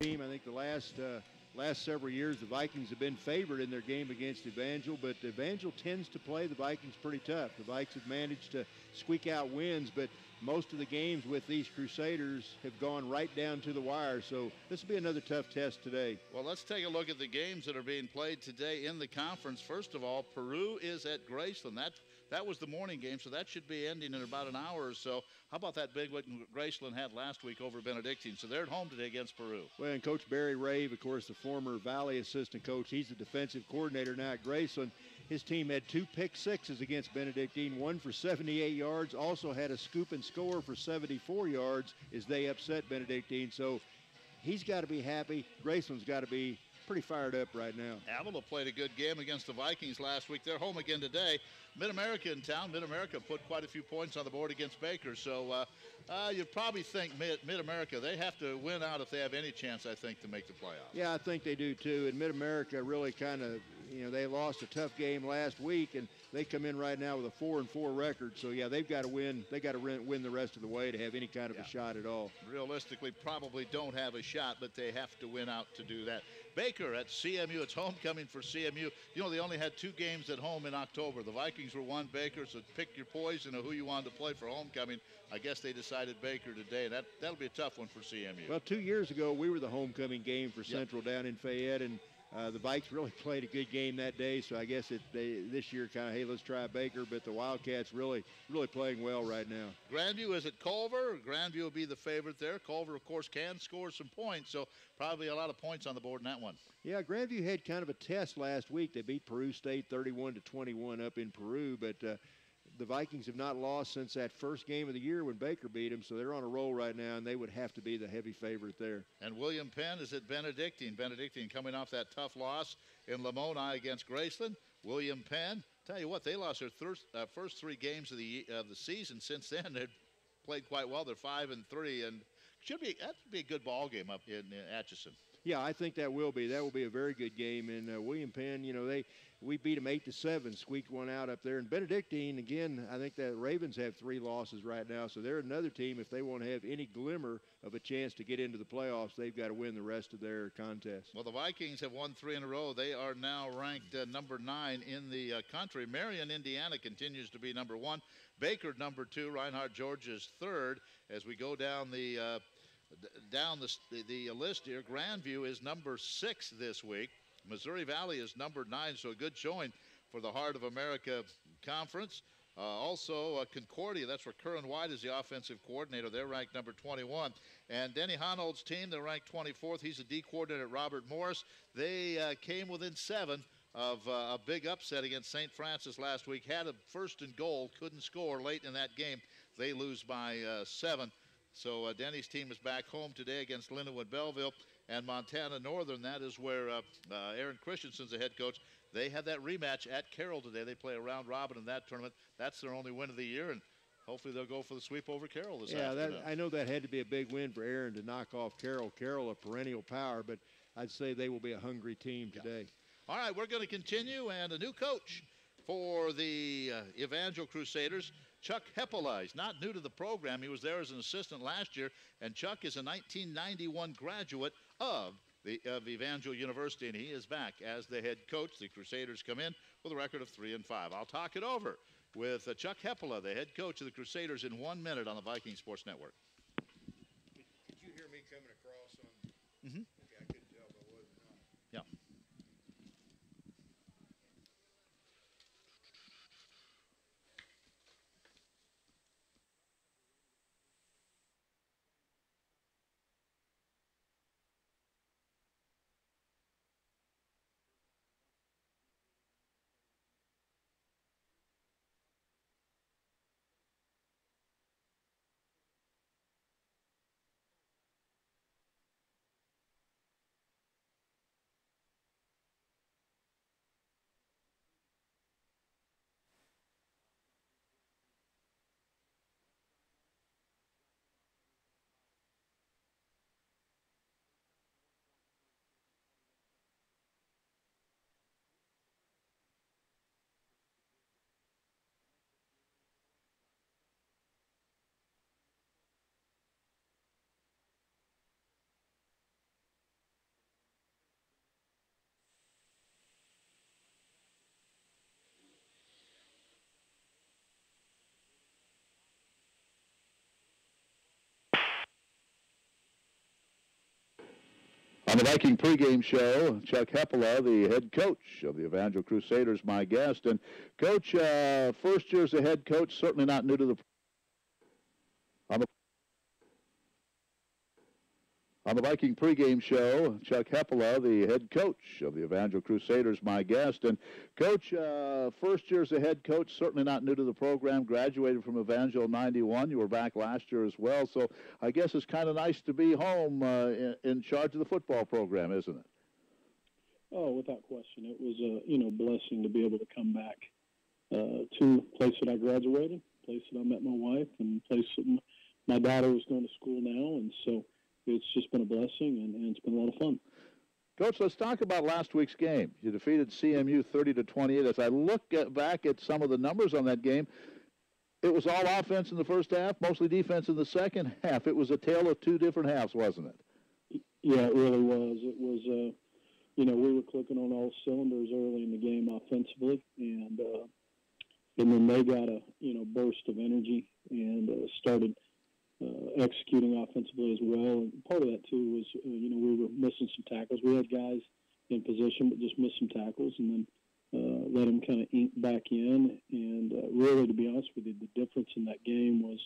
team. I think the last several years the Vikings have been favored in their game against Evangel, but Evangel tends to play the Vikings pretty tough. The Vikes have managed to squeak out wins, but most of the games with these Crusaders have gone right down to the wire, so this will be another tough test today. Well, let's take a look at the games that are being played today in the conference. First of all, Peru is at Graceland. That was the morning game, so that should be ending in about an hour or so. How about that big one Graceland had last week over Benedictine? So they're at home today against Peru. Well, and Coach Barry Rave, of course, the former Valley assistant coach, he's the defensive coordinator now at Graceland. His team had 2 pick sixes against Benedictine, one for 78 yards, also had a scoop and score for 74 yards as they upset Benedictine. So he's got to be happy. Graceland's got to be pretty fired up right now. Avila played a good game against the Vikings last week. They're home again today. Mid-America in town. Mid-America put quite a few points on the board against Baker. So you'd probably think Mid-America, they have to win out if they have any chance, I think, to make the playoffs. Yeah, I think they do too. And Mid-America really kind of, they lost a tough game last week, and they come in right now with a 4-4 record. So, yeah, they've got to win. They got to win the rest of the way to have any kind of a shot at all. Realistically, probably don't have a shot, but they have to win out to do that. Baker at CMU. It's homecoming for CMU. They only had 2 games at home in October. The Vikings were one, Baker, so pick your poison of who you wanted to play for homecoming. I guess they decided Baker today, and that'll be a tough one for CMU. Well, 2 years ago, we were the homecoming game for Central down in Fayette, and the Vikes really played a good game that day, so I guess this year kind of, hey, let's try Baker, but the Wildcats really playing well right now. Grandview is at Culver. Grandview will be the favorite there. Culver, of course, can score some points, so probably a lot of points on the board in that one. Yeah, Grandview had kind of a test last week. They beat Peru State 31-21 up in Peru, but the Vikings have not lost since that first game of the year when Baker beat them, so they're on a roll right now, and they would have to be the heavy favorite there. And William Penn is at Benedictine. Benedictine coming off that tough loss in Lamoni against Graceland. William Penn, tell you what, they lost their first 3 games of the season. Since then, they've played quite well. They're 5-3, and that would be a good ball game up in Atchison. Yeah, I think that will be. That will be a very good game. And William Penn, we beat them 8-7, squeaked one out up there. And Benedictine, again, I think that Ravens have 3 losses right now. So they're another team. If they want to have any glimmer of a chance to get into the playoffs, they've got to win the rest of their contests. Well, the Vikings have won 3 in a row. They are now ranked number 9 in the country. Marion, Indiana continues to be number 1. Baker, number 2. Reinhardt, Georgia is 3rd. As we go down the list here, Grandview is number 6 this week. Missouri Valley is number 9, so a good showing for the Heart of America Conference. Also, Concordia, that's where Curran White is the offensive coordinator. They're ranked number 21. And Denny Honold's team, they're ranked 24th. He's the D coordinator, Robert Morris. They came within 7 of a big upset against St. Francis last week. Had a 1st and goal, couldn't score late in that game. They lose by 7. So Denny's team is back home today against Lindenwood Belleville and Montana Northern. That is where Aaron Christensen's the head coach. They have that rematch at Carroll today. They play a round robin in that tournament. That's their only win of the year, and hopefully they'll go for the sweep over Carroll this afternoon. I know that had to be a big win for Aaron to knock off Carroll. Carroll, a perennial power, but I'd say they will be a hungry team today. All right, we're going to continue, and a new coach for the Evangel Crusaders, Chuck Heppela. He's not new to the program. He was there as an assistant last year, and Chuck is a 1991 graduate of Evangel University, and he is back as the head coach. The Crusaders come in with a record of 3-5. I'll talk it over with Chuck Heppela, the head coach of the Crusaders, in 1 minute on the Viking Sports Network. Could you hear me coming across on? Mm-hmm. Okay, I couldn't tell if I was or not. Yeah. On the Viking pregame show, Chuck Heppola, the head coach of the Evangel Crusaders, my guest. And, Coach, first year as a head coach, certainly not new to the On the Viking pregame show, Chuck Heppola, the head coach of the Evangel Crusaders, my guest. And, Coach, first year as a head coach, certainly not new to the program, graduated from Evangel in '91. You were back last year as well. So I guess it's kind of nice to be home in charge of the football program, isn't it? Oh, without question. It was a blessing to be able to come back to the place that I graduated, place that I met my wife, and place that my daughter is going to school now. And so it's just been a blessing, and it's been a lot of fun. Coach, let's talk about last week's game. You defeated CMU 30-28. As I look back at some of the numbers on that game, it was all offense in the first half, mostly defense in the second half. It was a tale of two different halves, wasn't it? Yeah, it really was. It was, we were clicking on all cylinders early in the game offensively, and then they got a burst of energy and started executing offensively as well. And part of that too was we were missing some tackles. We had guys in position, but just missed some tackles, and then let them kind of ink back in. And really, to be honest with you, the difference in that game was,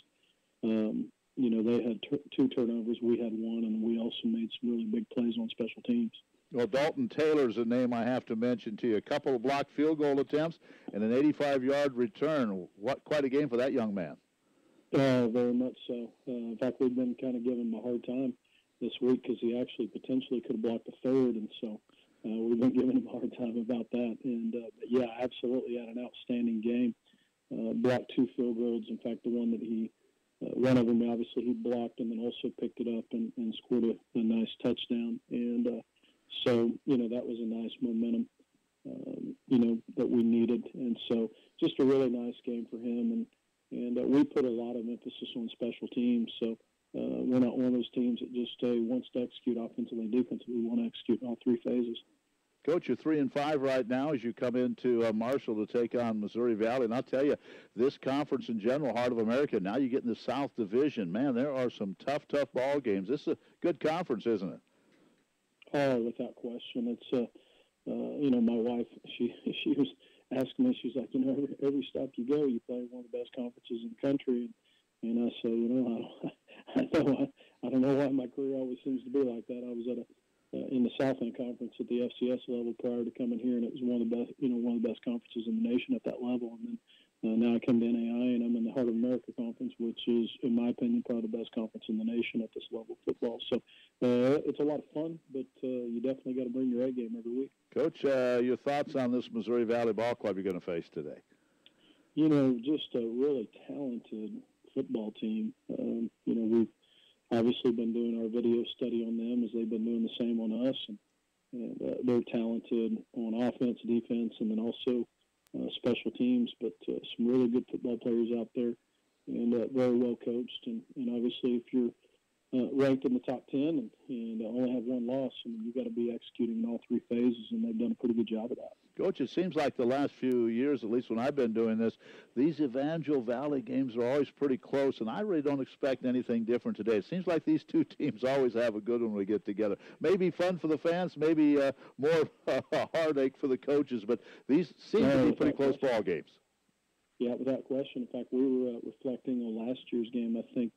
they had two turnovers, we had one, and we also made some really big plays on special teams. Well, Dalton Taylor's a name I have to mention to you. A couple of blocked field goal attempts and an 85-yard return. Quite a game for that young man. Very much so. In fact, we've been kind of giving him a hard time this week because he actually potentially could have blocked a third, and so we've been giving him a hard time about that. And, yeah, absolutely had an outstanding game. Blocked two field goals. In fact, the one that one of them, obviously, he blocked and then also picked it up and scored a nice touchdown. And so, that was a nice momentum, that we needed. And so just a really nice game for him. And we put a lot of emphasis on special teams. So we're not one of those teams that just wants to execute offensively and defensively. We want to execute in all three phases. Coach, you're 3-5 right now as you come into Marshall to take on Missouri Valley. And I'll tell you, this conference in general, Heart of America, now you get in the South Division. Man, there are some tough ball games. This is a good conference, isn't it? Oh, without question. It's, my wife, she was asking me, she's like, every stop you go, you play one of the best conferences in the country. And I say, I don't know why my career always seems to be like that. I was in the Southland Conference at the FCS level prior to coming here, and it was one of the best conferences in the nation at that level. And then now I come to NAI, and I'm in the Heart of America Conference, which is, in my opinion, probably the best conference in the nation at this level of football. So it's a lot of fun, but you definitely got to bring your A game every week. Coach, your thoughts on this Missouri Valley ball club you're going to face today? Just a really talented football team. We've obviously been doing our video study on them as they've been doing the same on us. And they're talented on offense, defense, and then also special teams. But some really good football players out there and very well coached. And obviously, if you're ranked in the top 10 and only have one loss, you've got to be executing in all three phases, and they've done a pretty good job of that. Coach, it seems like the last few years, at least when I've been doing this, these Evangel Valley games are always pretty close, and I really don't expect anything different today. It seems like these two teams always have a good one when we get together. Maybe fun for the fans, maybe more heartache for the coaches, but these seem to be pretty close ball games. Yeah, without question. In fact, we were reflecting on last year's game. I think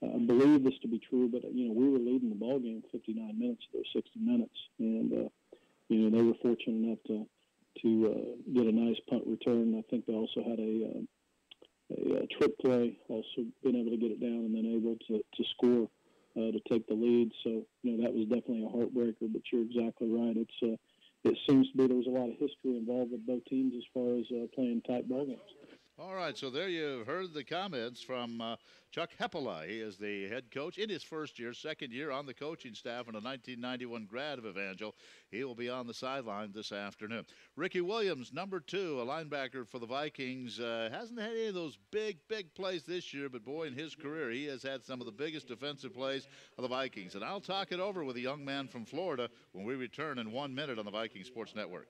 I believe this to be true, but we were leading the ball game 59 minutes of those 60 minutes, and they were fortunate enough to get a nice punt return. I think they also had a trick play, also being able to get it down and then able to score to take the lead. So that was definitely a heartbreaker. But you're exactly right. It seems to be there was a lot of history involved with both teams as far as playing tight ball games. All right, so there you've heard the comments from Chuck Heppola. He is the head coach in his second year on the coaching staff, and a 1991 grad of Evangel. He will be on the sideline this afternoon. Ricky Williams, number 2, a linebacker for the Vikings, hasn't had any of those big plays this year, but boy, in his career, he has had some of the biggest defensive plays of the Vikings. And I'll talk it over with a young man from Florida when we return in 1 minute on the Viking Sports Network.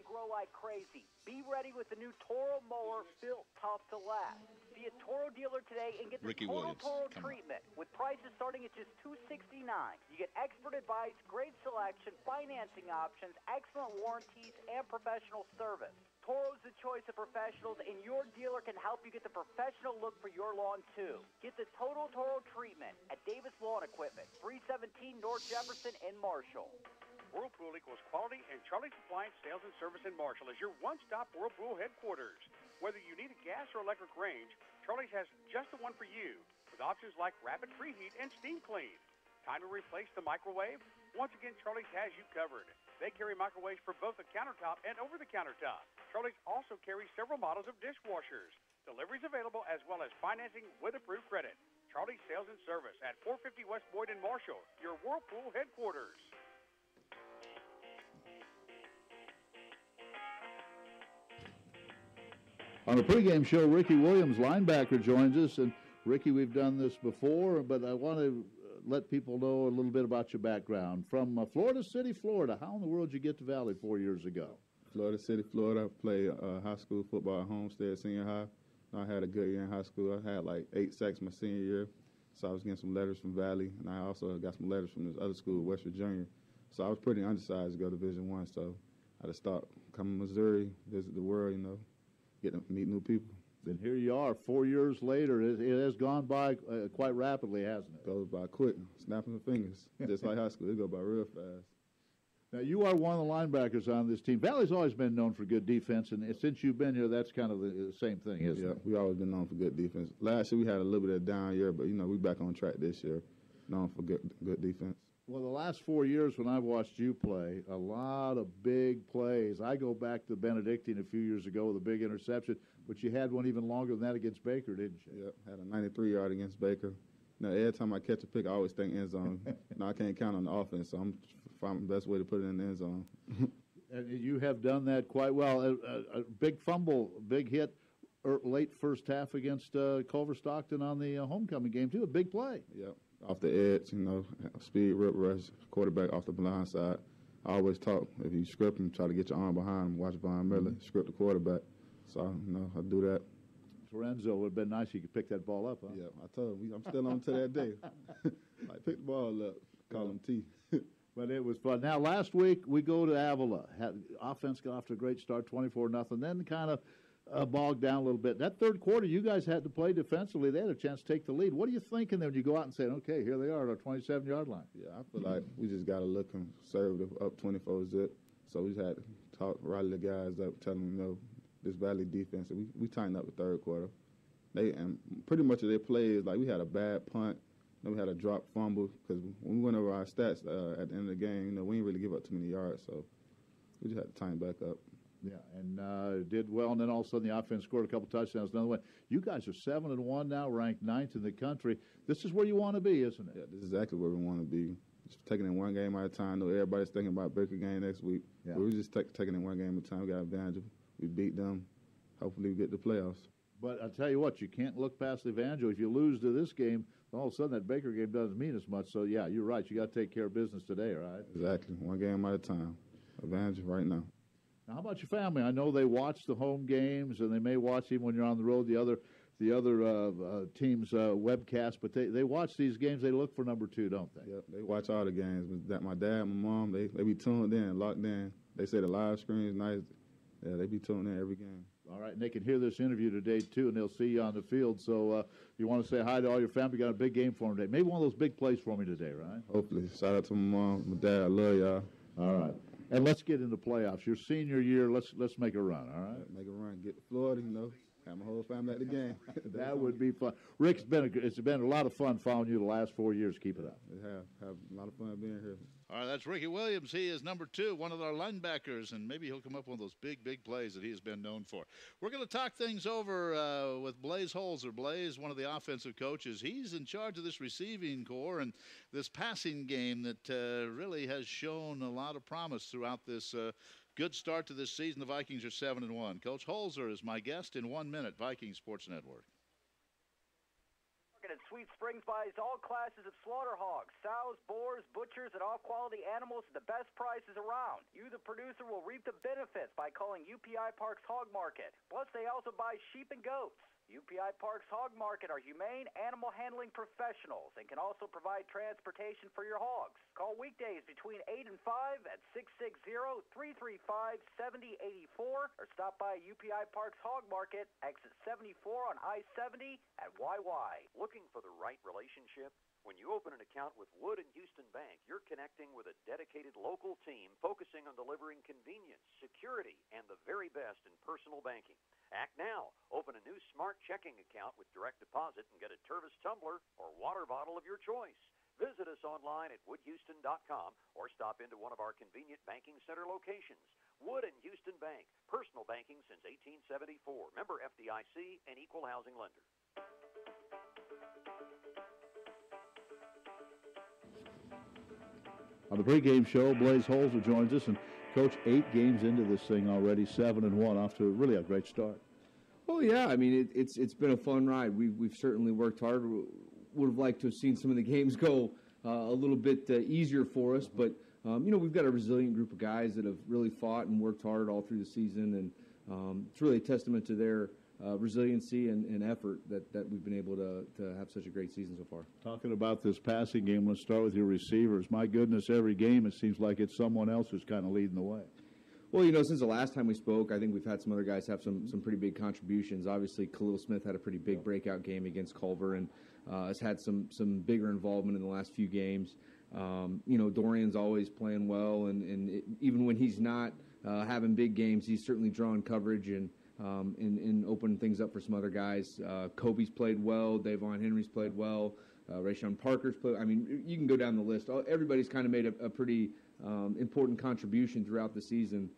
Grow like crazy. Be ready with the new Toro mower built tough to last. See a Toro dealer today and get the total Toro treatment with prices starting at just $269. You get expert advice, great selection, financing options, excellent warranties, and professional service. Toro's the choice of professionals, and your dealer can help you get the professional look for your lawn, too. Get the total Toro treatment at Davis Lawn Equipment, 317 North Jefferson in Marshall. Whirlpool equals quality, and Charlie's Appliance Sales and Service in Marshall is your one-stop Whirlpool headquarters. Whether you need a gas or electric range, Charlie's has just the one for you, with options like rapid preheat and steam clean. Time to replace the microwave? Once again, Charlie's has you covered. They carry microwaves for both the countertop and over the countertop. Charlie's also carries several models of dishwashers. Deliveries available as well as financing with approved credit. Charlie's Sales and Service at 450 West Boyd in Marshall, your Whirlpool headquarters. On the pregame show, Ricky Williams, linebacker, joins us. And, Ricky, we've done this before, but I want to let people know a little bit about your background. From Florida City, Florida, how in the world did you get to Valley 4 years ago? Florida City, Florida. I played high school football at Homestead Senior High. I had a good year in high school. I had like 8 sacks my senior year. So I was getting some letters from Valley, and I also got some letters from this other school, West Virginia. So I was pretty undersized to go to Division I. So I had to start coming to Missouri, visit the world, get to meet new people. Then here you are, 4 years later. It has gone by quite rapidly, hasn't it? Goes by quick, snapping the fingers. Just like high school, it goes by real fast. Now, you are one of the linebackers on this team. Valley's always been known for good defense, and since you've been here, that's kind of the same thing, isn't it? Yeah, we've always been known for good defense. Last year we had a little bit of a down year, but, we're back on track this year, known for good defense. Well, the last 4 years when I've watched you play, a lot of big plays. I go back to Benedictine a few years ago with a big interception, but you had one even longer than that against Baker, didn't you? Yep, had a 93-yard against Baker. Every time I catch a pick, I always think end zone. I can't count on the offense, so I'm finding the best way to put it in the end zone. And you have done that quite well. A big fumble, big hit late first half against Culver Stockton on the homecoming game, too. A big play. Yep, off the edge, speed, rip rush, quarterback off the blind side. I always talk, if you script him, try to get your arm behind him, watch Von Miller, script the quarterback. So, I do that. Lorenzo, would have been nice if you could pick that ball up, huh? Yeah, I told him. I'm still on to that day. Like, pick the ball up, call him T. But it was fun. Now, last week, we go to Avila. Offense got off to a great start, 24-0. Then kind of bogged down a little bit. That third quarter, you guys had to play defensively. They had a chance to take the lead. What are you thinking then when you go out and say, okay, here they are at our 27-yard line? Yeah, I feel like we just got to look conservative, up 24-zip. So we just had to rally the guys up, tell them, this Valley defense. We tightened up the third quarter. And pretty much of their plays, like we had a bad punt, then we had a drop fumble, because when we went over our stats at the end of the game, we didn't really give up too many yards, so we just had to tighten back up. Yeah, and did well, and then all of a sudden the offense scored a couple touchdowns. Another one. You guys are 7-1 now, ranked 9th in the country. This is where you want to be, isn't it? Yeah, this is exactly where we want to be. Just taking it one game at a time. I know everybody's thinking about Baker game next week. Yeah. We're just taking it one game at a time. We got Evangel. We beat them. Hopefully we get the playoffs. But I'll tell you what, you can't look past Evangel. If you lose to this game, all of a sudden that Baker game doesn't mean as much. So, yeah, you're right. You got to take care of business today, right? Exactly. One game at a time. Evangel right now. Now, how about your family? I know they watch the home games, and they may watch even when you're on the road the other team's webcast. But they watch these games. They look for number 2, don't they? Yep, they watch all the games. My dad, my mom, they be tuned in, locked in. They say the live screen is nice. Yeah, they be tuned in every game. All right, and they can hear this interview today, too, and they'll see you on the field. So you want to say hi to all your family. You got a big game for them today. Maybe one of those big plays for me today, right? Hopefully. Shout out to my mom, my dad. I love y'all. All right. And let's get into playoffs. Your senior year, let's make a run, all right? Make a run. Get to Florida, have my whole family at the game. That would be fun. Rick, it's been a lot of fun following you the last 4 years. Keep it up. It have a lot of fun being here. All right, that's Ricky Williams. He is number 2, one of our linebackers, and maybe he'll come up with one of those big plays that he has been known for. We're going to talk things over with Blaze Holzer. Blaze, one of the offensive coaches, he's in charge of this receiving corps and this passing game that really has shown a lot of promise throughout this good start to this season. The Vikings are 7-1. Coach Holzer is my guest in 1 minute. Viking Sports Network. At Sweet Springs buys all classes of slaughter hogs, sows, boars, butchers, and all quality animals at the best prices around. You, the producer, will reap the benefits by calling UPI Parks Hog Market. Plus, they also buy sheep and goats. UPI Parks Hog Market are humane animal handling professionals and can also provide transportation for your hogs. Call weekdays between 8 and 5 at 660-335-7084 or stop by UPI Parks Hog Market, exit 74 on I-70 at YY. Looking for the right relationship? When you open an account with Wood & Houston Bank, you're connecting with a dedicated local team focusing on delivering convenience, security, and the very best in personal banking. Act now. Open a new smart checking account with direct deposit and get a Tervis tumbler or water bottle of your choice. Visit us online at woodhouston.com or stop into one of our convenient banking center locations. Wood & Houston Bank, personal banking since 1874. Member FDIC and equal housing lender. On the pregame show, Blaze Holzer joins us, and Coach, 8 games into this thing already, 7-1, off to really a great start. Well, yeah, I mean it's been a fun ride. We've certainly worked hard. Would have liked to have seen some of the games go a little bit easier for us, but we've got a resilient group of guys that have really fought and worked hard all through the season, and it's really a testament to their resiliency and effort that we've been able to have such a great season so far. Talking about this passing game, let's start with your receivers. My goodness, every game it seems like it's someone else who's kind of leading the way. Well, since the last time we spoke, I think we've had some other guys have some pretty big contributions. Obviously, Khalil Smith had a pretty big breakout game against Culver and has had some bigger involvement in the last few games. Dorian's always playing well, and even when he's not having big games, he's certainly drawing coverage and opening things up for some other guys. Kobe's played well. Davon Henry's played well. Rayshon Parker's played. I mean, you can go down the list. Everybody's kind of made a pretty important contribution throughout the season.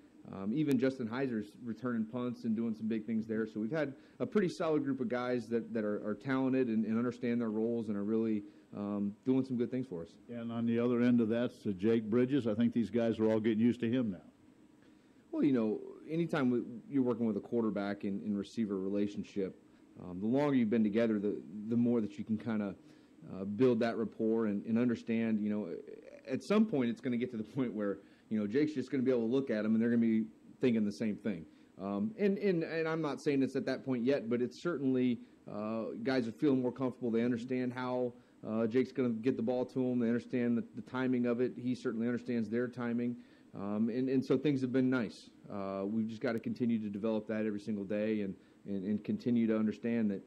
Even Justin Heiser's returning punts and doing some big things there. So we've had a pretty solid group of guys that are talented and understand their roles and are really doing some good things for us. And on the other end of that's Jake Bridges. I think these guys are all getting used to him now. Well, anytime you're working with a quarterback in receiver relationship, the longer you've been together, the more that you can kind of build that rapport and understand, at some point it's going to get to the point where, Jake's just going to be able to look at him and they're going to be thinking the same thing. And I'm not saying it's at that point yet, but it's certainly guys are feeling more comfortable. They understand how Jake's going to get the ball to them. They understand the timing of it. He certainly understands their timing. And so things have been nice. We've just got to continue to develop that every single day and continue to understand that,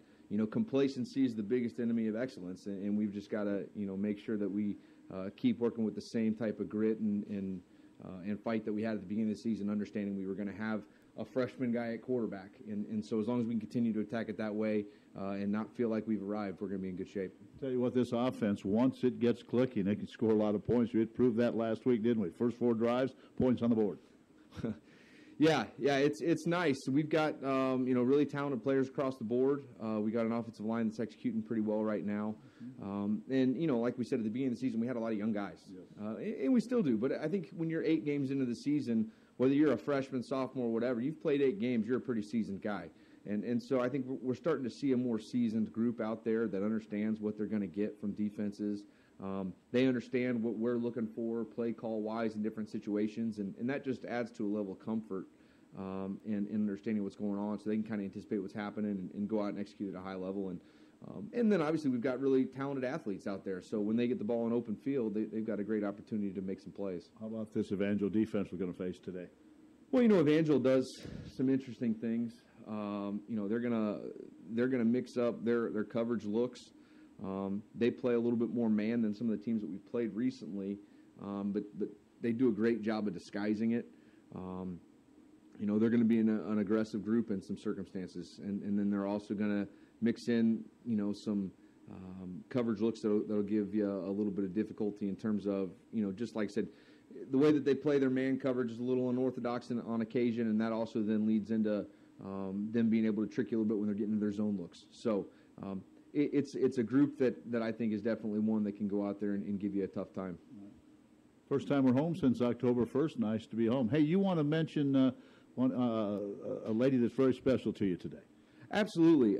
complacency is the biggest enemy of excellence. And we've just got to, make sure that we keep working with the same type of grit and fight that we had at the beginning of the season, understanding we were going to have a freshman guy at quarterback. And so as long as we can continue to attack it that way and not feel like we've arrived, we're going to be in good shape. Tell you what, this offense, once it gets clicking, they can score a lot of points. We proved that last week, didn't we? First 4 drives, points on the board. Yeah, it's nice. We've got really talented players across the board. We got an offensive line that's executing pretty well right now. And like we said at the beginning of the season, we had a lot of young guys, and we still do. But I think when you're 8 games into the season, whether you're a freshman, sophomore, whatever, you've played 8 games, you're a pretty seasoned guy. And so I think we're starting to see a more seasoned group out there that understands what they're going to get from defenses. They understand what we're looking for, play call-wise in different situations, and that just adds to a level of comfort and understanding what's going on, so they can kind of anticipate what's happening and go out and execute at a high level. And then obviously we've got really talented athletes out there, so when they get the ball in open field, they've got a great opportunity to make some plays. How about this Evangel defense we're going to face today? Well, Evangel does some interesting things. They're gonna mix up their coverage looks. They play a little bit more man than some of the teams that we've played recently, but they do a great job of disguising it. They're going to be an aggressive group in some circumstances, and then they're also going to mix in some coverage looks that'll give you a little bit of difficulty in terms of just like I said, the way that they play their man coverage is a little unorthodox on occasion, and that also then leads into them being able to trick you a little bit when they're getting into their zone looks. So it's a group that I think is definitely one that can go out there and give you a tough time. First time we're home since October 1st. Nice to be home. Hey, you want to mention a lady that's very special to you today? Absolutely.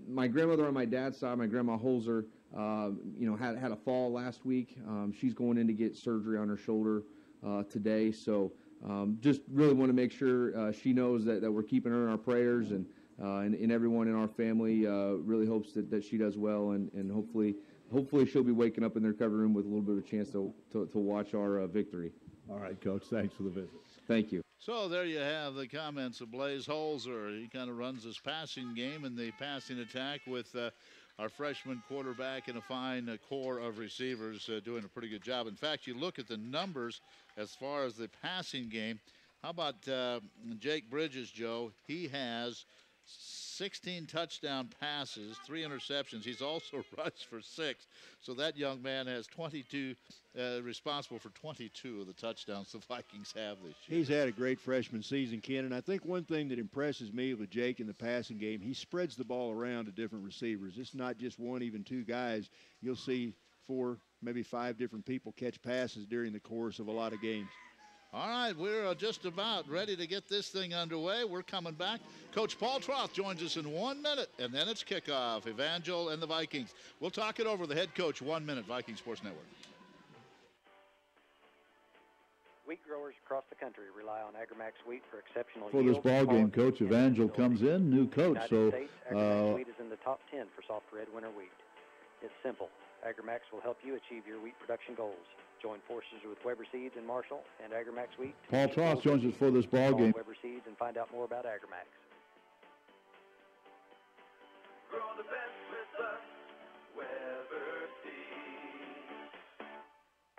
My grandmother on my dad's side, my grandma Holzer, had a fall last week. She's going in to get surgery on her shoulder today. So just really want to make sure she knows that we're keeping her in our prayers and and everyone in our family really hopes that she does well, and hopefully she'll be waking up in the recovery room with a little bit of a chance to watch our victory. All right, Coach. Thanks for the visit. Thank you. So there you have the comments of Blaze Holzer. He kind of runs his passing game and the passing attack with our freshman quarterback and a fine core of receivers doing a pretty good job. In fact, you look at the numbers as far as the passing game. How about Jake Bridges, Joe? He has 16 touchdown passes, 3 interceptions. He's also rushed for 6. So that young man has 22, responsible for 22 of the touchdowns the Vikings have this year. He's had a great freshman season, Ken, and I think one thing that impresses me with Jake in the passing game, he spreads the ball around to different receivers. It's not just one, even 2 guys. You'll see 4, maybe 5 different people catch passes during the course of a lot of games. All right, we're just about ready to get this thing underway. We're coming back. Coach Paul Troth joins us in 1 minute, and then it's kickoff. Evangel and the Vikings. We'll talk it over. The head coach, 1 minute, Viking Sports Network. Wheat growers across the country rely on AgriMax wheat for exceptional For yield. this ball game, Coach Evangel comes in, new coach. United States, AgriMax wheat is in the top 10 for soft red winter wheat. It's simple. AgriMax will help you achieve your wheat production goals. Join forces with Weber Seeds and Marshall and AgriMax Wheat. Paul Troth joins us for this ball game. Weber Seeds and find out more about AgriMax. Grow the best with us, Weber Seeds.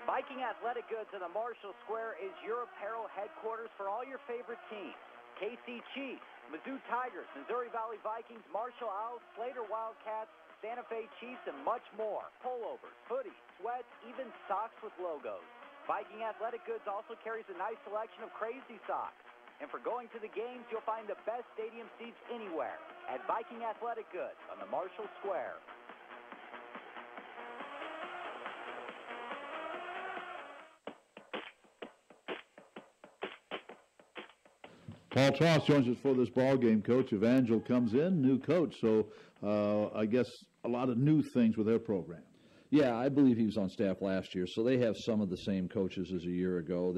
Viking Athletic Goods in the Marshall Square is your apparel headquarters for all your favorite teams. KC Chiefs, Mizzou Tigers, Missouri Valley Vikings, Marshall Owls, Slater Wildcats, Santa Fe Chiefs, and much more. Pullovers, hoodies, sweats, even socks with logos. Viking Athletic Goods also carries a nice selection of crazy socks. And for going to the games, you'll find the best stadium seats anywhere at Viking Athletic Goods on the Marshall Square. Paul Troth joins us for this ball game. Coach Evangel comes in, new coach. So I guess a lot of new things with their program. Yeah, I believe he was on staff last year, so they have some of the same coaches as a year ago.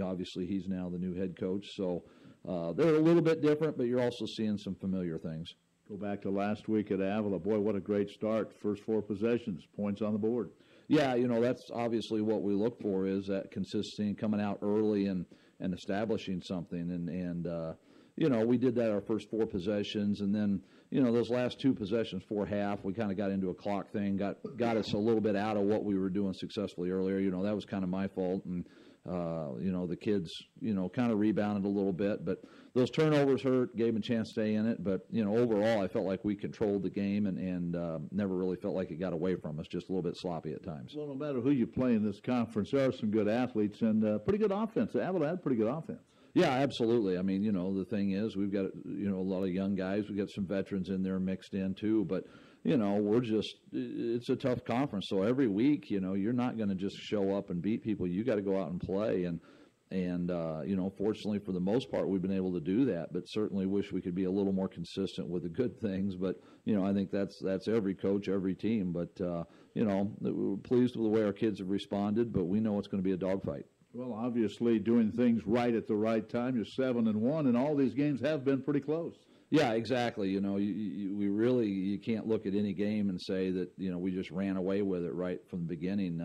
Obviously, he's now the new head coach, so they're a little bit different, but you're also seeing some familiar things. Go back to last week at Avila. Boy, what a great start. First 4 possessions, points on the board. Yeah, that's obviously what we look for is that consistency, coming out early and establishing something. And we did that our first 4 possessions, and then, those last 2 possessions, 4 half, we kind of got into a clock thing, got us a little bit out of what we were doing successfully earlier. That was kind of my fault, and the kids, kind of rebounded a little bit, but those turnovers hurt, gave them a chance to stay in it. But, overall, I felt like we controlled the game and never really felt like it got away from us, just a little bit sloppy at times. Well, no matter who you play in this conference, there are some good athletes and pretty good offense. Avila had pretty good offense. Yeah, absolutely. I mean, the thing is, we've got, a lot of young guys. We've got some veterans in there mixed in, too. But, it's a tough conference. So every week, you're not going to just show up and beat people. You got to go out and play. And fortunately, for the most part, we've been able to do that. But certainly wish we could be a little more consistent with the good things. But, I think that's every coach, every team. But, we're pleased with the way our kids have responded. But we know it's going to be a dogfight. Well, obviously, doing things right at the right time. You're 7-1, and all these games have been pretty close. Yeah, exactly. You can't look at any game and say that we just ran away with it right from the beginning.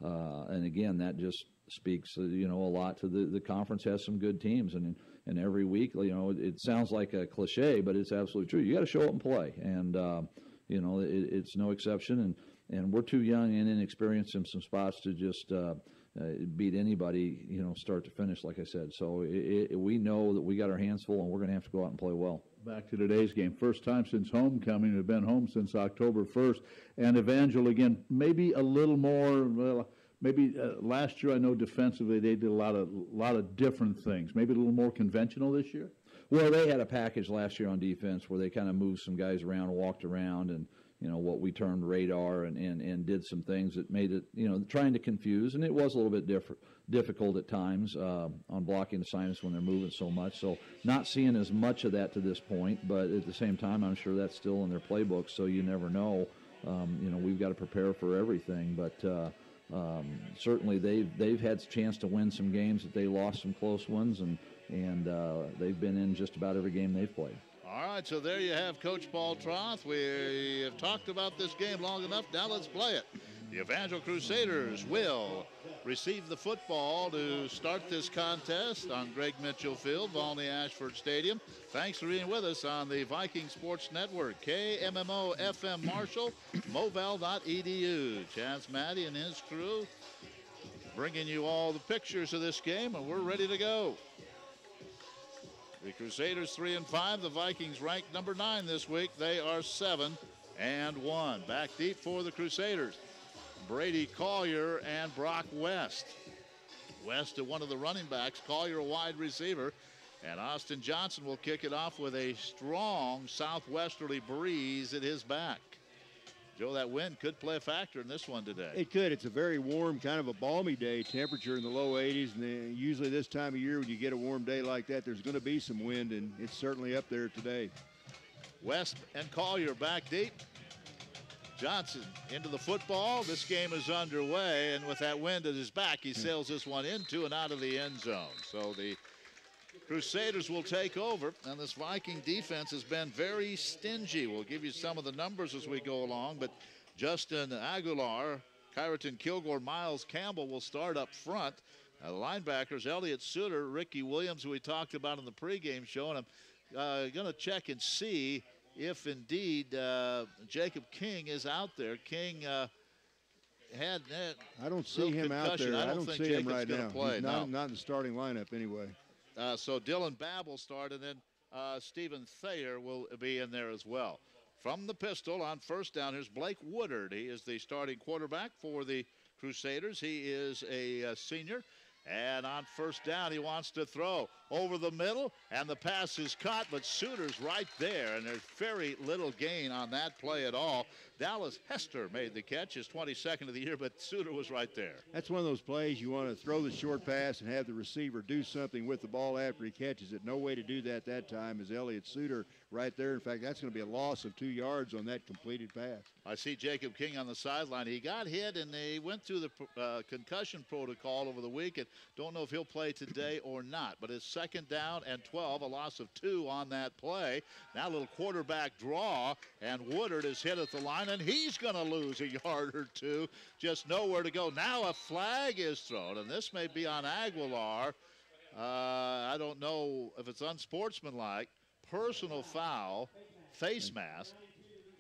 And again, that just speaks a lot to the conference has some good teams, and every week it sounds like a cliche, but it's absolutely true. You got to show up and play, and it's no exception. And we're too young and inexperienced in some spots to just beat anybody, start to finish, like I said. So we know that we got our hands full, and we're going to have to go out and play well. Back to today's game. First time since homecoming. We've been home since October 1st. And Evangel, again, maybe a little more, last year I know defensively they did a lot of different things. Maybe a little more conventional this year? Well, they had a package last year on defense where they kind of moved some guys around and walked around and, what we termed radar and did some things that made it, trying to confuse. And it was a little bit difficult at times on blocking assignments when they're moving so much. So not seeing as much of that to this point, but at the same time, I'm sure that's still in their playbook. So you never know. We've got to prepare for everything. But certainly they've had a chance to win some games that they lost some close ones, and they've been in just about every game they've played. All right, so there you have Coach Paul Troth. We have talked about this game long enough. Now let's play it. The Evangel Crusaders will receive the football to start this contest on Greg Mitchell Field, Volney Ashford Stadium. Thanks for being with us on the Viking Sports Network, KMMO FM Marshall, moval.edu. Chaz Maddie and his crew bringing you all the pictures of this game, and we're ready to go. The Crusaders 3-5. The Vikings ranked number 9 this week. They are 7-1. Back deep for the Crusaders. Brady Collier and Brock West. West to one of the running backs, Collier a wide receiver, and Austin Johnson will kick it off with a strong southwesterly breeze at his back. Joe, that wind could play a factor in this one today. It could. It's a very warm, kind of a balmy day, temperature in the low 80s, and then usually this time of year when you get a warm day like that, there's going to be some wind, and it's certainly up there today. West and Collier back deep. Johnson into the football. This game is underway, and with that wind at his back, he sails this one into and out of the end zone. So the Crusaders will take over, and this Viking defense has been very stingy. We'll give you some of the numbers as we go along, but Justin Aguilar, Kyraton Kilgore, Miles Campbell will start up front. The linebackers, Elliott Suter, Ricky Williams, who we talked about in the pregame show, and I'm going to check and see if indeed Jacob King is out there. King had I don't see him out there. I don't see him right now. Play. He's not in the starting lineup anyway. So Dylan Babb will start, and then Stephen Thayer will be in there as well. From the pistol on first down, here's Blake Woodard. He is the starting quarterback for the Crusaders. He is a senior. And on first down, he wants to throw over the middle, and the pass is caught, but Suter's right there, and there's very little gain on that play at all. Dallas Hester made the catch, his 22nd of the year, but Suter was right there. That's one of those plays you want to throw the short pass and have the receiver do something with the ball after he catches it. No way to do that time is Elliott Suter right there. In fact, that's going to be a loss of 2 yards on that completed pass. I see Jacob King on the sideline. He got hit, and they went through the concussion protocol over the week, and don't know if he'll play today or not. But it's second down and 12, a loss of 2 on that play. Now a little quarterback draw, and Woodard is hit at the line, and he's going to lose a yard or 2. Just nowhere to go. Now a flag is thrown, and this may be on Aguilar. I don't know if it's unsportsmanlike. Personal foul, face mask,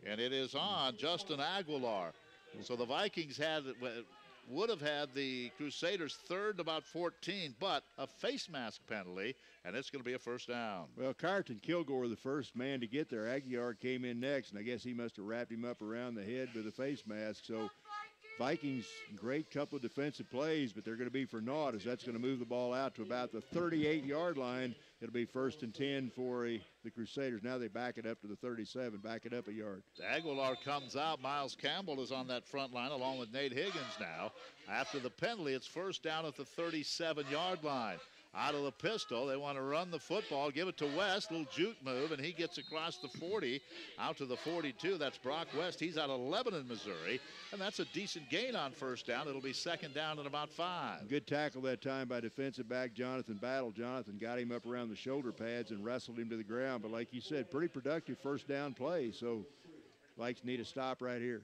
and it is on Justin Aguilar. So the Vikings would have had the Crusaders third and about 14, but a face mask penalty, and it's going to be a first down. Well, Kyraton Kilgore, the first man to get there. Aguilar came in next, and I guess he must have wrapped him up around the head with a face mask. So Vikings, great couple of defensive plays, but they're going to be for naught as that's going to move the ball out to about the 38-yard line. It'll be 1st and 10 for the Crusaders. Now they back it up to the 37, back it up a yard. Aguilar comes out. Miles Campbell is on that front line along with Nate Higgins now. After the penalty, it's first down at the 37-yard line. Out of the pistol, they want to run the football, give it to West, little juke move, and he gets across the 40, out to the 42. That's Brock West. He's out of Lebanon, Missouri, and that's a decent gain on first down. It'll be second down and about 5. Good tackle that time by defensive back Jonathan Battle. Jonathan got him up around the shoulder pads and wrestled him to the ground, but like you said, pretty productive first down play, so Vikes need a stop right here.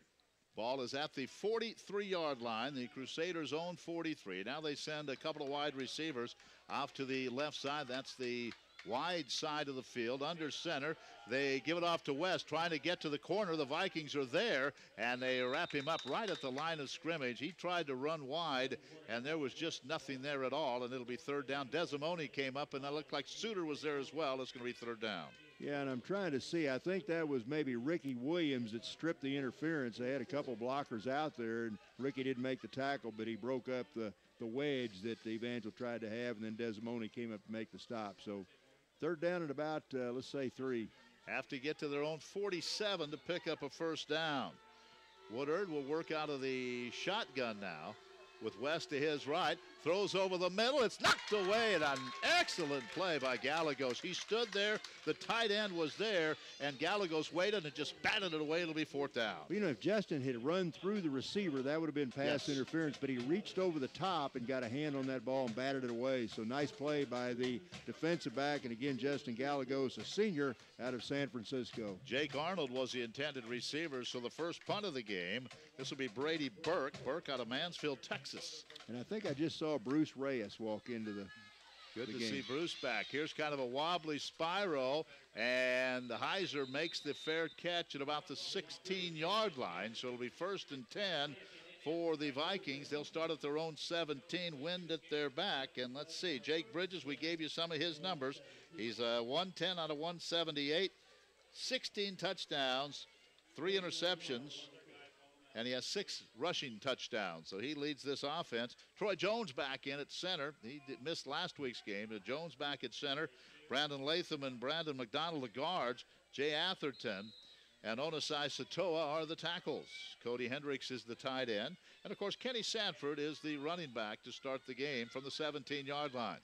Ball is at the 43-yard line, the Crusaders' own 43. Now they send a couple of wide receivers off to the left side. That's the wide side of the field, under center. They give it off to West, trying to get to the corner. The Vikings are there, and they wrap him up right at the line of scrimmage. He tried to run wide, and there was just nothing there at all, and it'll be third down. Desimone came up, and it looked like Suter was there as well. It's going to be third down. Yeah, and I'm trying to see. I think that was maybe Ricky Williams that stripped the interference. They had a couple blockers out there, and Ricky didn't make the tackle, but he broke up the wedge that the Evangel tried to have, and then Desimone came up to make the stop. So third down at about, let's say, 3. Have to get to their own 47 to pick up a first down. Woodard will work out of the shotgun now with West to his right. Throws over the middle. It's knocked away, and an excellent play by Gallegos. He stood there. The tight end was there, and Gallegos waited and just batted it away. It'll be 4th down. Well, you know, if Justin had run through the receiver, that would have been pass interference, but he reached over the top and got a hand on that ball and batted it away. So nice play by the defensive back, and again, Justin Gallegos, a senior out of San Francisco. Jake Arnold was the intended receiver, so the first punt of the game, this will be Brady Burke. Burke out of Mansfield, Texas. And I think I just saw Bruce Reyes walk into the Good to game. see Bruce back. Here's kind of a wobbly spiral, and Heiser makes the fair catch at about the 16-yard line, so it'll be 1st and 10 for the Vikings. They'll start at their own 17, wind at their back, and let's see. Jake Bridges, we gave you some of his numbers. He's 110 out of 178, 16 touchdowns, 3 interceptions, and he has 6 rushing touchdowns. So he leads this offense. Troy Jones back in at center. He missed last week's game. Jones back at center. Brandon Latham and Brandon McDonald the guards. Jay Atherton and Onasai Satoa are the tackles. Cody Hendricks is the tight end. And, of course, Kenny Sanford is the running back to start the game from the 17-yard line.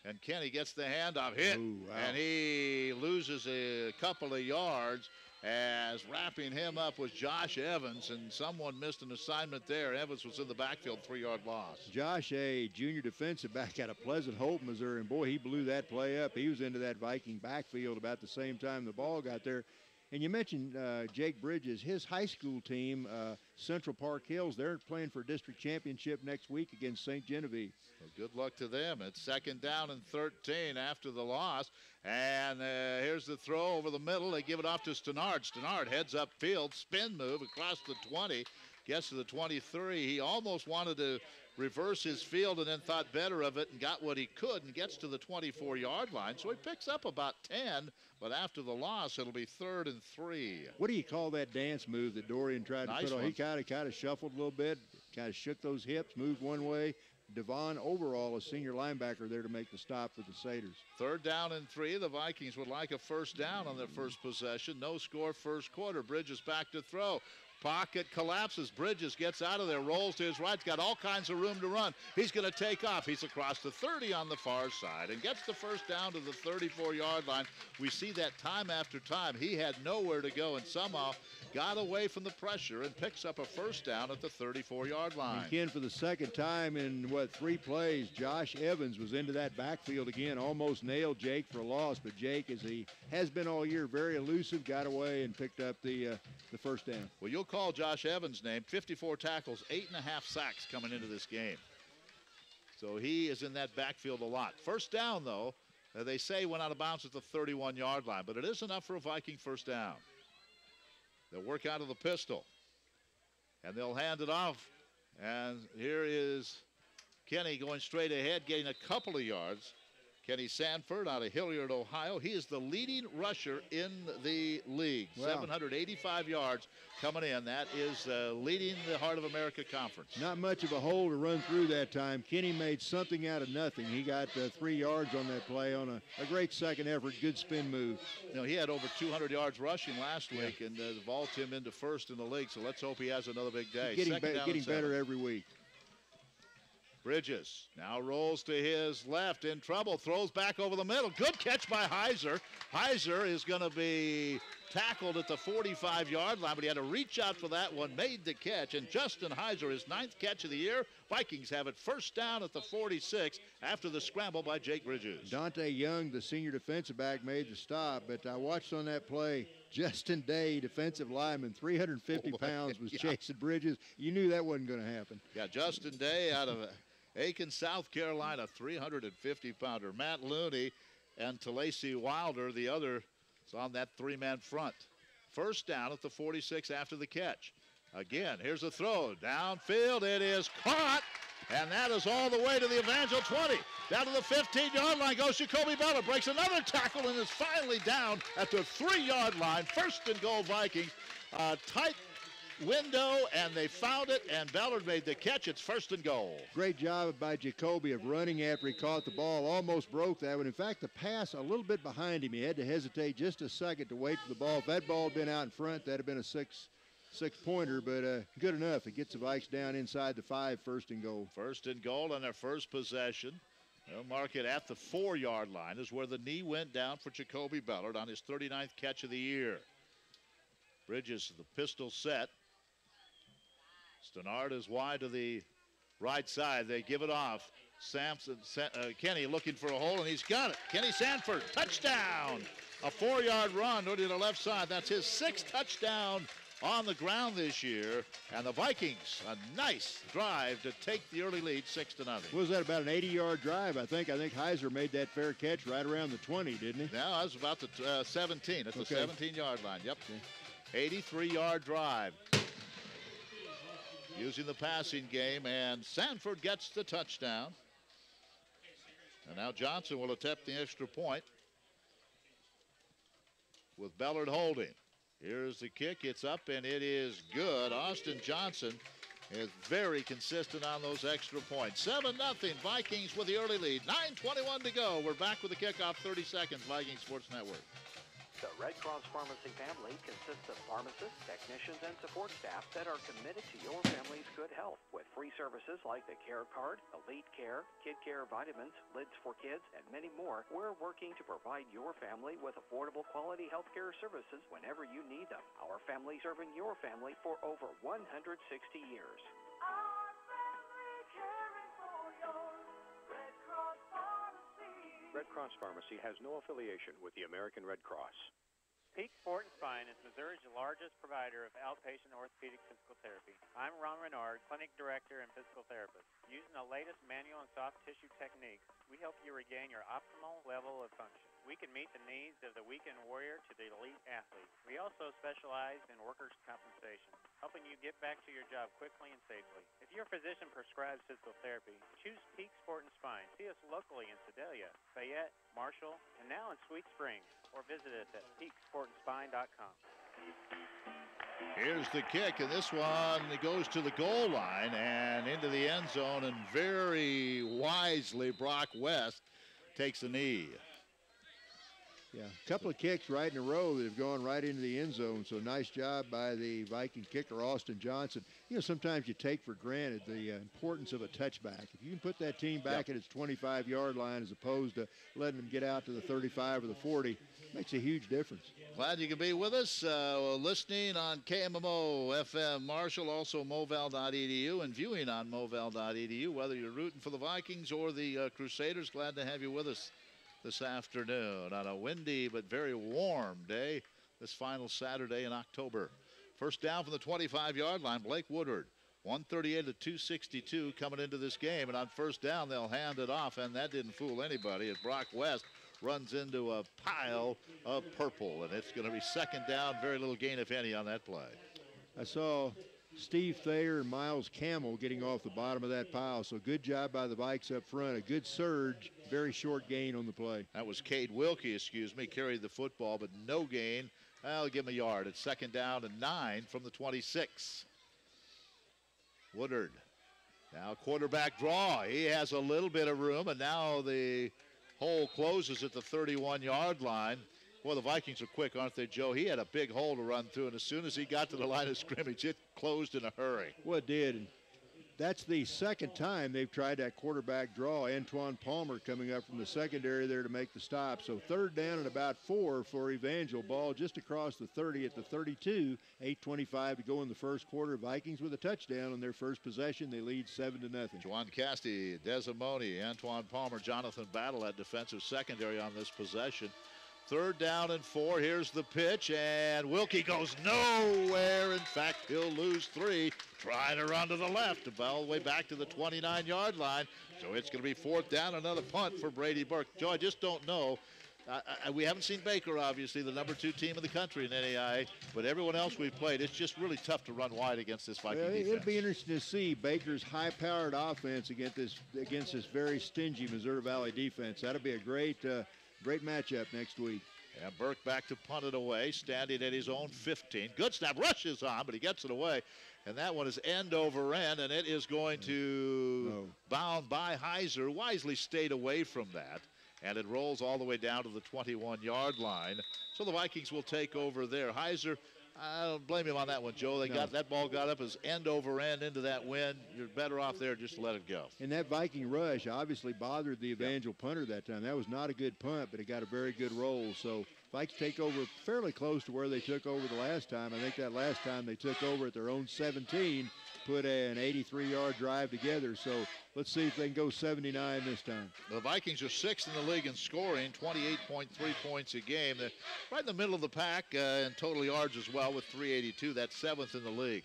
And Kenny gets the handoff hit, and he loses a couple of yards. As wrapping him up was Josh Evans, and someone missed an assignment there. Evans was in the backfield, 3-yard loss. Josh, a junior defensive back out of Pleasant Hope, Missouri, and boy, he blew that play up. He was into that Viking backfield about the same time the ball got there. And you mentioned Jake Bridges, his high school team, Central Park Hills, they're playing for a district championship next week against St. Genevieve. Well, good luck to them. It's 2nd down and 13 after the loss. And here's the throw over the middle. They give it off to Stenard. Stenard heads upfield, spin move across the 20, gets to the 23. He almost wanted to reverse his field and then thought better of it and got what he could and gets to the 24-yard line. So he picks up about 10, but after the loss, it'll be 3rd and 3. What do you call that dance move that Dorian tried to put on? He kind of shuffled a little bit, kind of shook those hips, moved one way. Devon Overall, a senior linebacker, there to make the stop for the Satyrs. 3rd down and 3. The Vikings would like a 1st down on their first possession. No score first quarter. Bridges back to throw. Pocket collapses. Bridges gets out of there, rolls to his right. He's got all kinds of room to run. He's going to take off. He's across the 30 on the far side and gets the 1st down to the 34-yard line. We see that time after time. He had nowhere to go and somehow got away from the pressure and picks up a 1st down at the 34-yard line. Again, for the 2nd time in, 3 plays, Josh Evans was into that backfield again, almost nailed Jake for a loss, but Jake, as he has been all year, very elusive, got away and picked up the 1st down. Well, you'll call Josh Evans' name. 54 tackles, 8.5 sacks coming into this game. So he is in that backfield a lot. 1st down, though, they say went out of bounds at the 31-yard line, but it is enough for a Viking 1st down. They'll work out of the pistol, and they'll hand it off. And here is Kenny going straight ahead, getting a couple of yards. Kenny Sanford out of Hilliard, Ohio. He is the leading rusher in the league. Wow. 785 yards coming in. That is leading the Heart of America Conference. Not much of a hole to run through that time. Kenny made something out of nothing. He got 3 yards on that play on a great second effort, good spin move. You know, he had over 200 yards rushing last week and vaulted him into 1st in the league, so let's hope he has another big day. Getting better every week. Bridges now rolls to his left, in trouble, throws back over the middle. Good catch by Heiser. Heiser is going to be tackled at the 45-yard line, but he had to reach out for that one, made the catch, and Justin Heiser, his 9th catch of the year. Vikings have it 1st down at the 46 after the scramble by Jake Bridges. Dante Young, the senior defensive back, made the stop, but I watched on that play, Justin Day, defensive lineman, 350 pounds, was chasing Bridges. You knew that wasn't going to happen. Yeah, Justin Day out of Aiken, South Carolina, 350-pounder. Matt Looney and Talacey Wilder, the other, is on that 3-man front. 1st down at the 46 after the catch. Again, here's a throw. Downfield, it is caught, and that is all the way to the Evangel 20. Down to the 15-yard line goes Jacoby Butler. Breaks another tackle and is finally down at the 3-yard line. 1st and goal Vikings. Tight window, and they found it, and Ballard made the catch. It's 1st and goal. Great job by Jacoby of running after he caught the ball. Almost broke that one. In fact, the pass a little bit behind him. He had to hesitate just a second to wait for the ball. If that ball had been out in front, that would have been a 6-pointer, but good enough. It gets the Vikes down inside the 5, 1st and goal. 1st and goal on their first possession. They'll mark it at the 4-yard line is where the knee went down for Jacoby Bellard on his 39th catch of the year. Bridges, the pistol set. Stenard is wide to the right side. They give it off. Kenny looking for a hole, and he's got it. Kenny Sanford, touchdown. A 4-yard run to the left side. That's his 6th touchdown on the ground this year. And the Vikings, a nice drive to take the early lead, 6-0. What was that, about an 80-yard drive? I think Heiser made that fair catch right around the 20, didn't he? No, that was about the 17. At the 17-yard line. Yep. Okay. 83-yard drive. Using the passing game, and Sanford gets the touchdown. And now Johnson will attempt the extra point with Bellard holding. Here's the kick. It's up, and it is good. Austin Johnson is very consistent on those extra points. 7-0, Vikings with the early lead. 9:21 to go. We're back with the kickoff, 30 seconds, Viking Sports Network. The Red Cross Pharmacy family consists of pharmacists, technicians, and support staff that are committed to your family's good health. With free services like the Care Card, Elite Care, Kid Care Vitamins, Lids for Kids, and many more, we're working to provide your family with affordable quality health care services whenever you need them. Our family serving your family for over 160 years. Our family caring for your Red Cross Pharmacy. Red Cross Pharmacy has no affiliation with the American Red Cross. Peak Sport and Spine is Missouri's largest provider of outpatient orthopedic physical therapy. I'm Ron Renard, Clinic Director and Physical Therapist. Using the latest manual and soft tissue techniques, we help you regain your optimal level of function. We can meet the needs of the weekend warrior to the elite athlete. We also specialize in workers' compensation, helping you get back to your job quickly and safely. If your physician prescribes physical therapy, choose Peak Sport and Spine. See us locally in Sedalia, Fayette, Marshall, and now in Sweet Springs, or visit us at peaksportandspine.com. Here's the kick, and this one goes to the goal line and into the end zone, and very wisely Brock West takes a knee. Yeah, a couple of kicks right in a row that have gone right into the end zone, so nice job by the Viking kicker, Austin Johnson. You know, sometimes you take for granted the importance of a touchback. If you can put that team back at its 25-yard line as opposed to letting them get out to the 35 or the 40, makes a huge difference. Glad you can be with us, listening on KMMO FM Marshall, also moval.edu, and viewing on moval.edu, whether you're rooting for the Vikings or the Crusaders. Glad to have you with us this afternoon on a windy but very warm day this final Saturday in October. First down from the 25-yard line, Blake Woodard. 138 to 262 coming into this game, and on first down they'll hand it off, and that didn't fool anybody as Brock West runs into a pile of purple, and it's going to be second down. Very little gain, if any, on that play. I saw Steve Thayer and Miles Camel getting off the bottom of that pile, so good job by the Vikes up front. A good surge, very short gain on the play. That was Cade Wilkie, carried the football, but no gain. I'll give him a yard. It's second down and 9 from the 26. Woodard, now quarterback draw. He has a little bit of room, and now the hole closes at the 31-yard line. Boy, the Vikings are quick, aren't they, Joe? He had a big hole to run through, and as soon as he got to the line of scrimmage, it closed in a hurry. Well, it did. And that's the second time they've tried that quarterback draw. Antoine Palmer coming up from the secondary there to make the stop. So third down and about 4 for Evangel. Ball just across the 30 at the 32. 8:25 to go in the first quarter. Vikings with a touchdown on their first possession. They lead 7-0. Juan Casti, Desimone, Antoine Palmer, Jonathan Battle at defensive secondary on this possession. Third down and 4. Here's the pitch, and Wilkie goes nowhere. In fact, he'll lose 3. Trying to run to the left, all the way back to the 29-yard line. So it's going to be fourth down, another punt for Brady Burke. Joe, I just don't know. We haven't seen Baker, obviously, the number 2 team in the country in NAIA, but everyone else we've played, it's just really tough to run wide against this Viking defense. It'll be interesting to see Baker's high-powered offense against this very stingy Missouri Valley defense. That'll be a great matchup next week. And Burke back to punt it away, standing at his own 15. Good snap, rushes on, but he gets it away. And that one is end over end, and it is going to bound by Heiser. Wisely stayed away from that, and it rolls all the way down to the 21-yard line. So the Vikings will take over there. Heiser, I don't blame him on that one, Joe. That ball got up as end over end into that wind. You're better off there just to let it go. And that Viking rush obviously bothered the Evangel punter that time. That was not a good punt, but it got a very good roll. So Vikes take over fairly close to where they took over the last time. I think that last time they took over at their own 17, put an 83-yard drive together. So let's see if they can go 79 this time. The Vikings are sixth in the league in scoring, 28.3 points a game. They're right in the middle of the pack in total yards as well with 382. That's seventh in the league.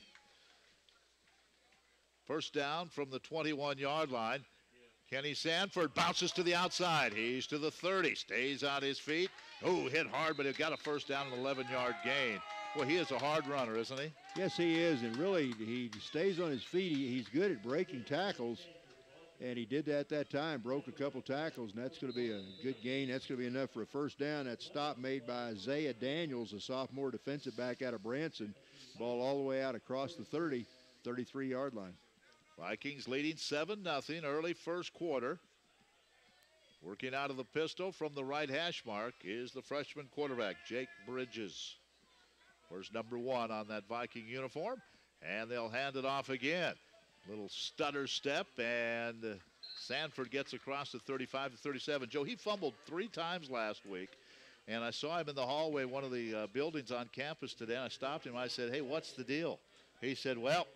First down from the 21-yard line. Kenny Sanford bounces to the outside. He's to the 30, stays on his feet. Oh, hit hard, but he got a first down, an 11-yard gain. Well, he is a hard runner, isn't he? Yes, he is, and really, he stays on his feet. He's good at breaking tackles, and he did that time, broke a couple tackles, and that's going to be a good gain. That's going to be enough for a first down. That stop made by Isaiah Daniels, a sophomore defensive back out of Branson. Ball all the way out across the 30, 33-yard line. Vikings leading 7-0 early first quarter. Working out of the pistol from the right hash mark is the freshman quarterback, Jake Bridges. Where's number 1 on that Viking uniform? And they'll hand it off again. Little stutter step, and Sanford gets across the 35 to 37. Joe, he fumbled 3 times last week, and I saw him in the hallway, one of the buildings on campus today, and I stopped him. I said, hey, what's the deal? He said, well,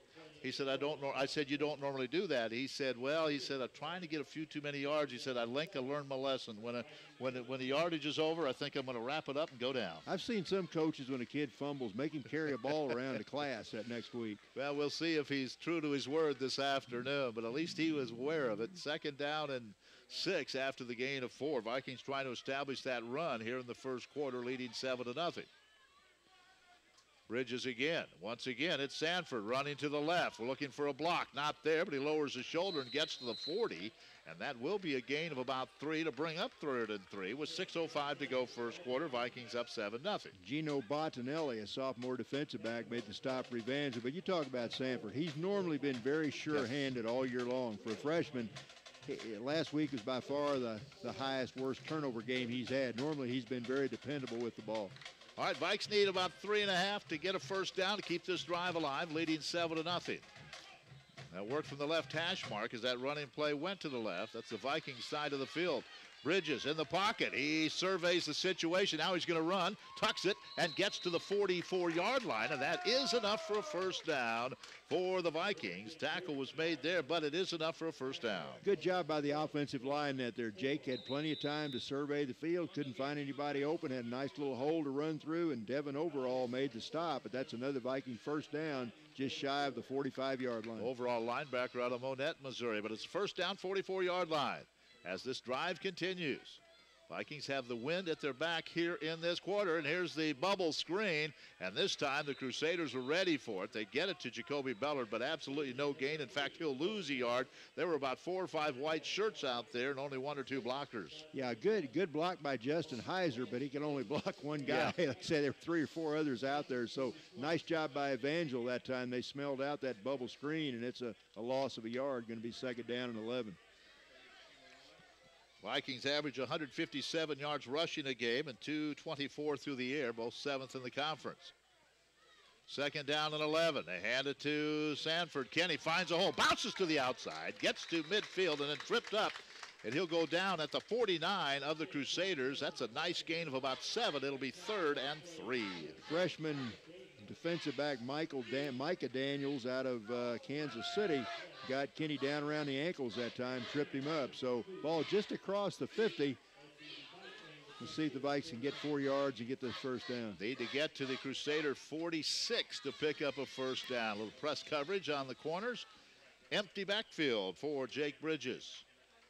he said, I said, you don't normally do that. He said, well, he said, I'm trying to get a few too many yards. He said, I think I learned my lesson. When the yardage is over, I think I'm going to wrap it up and go down. I've seen some coaches, when a kid fumbles, make him carry a ball around to class that next week. Well, we'll see if he's true to his word this afternoon, but at least he was aware of it. Second down and 6 after the gain of 4. Vikings trying to establish that run here in the first quarter, leading 7-0. Bridges again. Once again, it's Sanford running to the left. We're looking for a block. Not there, but he lowers his shoulder and gets to the 40. And that will be a gain of about 3 to bring up 3rd and 3 with 6:05 to go first quarter. Vikings up 7-0. Gino Bottinelli, a sophomore defensive back, made the stop for Evangel. But you talk about Sanford. He's normally been very sure-handed all year long. For a freshman, last week was by far the highest, worst turnover game he's had. Normally, he's been very dependable with the ball. All right, Vikes need about 3.5 to get a first down to keep this drive alive, leading 7-0. That worked from the left hash mark as that running play went to the left. That's the Vikings side of the field. Bridges in the pocket. He surveys the situation. Now he's going to run, tucks it, and gets to the 44-yard line, and that is enough for a first down for the Vikings. Tackle was made there, but it is enough for a first down. Good job by the offensive line that there. Jake had plenty of time to survey the field, couldn't find anybody open, had a nice little hole to run through, and Devin Overall made the stop, but that's another Viking first down, just shy of the 45-yard line. Overall linebacker out of Monette, Missouri, but it's first down, 44-yard line. As this drive continues, Vikings have the wind at their back here in this quarter, and here's the bubble screen, and this time the Crusaders were ready for it. They get it to Jacoby Bellard, but absolutely no gain. In fact, he'll lose a yard. There were about 4 or 5 white shirts out there and only 1 or 2 blockers. Yeah, good block by Justin Heiser, but he can only block one guy. Yeah. Like I said, there were 3 or 4 others out there, so nice job by Evangel that time. They smelled out that bubble screen, and it's a loss of a yard, going to be second down and 11. Vikings average 157 yards rushing a game and 224 through the air, both 7th in the conference. Second down and 11. They hand it to Sanford. Kenny finds a hole, bounces to the outside, gets to midfield, and then tripped up. And he'll go down at the 49 of the Crusaders. That's a nice gain of about 7. It'll be 3rd and 3. Freshman defensive back Micah Daniels out of Kansas City got Kenny down around the ankles that time, tripped him up. So ball just across the 50. Let's see if the Vikes can get 4 yards and get this first down. Need to get to the Crusader 46 to pick up a first down. A little press coverage on the corners. Empty backfield for Jake Bridges.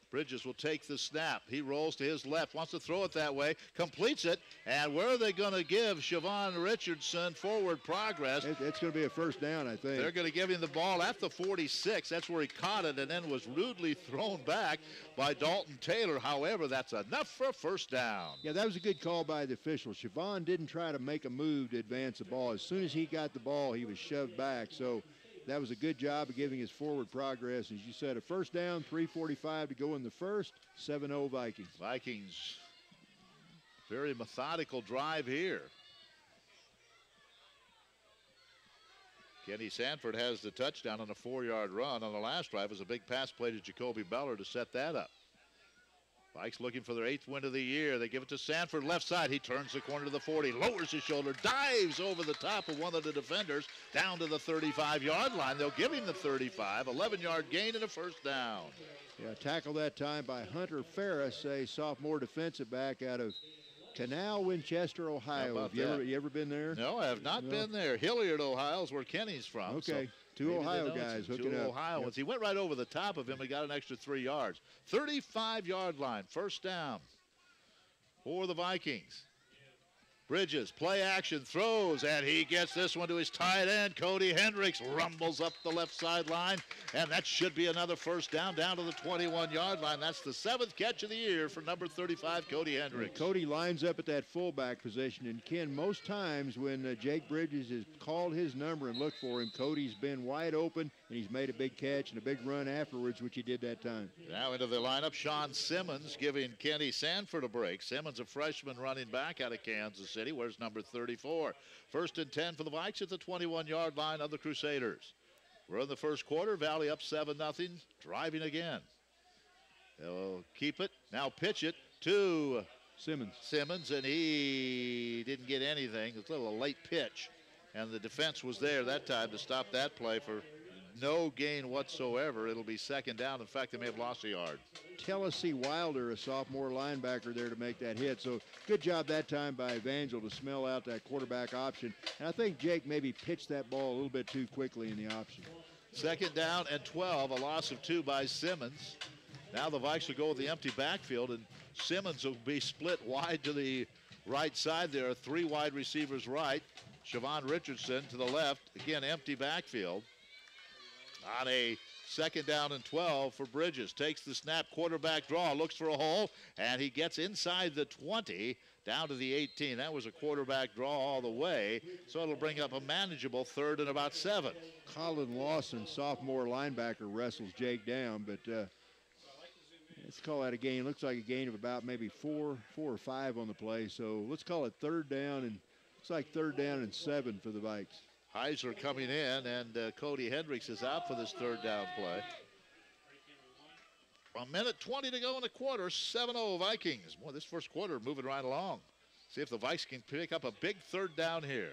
Bridges will take the snap. He rolls to his left, wants to throw it that way, completes it, and where are they going to give Siobhan Richardson forward progress? It's going to be a first down, I think. They're going to give him the ball at the 46. That's where he caught it and then was rudely thrown back by Dalton Taylor. However, that's enough for a first down. Yeah, that was a good call by the official. Siobhan didn't try to make a move to advance the ball. As soon as he got the ball, he was shoved back. So that was a good job of giving his forward progress. As you said, a first down, 3:45 to go in the first, 7-0 Vikings. Vikings, very methodical drive here. Kenny Sanford has the touchdown on a 4-yard run. On the last drive was a big pass play to Jacoby Beller to set that up. Vikes looking for their 8th win of the year. They give it to Sanford, left side. He turns the corner to the 40, lowers his shoulder, dives over the top of one of the defenders down to the 35-yard line. They'll give him the 35, 11-yard gain and a first down. Yeah, tackled that time by Hunter Ferris, a sophomore defensive back out of Canal, Winchester, Ohio. Have you ever been there? No, I have not been there. Hilliard, Ohio is where Kenny's from. Okay, so two Ohio guys hooking up. Two Ohioans. He went right over the top of him and got an extra 3 yards. 35-yard line, first down for the Vikings. Bridges, play action, throws, and he gets this one to his tight end. Cody Hendricks rumbles up the left sideline, and that should be another first down to the 21-yard line. That's the 7th catch of the year for number 35, Cody Hendricks. Cody lines up at that fullback position, and Ken, most times when Jake Bridges has called his number and looked for him, Cody's been wide open, and he's made a big catch and a big run afterwards, which he did that time. Now into the lineup, Sean Simmons giving Kenny Sanford a break. Simmons, a freshman running back out of Kansas City. Where's number 34? First and 10 for the Vikes at the 21-yard line of the Crusaders. We're in the first quarter. Valley up 7-0. Driving again. They'll keep it. Now pitch it to Simmons, and he didn't get anything. It's a little late pitch, and the defense was there that time to stop that play for no gain whatsoever. It'll be second down. In fact, they may have lost a yard. Tennessee Wilder, a sophomore linebacker there to make that hit. So good job that time by Evangel to smell out that quarterback option. And I think Jake maybe pitched that ball a little bit too quickly in the option. Second down and 12, a loss of 2 by Simmons. Now the Vikes will go with the empty backfield, and Simmons will be split wide to the right side. There are 3 wide receivers right. Siobhan Richardson to the left. Again, empty backfield. On a second down and 12 for Bridges. Takes the snap, quarterback draw, looks for a hole, and he gets inside the 20 down to the 18. That was a quarterback draw all the way, so it'll bring up a manageable 3rd and about 7. Colin Lawson, sophomore linebacker, wrestles Jake down, but let's call that a gain. Looks like a gain of about maybe 4 or 5 on the play, so let's call it 3rd down, and looks like 3rd down and 7 for the Vikes. Heiser coming in, and Cody Hendricks is out for this 3rd down play. 1:20 to go in the quarter, 7-0 Vikings. Boy, this first quarter moving right along. See if the Vikes can pick up a big 3rd down here.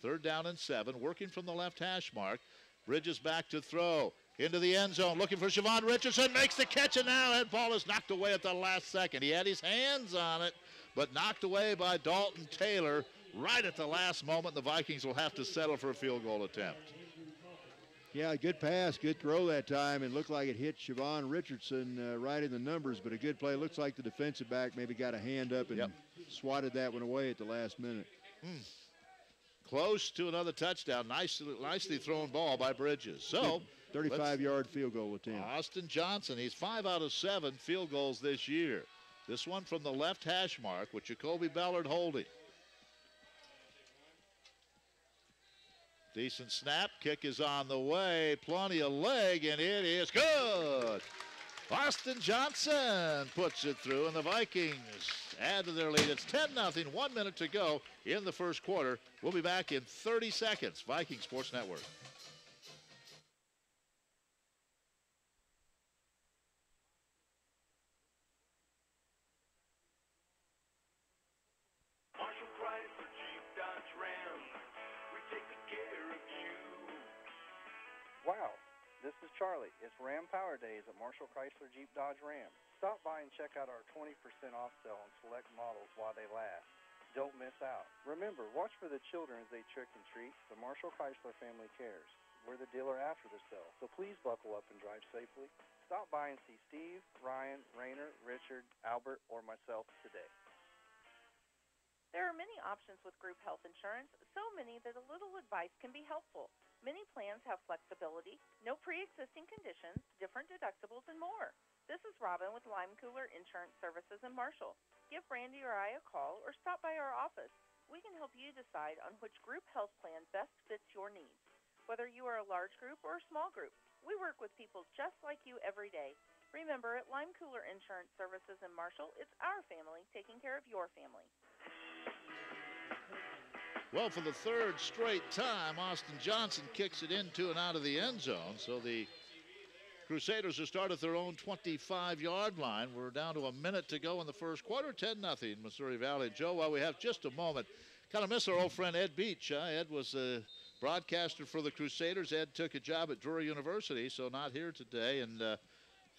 3rd down and 7, working from the left hash mark. Bridges back to throw. Into the end zone, looking for Siobhan Richardson, makes the catch, and now that ball is knocked away at the last second. He had his hands on it, but knocked away by Dalton Taylor. Right at the last moment, the Vikings will have to settle for a field goal attempt. Yeah, good pass, good throw that time, and looked like it hit Siobhan Richardson right in the numbers, but a good play. Looks like the defensive back maybe got a hand up and swatted that one away at the last minute. Close to another touchdown. Nicely thrown ball by Bridges. So 35-yard field goal attempt. Austin Johnson, he's 5 out of 7 field goals this year. This one from the left hash mark with Jacoby Ballard holding. Decent snap. Kick is on the way. Plenty of leg, and it is good. Austin Johnson puts it through, and the Vikings add to their lead. It's 10-0, 1 minute to go in the first quarter. We'll be back in 30 seconds. Viking Sports Network. Wow, this is Charlie. It's Ram Power Days at Marshall Chrysler Jeep Dodge Ram. Stop by and check out our 20% off sale on select models while they last. Don't miss out. Remember, watch for the children as they trick and treat. The Marshall Chrysler family cares. We're the dealer after the sale, so please buckle up and drive safely. Stop by and see Steve, Ryan, Rayner, Richard, Albert, or myself today. There are many options with group health insurance, so many that a little advice can be helpful. Many plans have flexibility, no pre-existing conditions, different deductibles, and more. This is Robin with Lime Cooler Insurance Services in Marshall. Give Brandy or I a call or stop by our office. We can help you decide on which group health plan best fits your needs. Whether you are a large group or a small group, we work with people just like you every day. Remember, at Lime Cooler Insurance Services in Marshall, it's our family taking care of your family. Well, for the third straight time, Austin Johnson kicks it into and out of the end zone. So the Crusaders will start at their own 25-yard line. We're down to a minute to go in the first quarter, 10-0 Missouri Valley. Joe, while we have just a moment, kind of miss our old friend Ed Beach. Ed was a broadcaster for the Crusaders. Ed took a job at Drury University, so not here today. And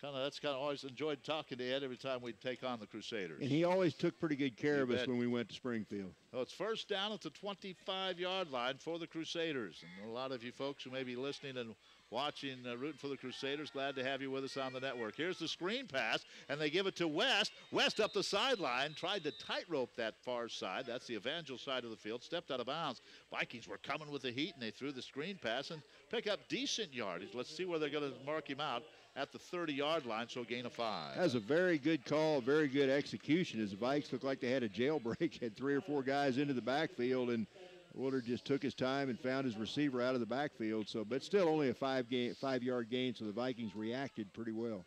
that's always enjoyed talking to Ed every time we'd take on the Crusaders. And he always took pretty good care of us when we went to Springfield. Well, it's first down at the 25-yard line for the Crusaders. And a lot of you folks who may be listening and watching, rooting for the Crusaders, glad to have you with us on the network. Here's the screen pass, and they give it to West. West up the sideline, tried to tightrope that far side. That's the Evangel side of the field, stepped out of bounds. Vikings were coming with the heat, and they threw the screen pass and pick up decent yardage. Let's see where they're going to mark him out at the 30-yard line, so a gain of 5. That was a very good call, very good execution, as the Vikes looked like they had a jailbreak, had 3 or 4 guys into the backfield, and Woodard just took his time and found his receiver out of the backfield. So, but still only a 5-yard gain, so the Vikings reacted pretty well.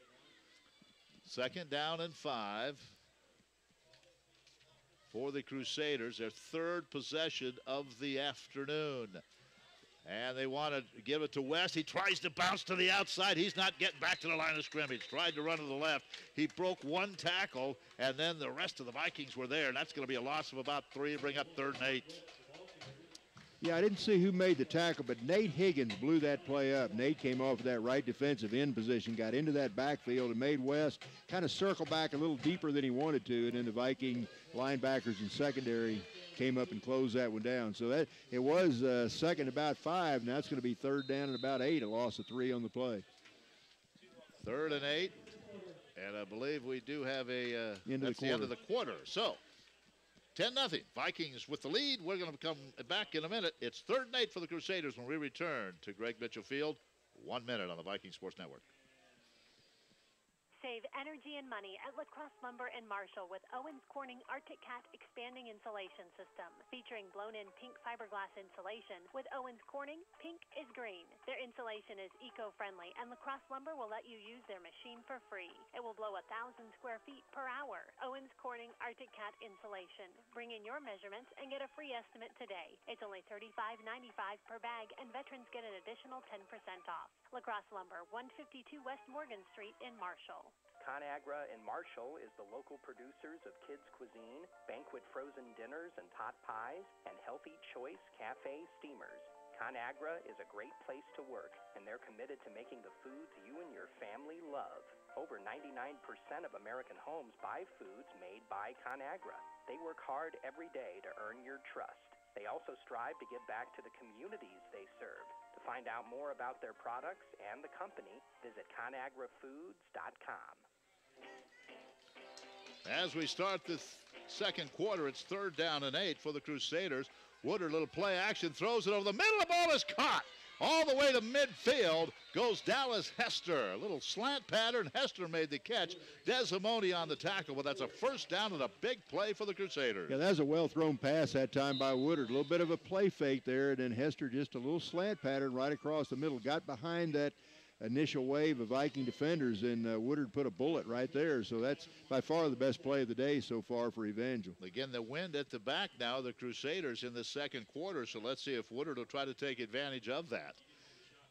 Second down and 5 for the Crusaders, their third possession of the afternoon. And they want to give it to West. He tries to bounce to the outside. He's not getting back to the line of scrimmage. Tried to run to the left. He broke one tackle, and then the rest of the Vikings were there. And that's going to be a loss of about 3 to bring up 3rd and 8. Yeah, I didn't see who made the tackle, but Nate Higgins blew that play up. Nate came off of that right defensive end position, got into that backfield, and made West kind of circle back a little deeper than he wanted to, and then the Viking linebackers and secondary came up and closed that one down. So that it was second about 5. Now it's going to be 3rd down and about 8, a loss of 3 on the play. 3rd and 8, and I believe we do have a end of the quarter. So 10-0. Vikings with the lead. We're going to come back in a minute. It's 3rd and 8 for the Crusaders when we return to Greg Mitchell Field. 1 minute on the Viking Sports Network. Save energy and money at La Crosse Lumber in Marshall with Owens Corning Arctic Cat Expanding Insulation System. Featuring blown-in pink fiberglass insulation, with Owens Corning, pink is green. Their insulation is eco-friendly, and La Crosse Lumber will let you use their machine for free. It will blow 1,000 square feet per hour. Owens Corning Arctic Cat Insulation. Bring in your measurements and get a free estimate today. It's only $35.95 per bag, and veterans get an additional 10% off. La Crosse Lumber, 152 West Morgan Street in Marshall. ConAgra in Marshall is the local producers of kids' cuisine, banquet frozen dinners and pot pies, and healthy choice cafe steamers. ConAgra is a great place to work, and they're committed to making the foods you and your family love. Over 99% of American homes buy foods made by ConAgra. They work hard every day to earn your trust. They also strive to give back to the communities they serve. To find out more about their products and the company, visit ConAgraFoods.com. As we start the second quarter, it's 3rd down and 8 for the Crusaders. Woodard, little play action, throws it over the middle. The ball is caught. All the way to midfield goes Dallas Hester. A little slant pattern. Hester made the catch. Desimone on the tackle, but that's a 1st down and a big play for the Crusaders. Yeah, that was a well-thrown pass that time by Woodard. A little bit of a play fake there, and then Hester just a little slant pattern right across the middle. Got behind that initial wave of Viking defenders, and Woodard put a bullet right there. So that's by far the best play of the day so far for Evangel. Again, the wind at the back now, the Crusaders in the second quarter. So let's see if Woodard will try to take advantage of that.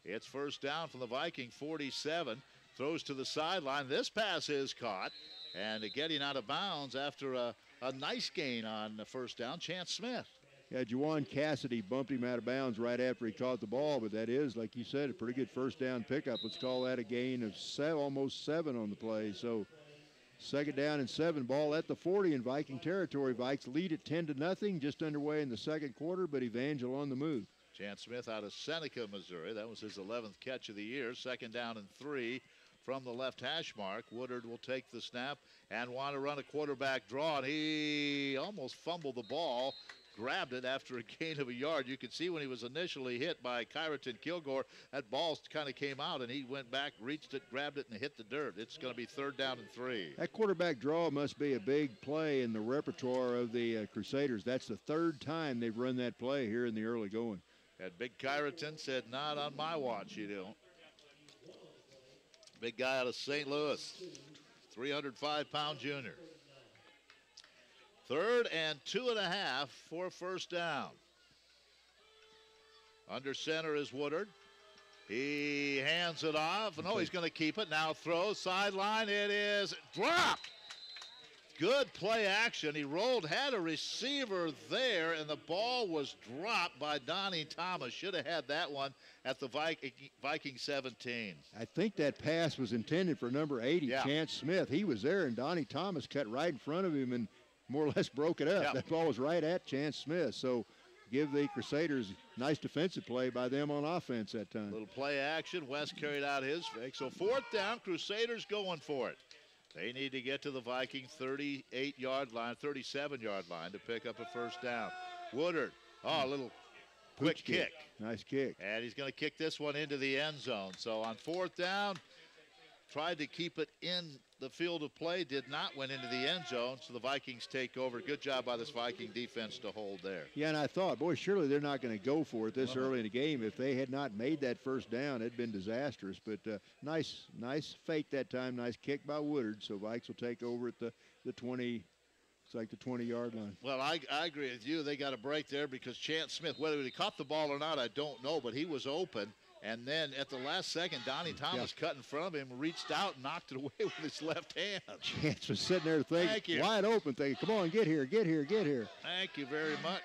It's 1st down from the Viking 47. Throws to the sideline. This pass is caught, and getting out of bounds after a nice gain on the 1st down, Chance Smith. Yeah, Juwan Cassidy bumped him out of bounds right after he caught the ball, but that is, like you said, a pretty good 1st down pickup. Let's call that a gain of almost 7 on the play. So 2nd down and 7, ball at the 40 in Viking territory. Vikes lead at 10-0, just underway in the second quarter, but Evangel on the move. Chance Smith out of Seneca, Missouri. That was his 11th catch of the year. 2nd down and 3 from the left hash mark. Woodard will take the snap and want to run a quarterback draw, and he almost fumbled the ball. Grabbed it after a gain of a yard. You could see when he was initially hit by Kyraton Kilgore, that ball kind of came out, and he went back, reached it, grabbed it, and hit the dirt. It's going to be 3rd down and 3. That quarterback draw must be a big play in the repertoire of the Crusaders. That's the 3rd time they've run that play here in the early going. And Big Kyraton said, not on my watch, you don't. Big guy out of St. Louis, 305-pound junior. 3rd and 2.5 for 1st down. Under center is Woodard. He hands it off. No, he's going to keep it. Now throws, sideline. It is dropped. Good play action. He rolled, had a receiver there, and the ball was dropped by Donnie Thomas. Should have had that one at the Viking 17. I think that pass was intended for number 80, Yeah. Chance Smith. He was there, and Donnie Thomas cut right in front of him and more or less broke it up. Yeah. That ball was right at Chance Smith. So give the Crusaders nice defensive play by them on offense that time. Little play action. West carried out his fake. So 4th down, Crusaders going for it. They need to get to the Viking 38-yard line, 37-yard line to pick up a first down. Woodard, a little quick kick. Nice kick. And he's going to kick this one into the end zone. So on 4th down, tried to keep it in the field of play, did not went into the end zone, so the Vikings take over. Good job by this Viking defense to hold there. Yeah, and I thought, boy, surely they're not going to go for it this early in the game. If they had not made that first down, it'd been disastrous. But nice fake that time, nice kick by Woodard. So Vikes will take over at the 20, it's like the 20-yard line. Well, I agree with you. They got a break there because Chance Smith, whether he caught the ball or not, I don't know, but he was open. And then at the last second, Donnie Thomas cut in front of him, reached out, and knocked it away with his left hand. Chance was sitting there thinking, wide open, thinking, come on, get here, get here, get here. Thank you very much.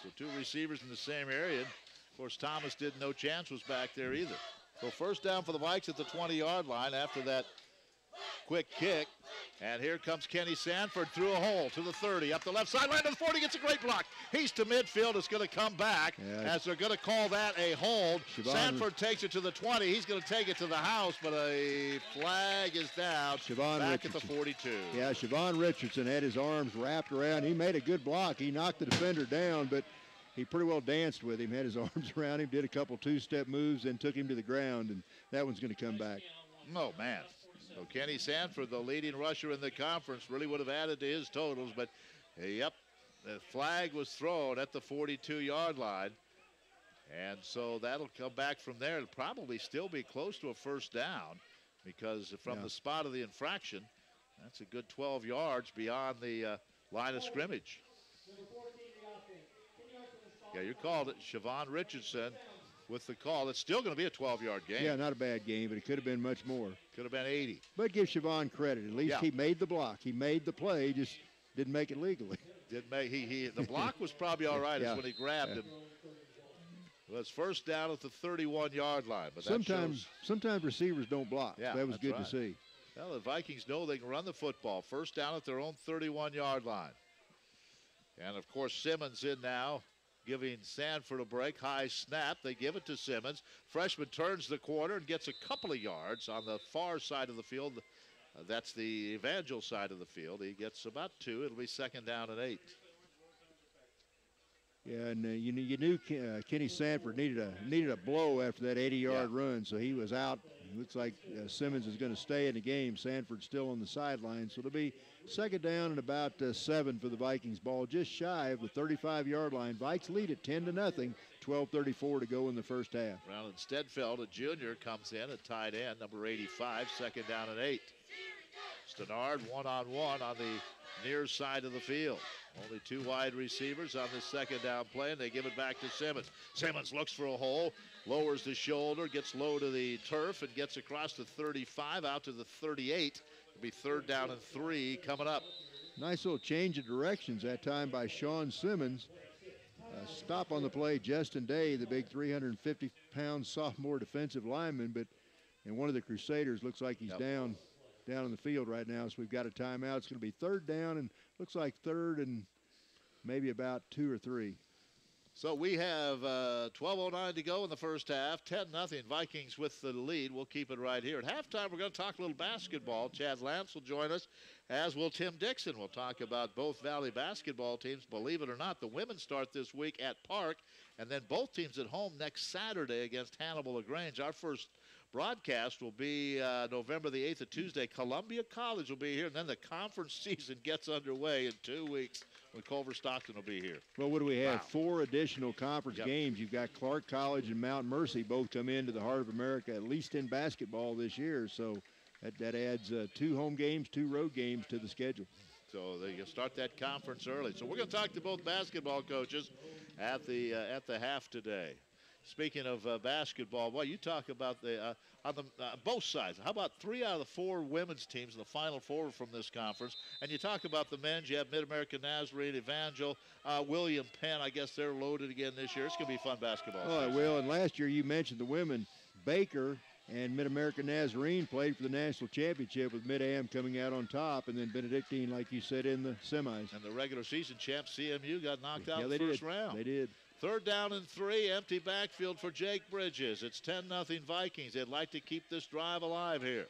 So 2 receivers in the same area. Of course, Thomas didn't know Chance was back there either. So first down for the Vikes at the 20-yard line after that quick kick. And here comes Kenny Sanford through a hole to the 30, up the left sideline to the 40, gets a great block. He's to midfield. It's going to come back as they're going to call that a hold. Sanford takes it to the 20. He's going to take it to the house, but a flag is down back at the 42. Yeah, Siobhan Richardson had his arms wrapped around. He made a good block. He knocked the defender down, but he pretty well danced with him, had his arms around him, did a couple two-step moves, and took him to the ground, and that one's going to come back. Oh, man. So Kenny Sanford, the leading rusher in the conference, really would have added to his totals, but the flag was thrown at the 42-yard line. And so that'll come back from there. It'll probably still be close to a first down because from the spot of the infraction, that's a good 12 yards beyond the line of scrimmage. Yeah, you called it. Siobhan Richardson with the call. It's still going to be a 12-yard game. Yeah, not a bad game, but it could have been much more. Could have been 80. But give Siobhan credit. At least he made the block. He made the play, just didn't make it legally. Didn't make the block was probably all right. It's when he grabbed him. Well, it's first down at the 31-yard line. But sometimes receivers don't block. Yeah, that was good to see. Well, the Vikings know they can run the football. First down at their own 31-yard line. And, of course, Simmons in now, giving Sanford a break. High snap. They give it to Simmons. Freshman turns the corner and gets a couple of yards on the far side of the field. That's the Evangel side of the field. He gets about 2. It'll be second down and 8. Yeah, and you knew Kenny Sanford needed a blow after that 80-yard run, so he was out. It looks like Simmons is going to stay in the game. Sanford's still on the sideline, so it'll be second down and about 7 for the Vikings. Ball just shy of the 35-yard line. Vikes lead at 10-0. 12:34 to go in the first half. Ronald Stedfeld, a junior, comes in at tight end, number 85, second down and 8. Stenard one-on-one on the near side of the field. Only 2 wide receivers on the second down play, and they give it back to Simmons. Simmons looks for a hole, lowers the shoulder, gets low to the turf, and gets across the 35 out to the 38. It'll be third down and 3 coming up. Nice little change of directions that time by Sean Simmons. Stop on the play, Justin Day, the big 350-pound sophomore defensive lineman, and one of the Crusaders looks like he's down in the field right now, so we've got a timeout. It's going to be third down and looks like third and maybe about 2 or 3. So we have 12:09 to go in the first half. 10-0 Vikings with the lead. We'll keep it right here. At halftime, we're going to talk a little basketball. Chad Lance will join us, as will Tim Dixon. We'll talk about both Valley basketball teams. Believe it or not, the women start this week at Park, and then both teams at home next Saturday against Hannibal LaGrange. Our first broadcast will be November the 8th, a Tuesday. Columbia College will be here, and then the conference season gets underway in 2 weeks when Culver Stockton will be here. Well, what do we have? 4 additional conference games. You've got Clark College and Mount Mercy both come into the Heart of America, at least in basketball this year. So that adds 2 home games, 2 road games to the schedule. So they start that conference early. So we're going to talk to both basketball coaches at the half today. Speaking of basketball, boy, you talk about the on the both sides. How about 3 out of the 4 women's teams in the Final Four from this conference? And you talk about the men's. You have Mid-American Nazarene, Evangel, William Penn. I guess they're loaded again this year. It's going to be fun basketball. Oh, it will. And last year you mentioned the women. Baker and Mid-American Nazarene played for the national championship with Mid-Am coming out on top, and then Benedictine, like you said, in the semis. And the regular season champ CMU got knocked out in the first round. They did. 3rd down and 3, empty backfield for Jake Bridges. It's 10-0 Vikings. They'd like to keep this drive alive here.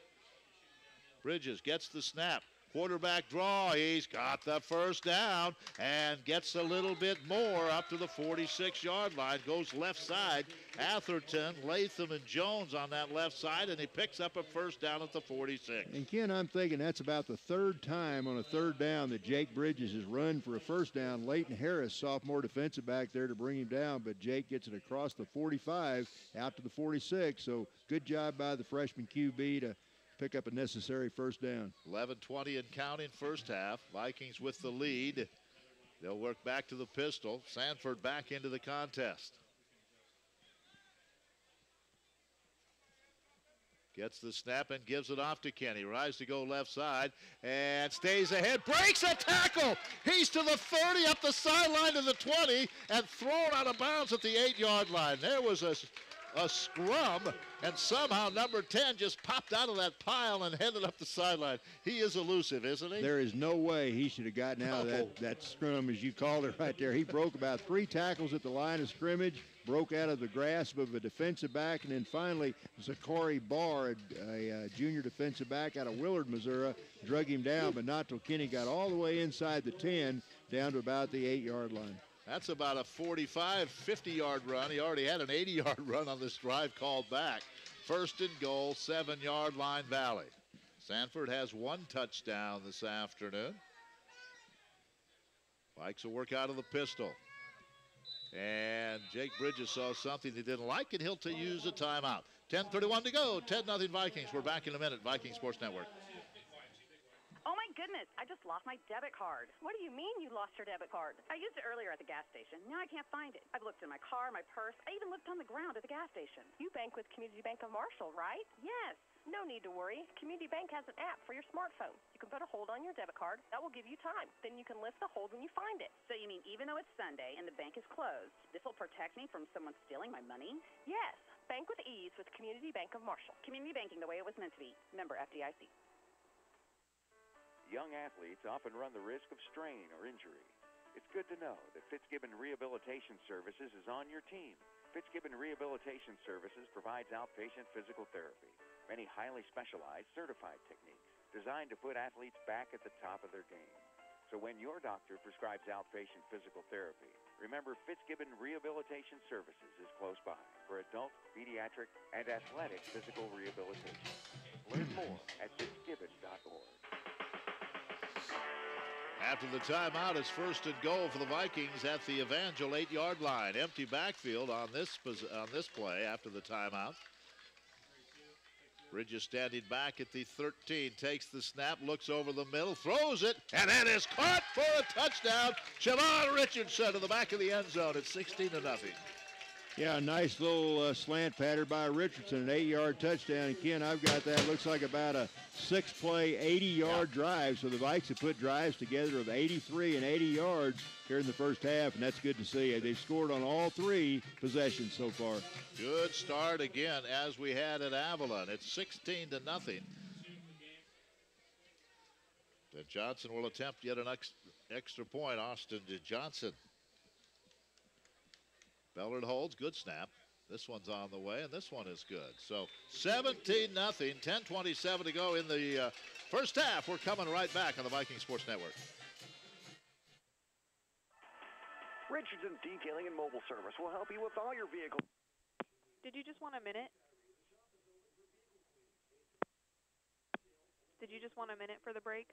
Bridges gets the snap. Quarterback draw. He's got the first down and gets a little bit more up to the 46-yard line. Goes left side. Atherton, Latham, and Jones on that left side, and he picks up a first down at the 46. And Ken, I'm thinking that's about the 3rd time on a 3rd down that Jake Bridges has run for a first down. Leighton Harris, sophomore defensive back there to bring him down, but Jake gets it across the 45 out to the 46. So good job by the freshman QB to pick up a necessary first down. 11:20 and counting first half. Vikings with the lead. They'll work back to the pistol. Sanford back into the contest. Gets the snap and gives it off to Kenny. Rise to go left side and stays ahead. Breaks a tackle. He's to the 30, up the sideline to the 20, and thrown out of bounds at the 8-yard line. There was a scrum, and somehow number 10 just popped out of that pile and headed up the sideline. He is elusive, isn't he? There is no way he should have gotten out of that scrum, as you called it right there. He broke about 3 tackles at the line of scrimmage, broke out of the grasp of a defensive back, and then finally Zachary Barr, a junior defensive back out of Willard, Missouri, drug him down, but not till Kenny got all the way inside the 10, down to about the 8-yard line. That's about a 45, 50-yard run. He already had an 80-yard run on this drive called back. 1st and goal, 7-yard line Valley. Sanford has 1 touchdown this afternoon. Vikes will work out of the pistol. And Jake Bridges saw something he didn't like, and he'll use a timeout. 10:31 to go. 10-0 Vikings. We're back in a minute. Viking Sports Network. Oh, my goodness, I just lost my debit card. What do you mean you lost your debit card? I used it earlier at the gas station. Now I can't find it. I've looked in my car, my purse. I even looked on the ground at the gas station. You bank with Community Bank of Marshall, right? Yes. No need to worry. Community Bank has an app for your smartphone. You can put a hold on your debit card. That will give you time. Then you can lift the hold when you find it. So you mean even though it's Sunday and the bank is closed, this will protect me from someone stealing my money? Yes. Bank with ease with Community Bank of Marshall. Community banking the way it was meant to be. Member FDIC. Young athletes often run the risk of strain or injury. It's good to know that Fitzgibbon Rehabilitation Services is on your team. Fitzgibbon Rehabilitation Services provides outpatient physical therapy, many highly specialized certified techniques designed to put athletes back at the top of their game. So when your doctor prescribes outpatient physical therapy, remember Fitzgibbon Rehabilitation Services is close by for adult, pediatric, and athletic physical rehabilitation. Learn more at fitzgibbon.org. After the timeout, it's 1st and goal for the Vikings at the Evangel 8-yard line. Empty backfield on this play after the timeout. Bridges standing back at the 13, takes the snap, looks over the middle, throws it, and it is caught for a touchdown. Siobhan Richardson to the back of the end zone. It's 16-0. Yeah, a nice little slant pattern by Richardson, an 8-yard touchdown. And Ken, I've got that. Looks like about a 6-play, 80-yard drive. So the Vikes have put drives together of 83 and 80 yards here in the first half, and that's good to see. They've scored on all 3 possessions so far. Good start again, as we had at Avalon. It's 16-0. Johnson will attempt yet an extra point. Austin Johnson. Bellard holds, good snap. This one's on the way, and this one is good. So 17-0, 10:27 to go in the first half. We're coming right back on the Viking Sports Network. Richardson Detailing and Mobile Service will help you with all your vehicles. Did you just want a minute? Did you just want a minute for the break?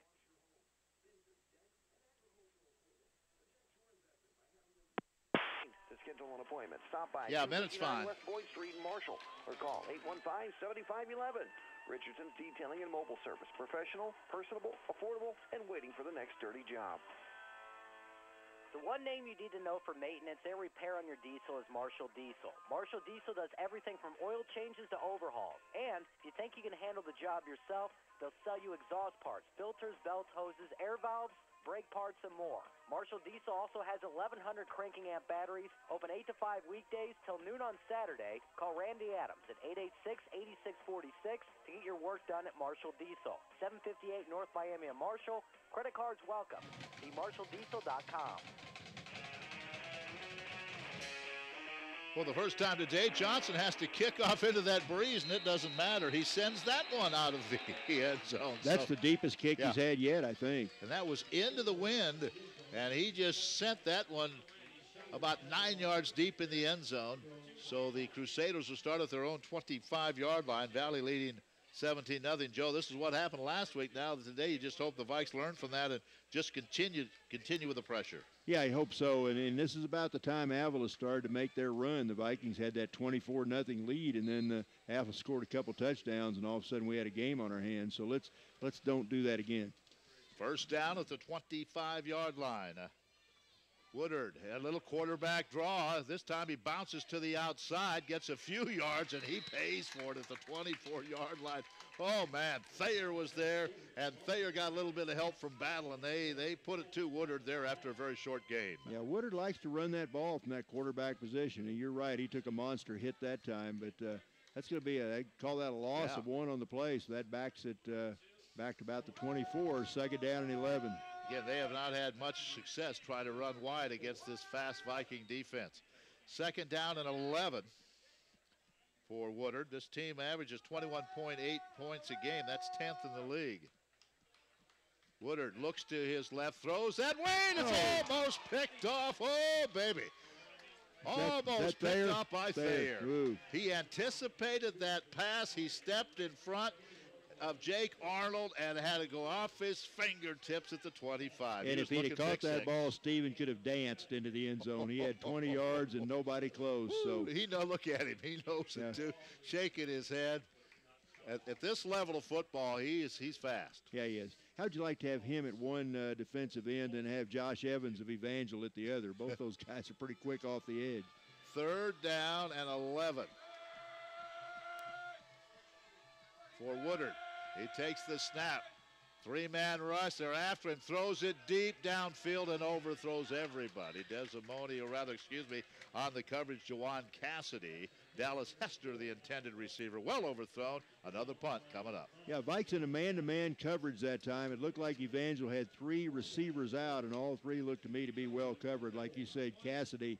To schedule an appointment, stop by. Yeah, minute's fine. West Boyd Street in Marshall, or call 815-7511. Richardson's Detailing and Mobile Service. Professional, personable, affordable, and waiting for the next dirty job. The one name you need to know for maintenance and repair on your diesel is Marshall Diesel. Marshall Diesel does everything from oil changes to overhauls. And if you think you can handle the job yourself, they'll sell you exhaust parts, filters, belts, hoses, air valves, brake parts, and more. Marshall Diesel also has 1,100 cranking amp batteries, open 8 to 5 weekdays till noon on Saturday. Call Randy Adams at 886-8646 to get your work done at Marshall Diesel. 758 North Miami and Marshall. Credit cards welcome. See MarshallDiesel.com. For the first time today, Johnson has to kick off into that breeze, and it doesn't matter. He sends that one out of the end zone. That's the deepest kick he's had yet, I think. And that was into the wind, and he just sent that one about 9 yards deep in the end zone. So the Crusaders will start at their own 25-yard line, Valley leading 17-0. Joe, this is what happened last week. Now today, you just hope the Vikes learn from that and just continue with the pressure. Yeah, I hope so. And this is about the time Avila started to make their run. The Vikings had that 24-0 lead, and then Avila scored a couple touchdowns, and all of a sudden we had a game on our hands. So let's don't do that again. First down at the 25-yard line. Woodard, a little quarterback draw. This time he bounces to the outside, gets a few yards, and he pays for it at the 24-yard line. Oh, man, Thayer was there, and Thayer got a little bit of help from Battle, and they put it to Woodard there after a very short game. Yeah, Woodard likes to run that ball from that quarterback position, and you're right, he took a monster hit that time, but that's going to be they call that a loss of one on the play, so that backs it back to about the 24, second down and 11. Again, they have not had much success trying to run wide against this fast Viking defense. Second down and 11 for Woodard. This team averages 21.8 points a game. That's 10th in the league. Woodard looks to his left, throws that way, and it's almost picked off. Oh, baby. Almost picked off by Thayer. He anticipated that pass. He stepped in front of Jake Arnold and had to go off his fingertips at the 25. And if he'd have caught that ball, Steven could have danced into the end zone. He had 20 yards and nobody close. So look at him. He knows it too. Shaking his head. At this level of football, he's fast. Yeah, he is. How'd you like to have him at one defensive end and have Josh Evans of Evangel at the other? Both those guys are pretty quick off the edge. Third down and 11 for Woodard. He takes the snap. Three-man rush. They're after him. Throws it deep downfield and overthrows everybody. On the coverage, Jawan Cassidy. Dallas Hester, the intended receiver, well overthrown. Another punt coming up. Yeah, Vikes in a man-to-man coverage that time. It looked like Evangel had three receivers out, and all three looked to me to be well covered. Like you said, Cassidy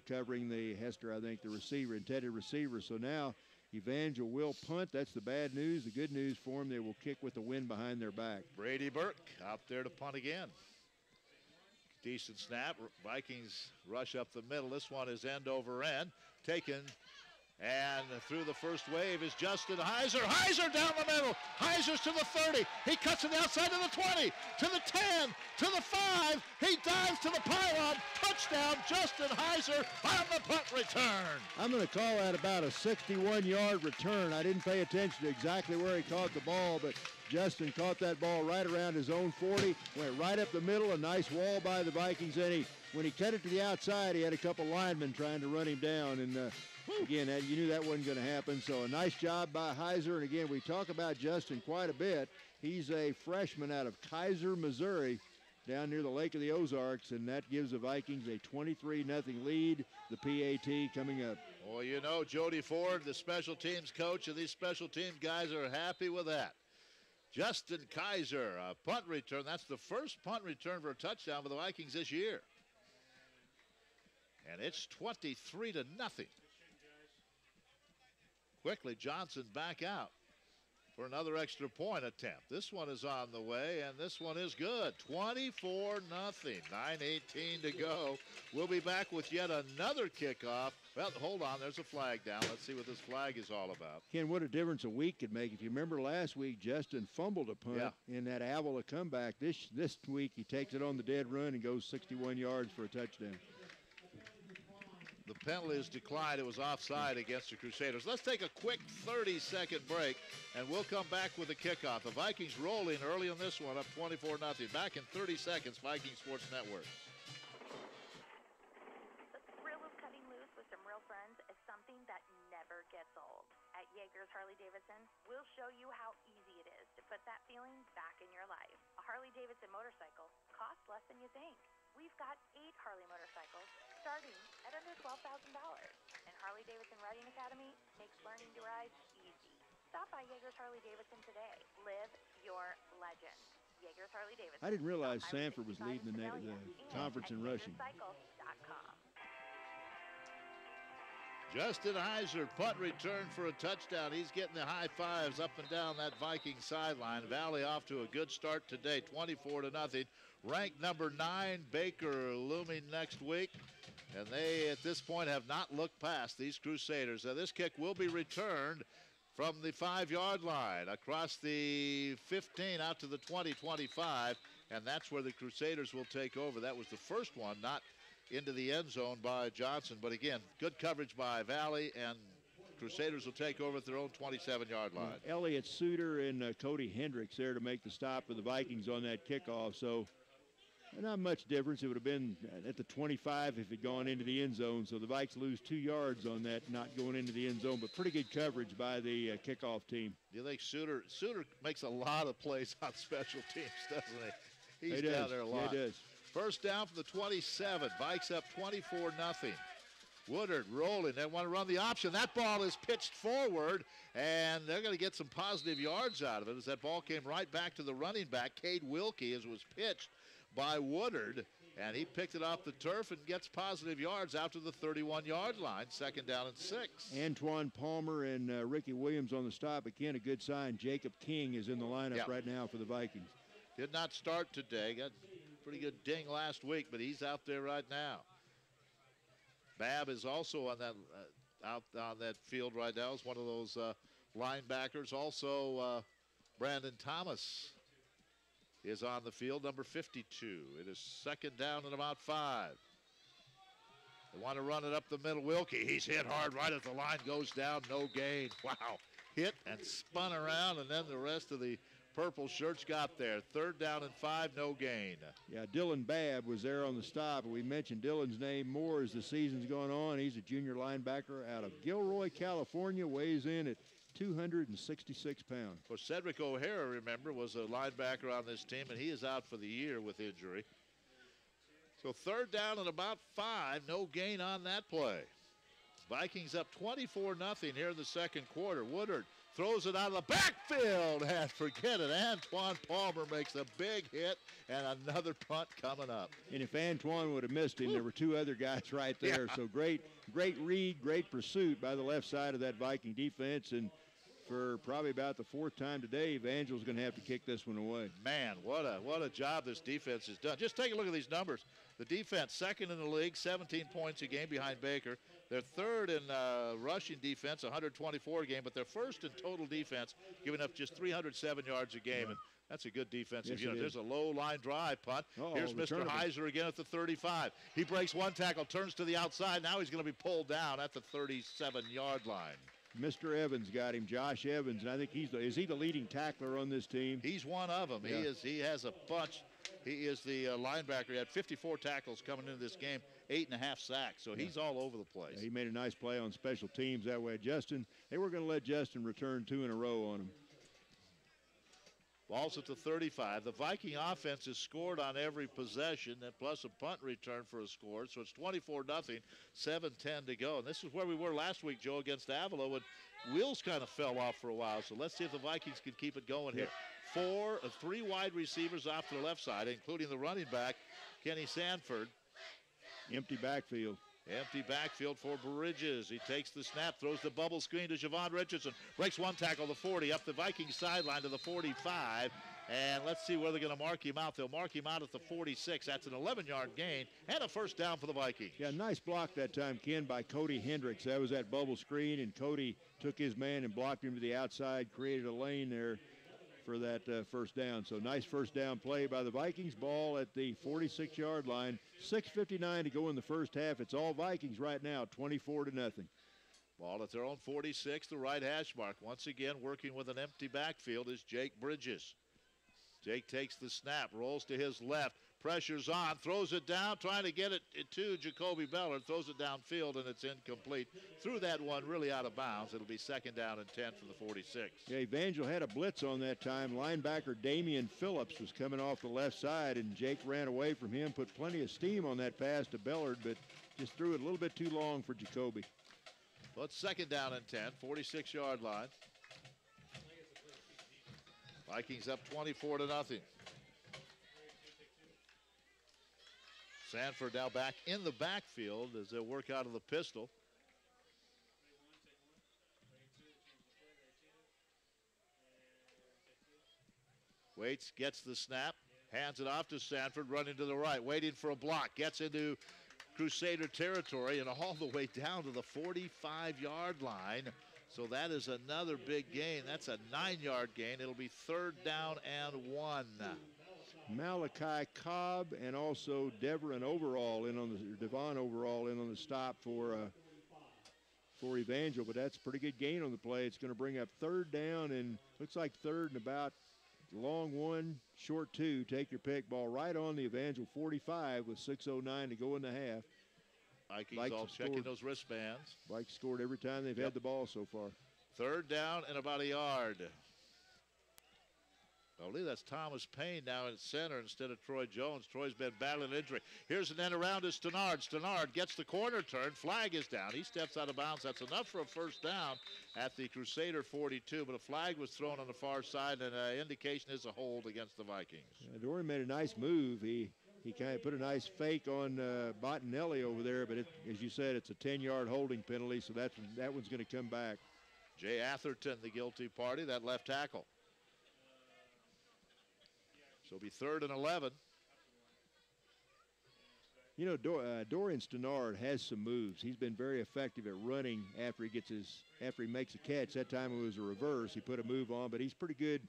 covering the Hester, I think, the receiver, intended receiver. So now Evangel will punt. That's the bad news. The good news for them, they will kick with the wind behind their back. Brady Burke out there to punt again. Decent snap. Vikings rush up the middle. This one is end over end. Taken. And through the first wave is Justin Heiser. Heiser down the middle. Heiser's to the 30. He cuts to the outside to the 20, to the 10, to the 5. He dives to the pylon. Touchdown, Justin Heiser on the punt return. I'm going to call that about a 61-yard return. I didn't pay attention to exactly where he caught the ball, but Justin caught that ball right around his own 40, went right up the middle, a nice wall by the Vikings, and when he cut it to the outside, he had a couple linemen trying to run him down, and again, you knew that wasn't going to happen, so a nice job by Heiser. And again, we talk about Justin quite a bit. He's a freshman out of Kaiser, Missouri, down near the Lake of the Ozarks, and that gives the Vikings a 23-0 lead. The PAT coming up. Well, you know, Jody Ford, the special teams coach, and these special teams guys are happy with that. Justin Kaiser, a punt return. That's the first punt return for a touchdown for the Vikings this year. And it's 23-0. Quickly, Johnson back out for another extra point attempt. This one is on the way, and this one is good. 24-0, 9:18 to go. We'll be back with yet another kickoff. Well, hold on, there's a flag down. Let's see what this flag is all about. Ken, what a difference a week could make. If you remember last week, Justin fumbled a punt in that Avila comeback. This week, he takes it on the dead run and goes 61 yards for a touchdown. The penalty is declined. It was offside against the Crusaders. Let's take a quick 30-second break, and we'll come back with the kickoff. The Vikings rolling early on this one, up 24-0. Back in 30 seconds, Viking Sports Network. Harley-Davidson, we'll show you how easy it is to put that feeling back in your life. A Harley-Davidson motorcycle costs less than you think. We've got 8 Harley motorcycles starting at under $12,000. And Harley-Davidson Riding Academy makes learning to ride easy. Stop by Yeager's Harley-Davidson today. Live your legend. Yeager's Harley-Davidson. I didn't realize Sanford was leading the conference in rushing. YeagerCycles.com. Justin Heiser, punt return for a touchdown. He's getting the high fives up and down that Viking sideline. Valley off to a good start today, 24-0. Ranked number 9, Baker looming next week. And they, at this point, have not looked past these Crusaders. Now, this kick will be returned from the 5-yard line across the 15 out to the 20-25. And that's where the Crusaders will take over. That was the first one, not into the end zone by Johnson. But again, good coverage by Valley, and Crusaders will take over at their own 27-yard line. Elliott Suter and Cody Hendricks there to make the stop for the Vikings on that kickoff. So not much difference. It would have been at the 25 if it had gone into the end zone. So the Vikes lose 2 yards on that not going into the end zone, but pretty good coverage by the kickoff team. Do you think Suter makes a lot of plays on special teams, doesn't he? He's down there a lot. Yeah, he does. First down for the 27. Vikes up 24-0. Woodard rolling. They want to run the option. That ball is pitched forward, and they're going to get some positive yards out of it as that ball came right back to the running back, Cade Wilkie, as was pitched by Woodard, and he picked it off the turf and gets positive yards out to the 31-yard line, 2nd down and 6. Antoine Palmer and Ricky Williams on the stop. Again, a good sign. Jacob King is in the lineup right now for the Vikings. Did not start today. Got pretty good ding last week, but he's out there right now. Babb is also on that out on that field right now as one of those linebackers. Also, Brandon Thomas is on the field, number 52. It is 2nd down and about 5. They want to run it up the middle. Wilkie, he's hit hard right as the line goes down. No gain. Wow. Hit and spun around, and then the rest of the purple shirts got there. 3rd down and 5, no gain. Yeah, Dylan Babb was there on the stop. We mentioned Dylan's name more as the season's going on. He's a junior linebacker out of Gilroy, California, weighs in at 266 pounds. Well, Cedric O'Hara, remember, was a linebacker on this team, and he is out for the year with injury. So 3rd down and about 5, no gain on that play. Vikings up 24-0 here in the 2nd quarter. Woodard throws it out of the backfield, and forget it. Antoine Palmer makes a big hit, and another punt coming up. And if Antoine would have missed him, there were 2 other guys right there. Yeah. So great read, great pursuit by the left side of that Viking defense. And for probably about the 4th time today, Evangel's going to have to kick this one away. Man, what a job this defense has done. Just take a look at these numbers. The defense, 2nd in the league, 17 points a game behind Baker. They're 3rd in rushing defense, 124 a game, but they're 1st in total defense, giving up just 307 yards a game. And that's a good defensive unit. There's a low line drive punt. Here's Mr. Heiser again at the 35. He breaks one tackle, turns to the outside. Now he's going to be pulled down at the 37-yard line. Mr. Evans got him, Josh Evans, and I think is he the leading tackler on this team? He's one of them. Yeah. He has a bunch. He is the linebacker. He had 54 tackles coming into this game, 8.5 sacks. So he's all over the place. Yeah, he made a nice play on special teams that way. They were going to let Justin return 2 in a row on him. Ball's at the 35. The Viking offense has scored on every possession, and plus a punt return for a score. So it's 24-0, 7:10 to go. And this is where we were last week, Joe, against Avila, when wheels kind of fell off for a while. So let's see if the Vikings can keep it going here. 3 wide receivers off to the left side, including the running back, Kenny Sanford. Empty backfield. Empty backfield for Bridges. He takes the snap, throws the bubble screen to Javon Richardson. Breaks one tackle, the 40, up the Vikings sideline to the 45. And let's see where they're going to mark him out. They'll mark him out at the 46. That's an 11-yard gain and a 1st down for the Vikings. Yeah, nice block that time, Ken, by Cody Hendricks. That was that bubble screen, and Cody took his man and blocked him to the outside, created a lane there for that 1st down. So nice 1st down play by the Vikings. Ball at the 46-yard line. 6:59 to go in the 1st half. It's all Vikings right now, 24-0. Ball at their own 46, the right hash mark. Once again, working with an empty backfield is Jake Bridges. Jake takes the snap, rolls to his left, Pressure's on, throws it down, trying to get it to Jacoby Bellard, throws it downfield, and it's incomplete. Threw that one really out of bounds. It'll be 2nd down and 10 for the 46. Yeah, Evangel had a blitz on that time. Linebacker Damian Phillips was coming off the left side, and Jake ran away from him, put plenty of steam on that pass to Bellard, but just threw it a little bit too long for Jacoby. Well, it's 2nd down and 10, 46-yard line. Vikings up 24-0. Sanford now back in the backfield as they work out of the pistol. Waits, gets the snap, hands it off to Sanford, running to the right, waiting for a block, gets into Crusader territory and all the way down to the 45-yard line. So that is another big gain. That's a 9-yard gain. It'll be 3rd down and 1. Malachi Cobb and also Devon Overall in on the stop for Evangel, but that's a pretty good gain on the play. It's going to bring up 3rd down and looks like 3rd and about long 1, short 2. Take your pick. Ball right on the Evangel 45 with 6:09 to go in the half. Vikings all checking those wristbands. Vikes scored every time they've had the ball so far. 3rd down and about a yard. I believe that's Thomas Payne now in center instead of Troy Jones. Troy's been battling injury. Here's an end around to Stenard. Stenard gets the corner turn. Flag is down. He steps out of bounds. That's enough for a 1st down at the Crusader 42, but a flag was thrown on the far side, and an indication is a hold against the Vikings. Dorian made a nice move. He kind of put a nice fake on Bottinelli over there, but as you said, it's a 10-yard holding penalty, so that one's going to come back. Jay Atherton, the guilty party, that left tackle. So it'll be 3rd and 11. You know, Dorian Stenard has some moves. He's been very effective at running after he makes a catch. That time it was a reverse. He put a move on, but he's pretty good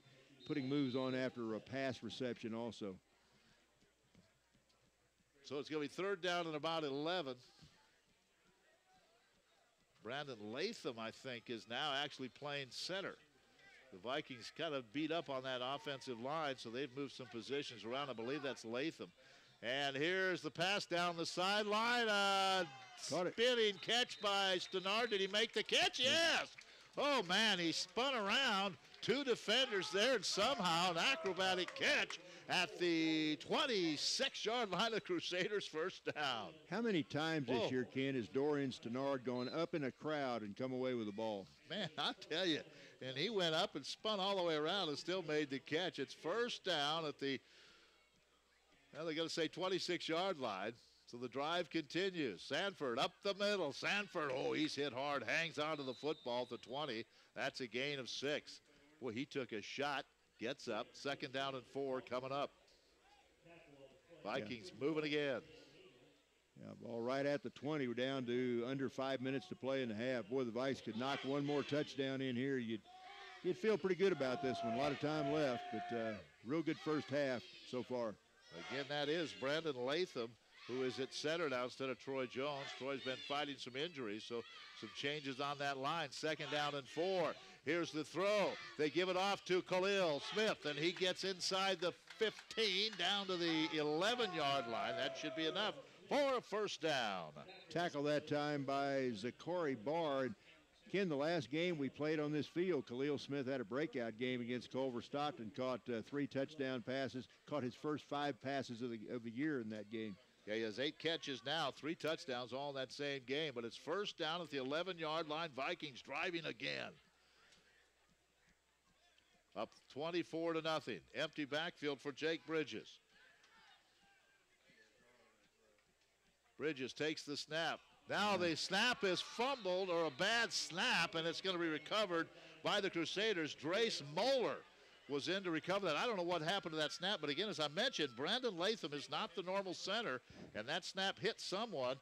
putting moves on after a pass reception also. So it's going to be 3rd down and about 11. Brandon Latham, I think, is now actually playing center. The Vikings kind of beat up on that offensive line, so they've moved some positions around. I believe that's Latham. And here's the pass down the sideline. Spinning catch by Stenard. Did he make the catch? Yes. Oh, man, he spun around. 2 defenders there, and somehow an acrobatic catch at the 26-yard line of Crusaders, 1st down. How many times this year, Ken, has Dorian Stenard gone up in a crowd and come away with the ball? Man, I'll tell you. And he went up and spun all the way around and still made the catch. It's 1st down at the, well, they're going to say 26-yard line. So the drive continues. Sanford up the middle. Sanford, he's hit hard, hangs onto the football at the 20. That's a gain of 6. Boy, he took a shot, gets up. 2nd down and 4 coming up. Vikings moving again. Yeah, ball right at the 20. We're down to under 5 minutes to play in the half. Boy, the Vikes could knock one more touchdown in here. You'd feel pretty good about this one. A lot of time left, but real good first half so far. Again, that is Brandon Latham, who is at center now instead of Troy Jones. Troy's been fighting some injuries, so some changes on that line. 2nd down and 4. Here's the throw. They give it off to Khalil Smith, and he gets inside the 15 down to the 11-yard line. That should be enough for a 1st down. Tackle that time by Zachary Bard. Ken, the last game we played on this field, Khalil Smith had a breakout game against Culver Stockton, caught 3 touchdown passes, caught his first 5 passes of the year in that game. Yeah, he has 8 catches now, 3 touchdowns all in that same game, but it's 1st down at the 11-yard line. Vikings driving again. Up 24-0. Empty backfield for Jake Bridges. Bridges takes the snap. Now the snap is fumbled, or a bad snap, and it's going to be recovered by the Crusaders. Drace Moeller was in to recover that. I don't know what happened to that snap, but again, as I mentioned, Brandon Latham is not the normal center, and that snap hit somebody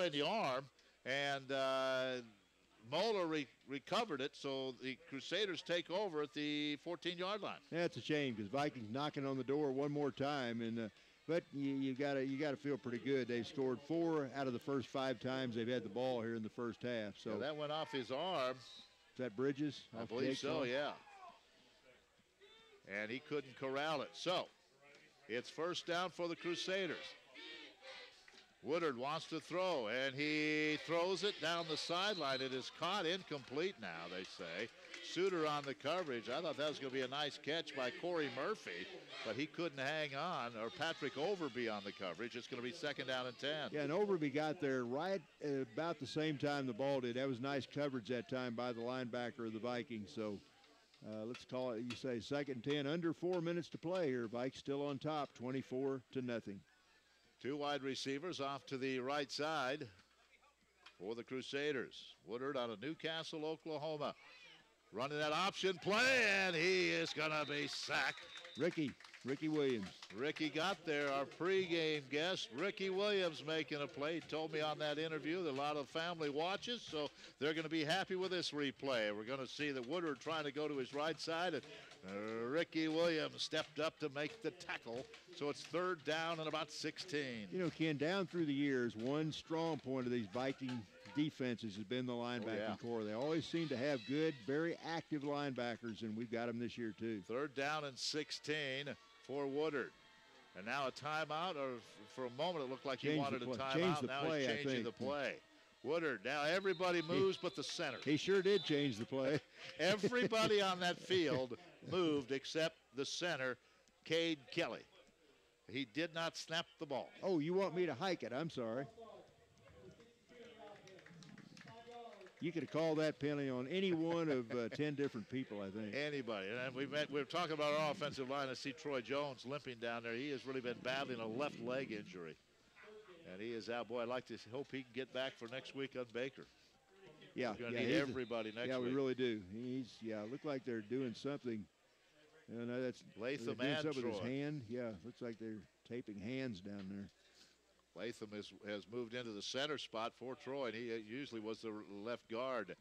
in the arm, and Moeller recovered it, so the Crusaders take over at the 14-yard line. That's a shame because Vikings knocking on the door one more time, and but you got to feel pretty good. They've scored 4 out of the first 5 times they've had the ball here in the first half. So that went off his arm. Is that Bridges? I believe so, yeah. And he couldn't corral it. So It's first down for the Crusaders. Woodard wants to throw, and he throws it down the sideline. It is caught incomplete now, they say. Suter on the coverage. I thought that was going to be a nice catch by Corey Murphy, but he couldn't hang on, or Patrick Overby on the coverage. It's going to be second down and 10. Yeah, and Overby got there right about the same time the ball did. That was nice coverage that time by the linebacker of the Vikings. So let's call it, you say, second and 10. Under 4 minutes to play here. Vikes still on top, 24-0. Two wide receivers off to the right side for the Crusaders. Woodard out of Newcastle, Oklahoma. Running that option play, and he is going to be sacked. Ricky Williams. Ricky got there, our pregame guest. Ricky Williams making a play. He told me on that interview that a lot of family watches, so they're going to be happy with this replay. We're going to see that Woodard trying to go to his right side, and Ricky Williams stepped up to make the tackle. So it's third down and about 16. You know, Ken, down through the years, one strong point of these Viking defenses has been the linebacking core. They always seem to have good, very active linebackers, and we've got them this year too. Third down and 16 for Woodard. And now a timeout, or for a moment it looked like he wanted a timeout. Now he's changing the play. Woodard, now everybody moves but the center. He sure did change the play. Everybody on that field moved except the center, Cade Kelly. He did not snap the ball. Oh, you want me to hike it? I'm sorry. You could have called that penalty on any one of 10 different people, I think. Anybody. And we're talking about our offensive line. I see Troy Jones limping down there. He has really been battling a left leg injury. And he is out. Boy, I'd like to hope he can get back for next week on Baker. Yeah. We're going to need everybody next week. Yeah, we really do. Look like they're doing something. You know, that's Latham doing and something with Troy. his hand. Yeah, looks like they're taping hands down there. Latham has moved into the center spot for Troy, and he usually was the left guard.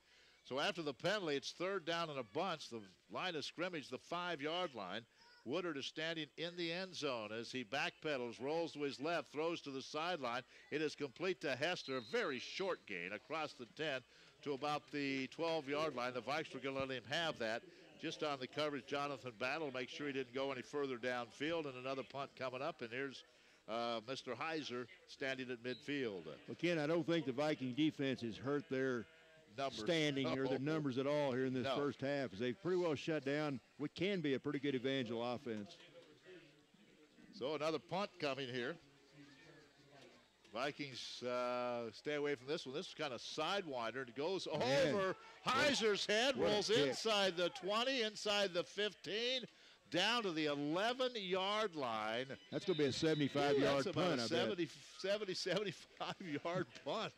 So after the penalty, it's third down and a bunch. The line of scrimmage, the 5-yard line. Woodard is standing in the end zone as he backpedals, rolls to his left, throws to the sideline. It is complete to Hester. A very short gain across the 10 to about the 12-yard line. The Vikes were going to let him have that. Just on the coverage, Jonathan Battle, make sure he didn't go any further downfield, and another punt coming up, and here's Mr. Heiser standing at midfield. Well, Ken, I don't think the Viking defense has hurt their standing or their numbers at all here in this first half, as they've pretty well shut down what can be a pretty good Evangel offense. So another punt coming here. Vikings stay away from this one. This is kind of sidewinder. It goes over Heiser's head, rolls inside the 20, inside the 15, down to the 11-yard line. That's going to be a 75-yard punt, I bet. 75-yard punt.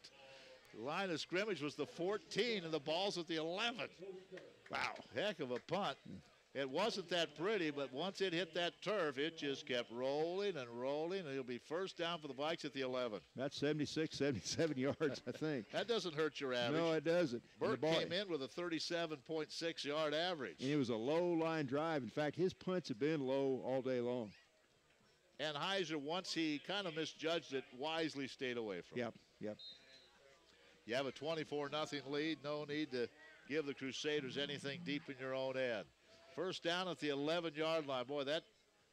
The line of scrimmage was the 14, and the ball's at the 11. Wow, heck of a punt. It wasn't that pretty, but once it hit that turf, it just kept rolling and rolling, and it'll be first down for the Vikes at the 11. That's 76, 77 yards, I think. That doesn't hurt your average. No, it doesn't. Burt came in with a 37.6-yard average. And it was a low-line drive. In fact, his punts have been low all day long. And Heiser, once he kind of misjudged it, wisely stayed away from it. Yep. You have a 24-0 lead. No need to give the Crusaders anything deep in your own end. First down at the 11-yard line. Boy, that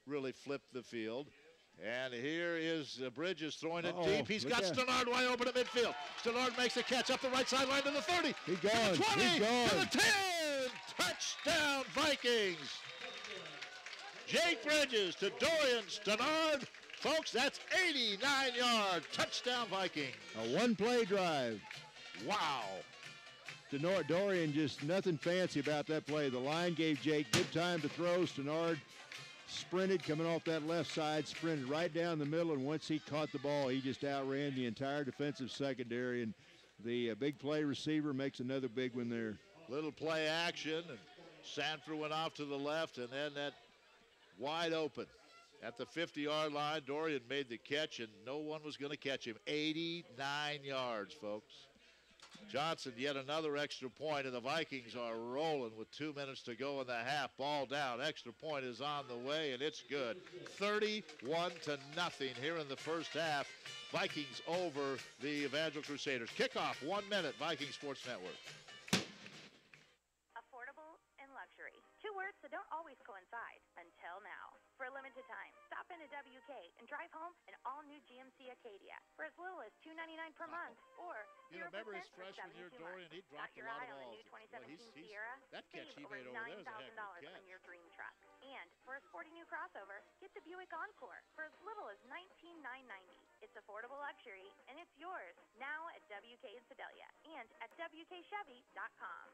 really flipped the field. And here is Bridges throwing it deep. He's got Stannard wide open at midfield. Stannard makes a catch up the right sideline to the 30. He's gone. To the 20. He's gone. To the 10. Touchdown, Vikings. Jake Bridges to Dorian Stannard. Folks, that's 89-yard touchdown, Viking. A one-play drive. Wow. Dorian, just nothing fancy about that play. The line gave Jake good time to throw. Stannard sprinted, coming off that left side, sprinted right down the middle, and once he caught the ball, he just outran the entire defensive secondary, and the big play receiver makes another big one there. Little play action, and Sanford went off to the left, and then that wide open. At the 50-yard line, Dorian made the catch, and no one was going to catch him. 89 yards, folks. Johnson, yet another extra point, and the Vikings are rolling with 2 minutes to go in the half. Ball down. Extra point is on the way, and it's good. 31-0 here in the first half. Vikings over the Evangel Crusaders. Kickoff, 1 minute, Viking Sports Network. Affordable and luxury. Two words that don't always coincide until now. For a limited time, stop in into WK and drive home an all-new GMC Acadia for as little as $299 per month, or You know, 0% remember his for freshman year, 72 Dorian? months. He dropped Got a your lot eye of on the balls. new 2017 Sierra? That catch he Save over made over there was a heck of a $9,000 catch. on your dream truck. And for a sporty new crossover, get the Buick Encore for as little as $19,990. It's affordable luxury, and it's yours now at WK in Sedalia and at WKChevy.com.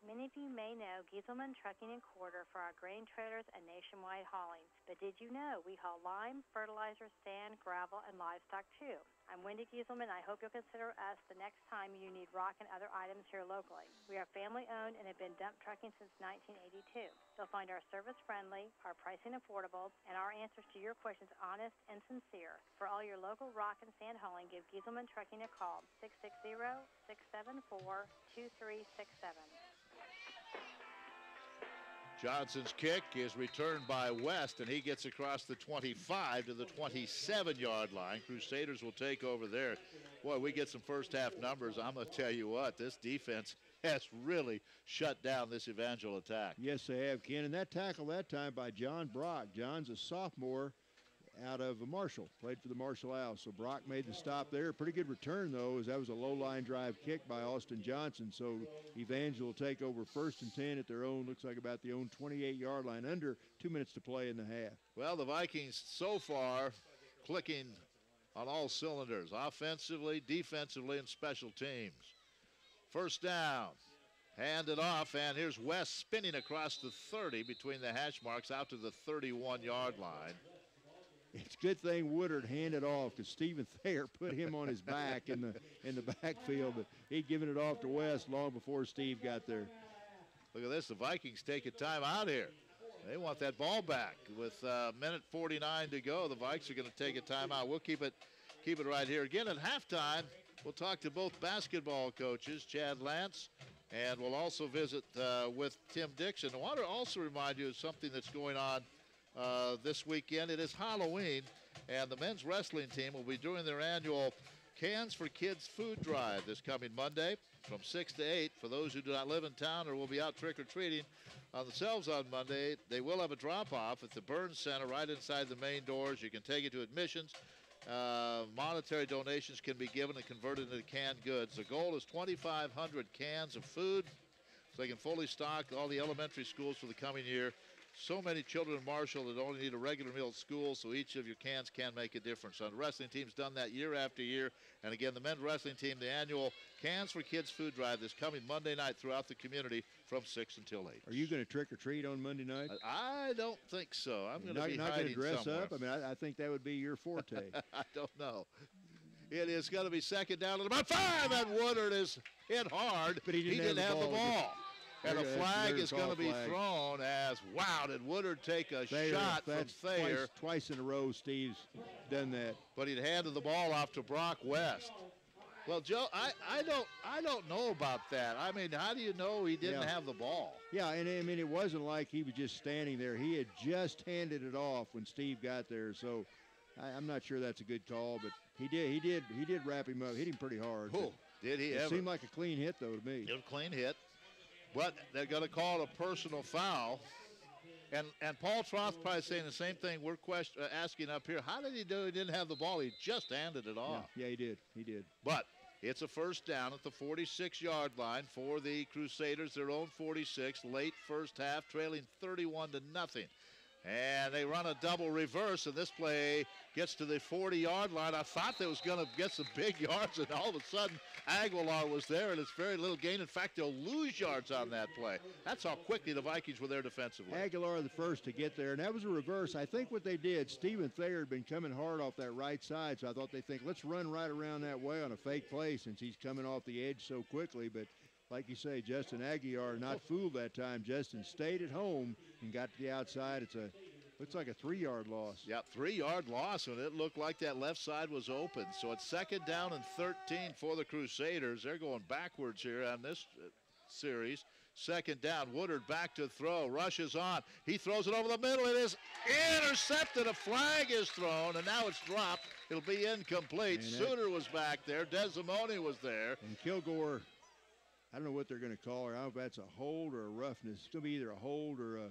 Many of you may know Gieselman Trucking and Quarter for our grain trailers and nationwide hauling. But did you know we haul lime, fertilizer, sand, gravel, and livestock too? I'm Wendy Gieselman. I hope you'll consider us the next time you need rock and other items here locally. We are family-owned and have been dump trucking since 1982. You'll find our service friendly, our pricing affordable, and our answers to your questions honest and sincere. For all your local rock and sand hauling, give Gieselman Trucking a call, 660-674-2367. Johnson's kick is returned by West, and he gets across the 25 to the 27-yard line. Crusaders will take over there. Boy, we get some first-half numbers. I'm going to tell you what, this defense has really shut down this Evangel attack. Yes, they have, Ken. And that tackle that time by John Brock. John's a sophomore out of Marshall, played for the Marshall Owls. So Brock made the stop there. Pretty good return, though, as that was a low-line drive kick by Austin Johnson. So Evangel will take over 1st and 10 at their own, looks like about the own 28-yard line, under 2 minutes to play in the half. Well, the Vikings so far clicking on all cylinders, offensively, defensively, and special teams. First down, handed off, and here's West spinning across the 30 between the hash marks out to the 31-yard line. It's a good thing Woodard handed off because Stephen Thayer put him on his back in the backfield, but he'd given it off to West long before Steve got there. Look at this. The Vikings take a time out here. They want that ball back. With minute 49 to go, the Vikes are going to take a timeout. We'll keep it right here. Again, at halftime, we'll talk to both basketball coaches, Chad Lance, and we'll also visit with Tim Dixon. I want to also remind you of something that's going on this weekend. It is Halloween, and the men's wrestling team will be doing their annual Cans for Kids food drive this coming Monday from 6 to 8. For those who do not live in town or will be out trick-or-treating themselves on Monday, they will have a drop-off at the Burns Center right inside the main doors. You can take it to admissions. Monetary donations can be given and converted into canned goods. The goal is 2,500 cans of food so they can fully stock all the elementary schools for the coming year. So many children in Marshall that only need a regular meal at school, so each of your cans can make a difference. The wrestling team's done that year after year. And again, the men's wrestling team, the annual Cans for Kids food drive this coming Monday night throughout the community from 6 until 8. Are you going to trick or treat on Monday night? I don't think so. I'm going to be not hiding going to dress somewhere. up? I mean, I think that would be your forte. I don't know. It is going to be second down at about 5, and Woodard is hit hard. But he didn't have the ball. And a flag is going to be flag. thrown as, wow, did Woodard take a shot from Thayer. Twice in a row Steve's done that. But he'd handed the ball off to Brock West. Well, Joe, I don't know about that. I mean, how do you know he didn't have the ball? Yeah, and I mean, it wasn't like he was just standing there. He had just handed it off when Steve got there. So I'm not sure that's a good call, but he did wrap him up, hit him pretty hard. Oh, did he ever? It seemed like a clean hit, though, to me. It was a clean hit. But they're going to call it a personal foul. And Paul Troth probably saying the same thing we're asking up here. How did he do? He didn't have the ball. He just handed it off. Yeah, he did. He did. But it's a first down at the 46-yard line for the Crusaders, their own 46, late first half, trailing 31-0. And they run a double reverse, and this play gets to the 40-yard line. I thought they was going to get some big yards, and all of a sudden Aguilar was there, and it's very little gain. In fact, they'll lose yards on that play. That's how quickly the Vikings were there defensively. Aguilar the first to get there, and that was a reverse. I think what they did, Stephen Thayer had been coming hard off that right side, so I thought they think, let's run right around that way on a fake play since he's coming off the edge so quickly. But like you say, Justin Aguilar not fooled that time. Justin stayed at home and got to the outside. Looks like a 3-yard loss. Yep, 3-yard loss, and it looked like that left side was open. So it's second down and 13 for the Crusaders. They're going backwards here on this series. Second down, Woodard back to throw, rushes on. He throws it over the middle. It is intercepted. A flag is thrown, and now it's dropped. It'll be incomplete. Suter was back there. Desimone was there. And Kilgore, I don't know what they're going to call her. I don't know if that's a hold or a roughness. It's going to be either a hold or a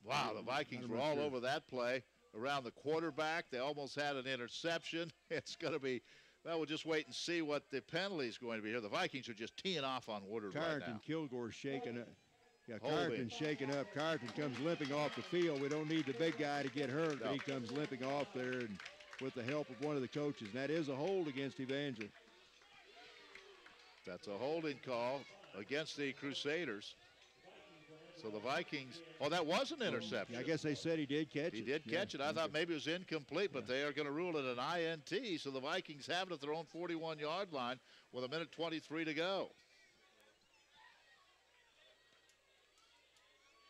Wow, the Vikings were all over that play around the quarterback. They almost had an interception. It's going to be, well, we'll just wait and see what the penalty is going to be here. The Vikings are just teeing off on Woodard right now. Kilgore's shaking up. Yeah, Holding. Carrington's shaking up. Carrington comes limping off the field. We don't need the big guy to get hurt, but he comes limping off there and with the help of one of the coaches. And that is a hold against Evangel. That's a holding call against the Crusaders. So the Vikings, oh, that was an interception. I guess they said he did catch it. He did catch it. I thought maybe it was incomplete, but they are going to rule it an INT. So the Vikings have it at their own 41-yard line with 1:23 to go.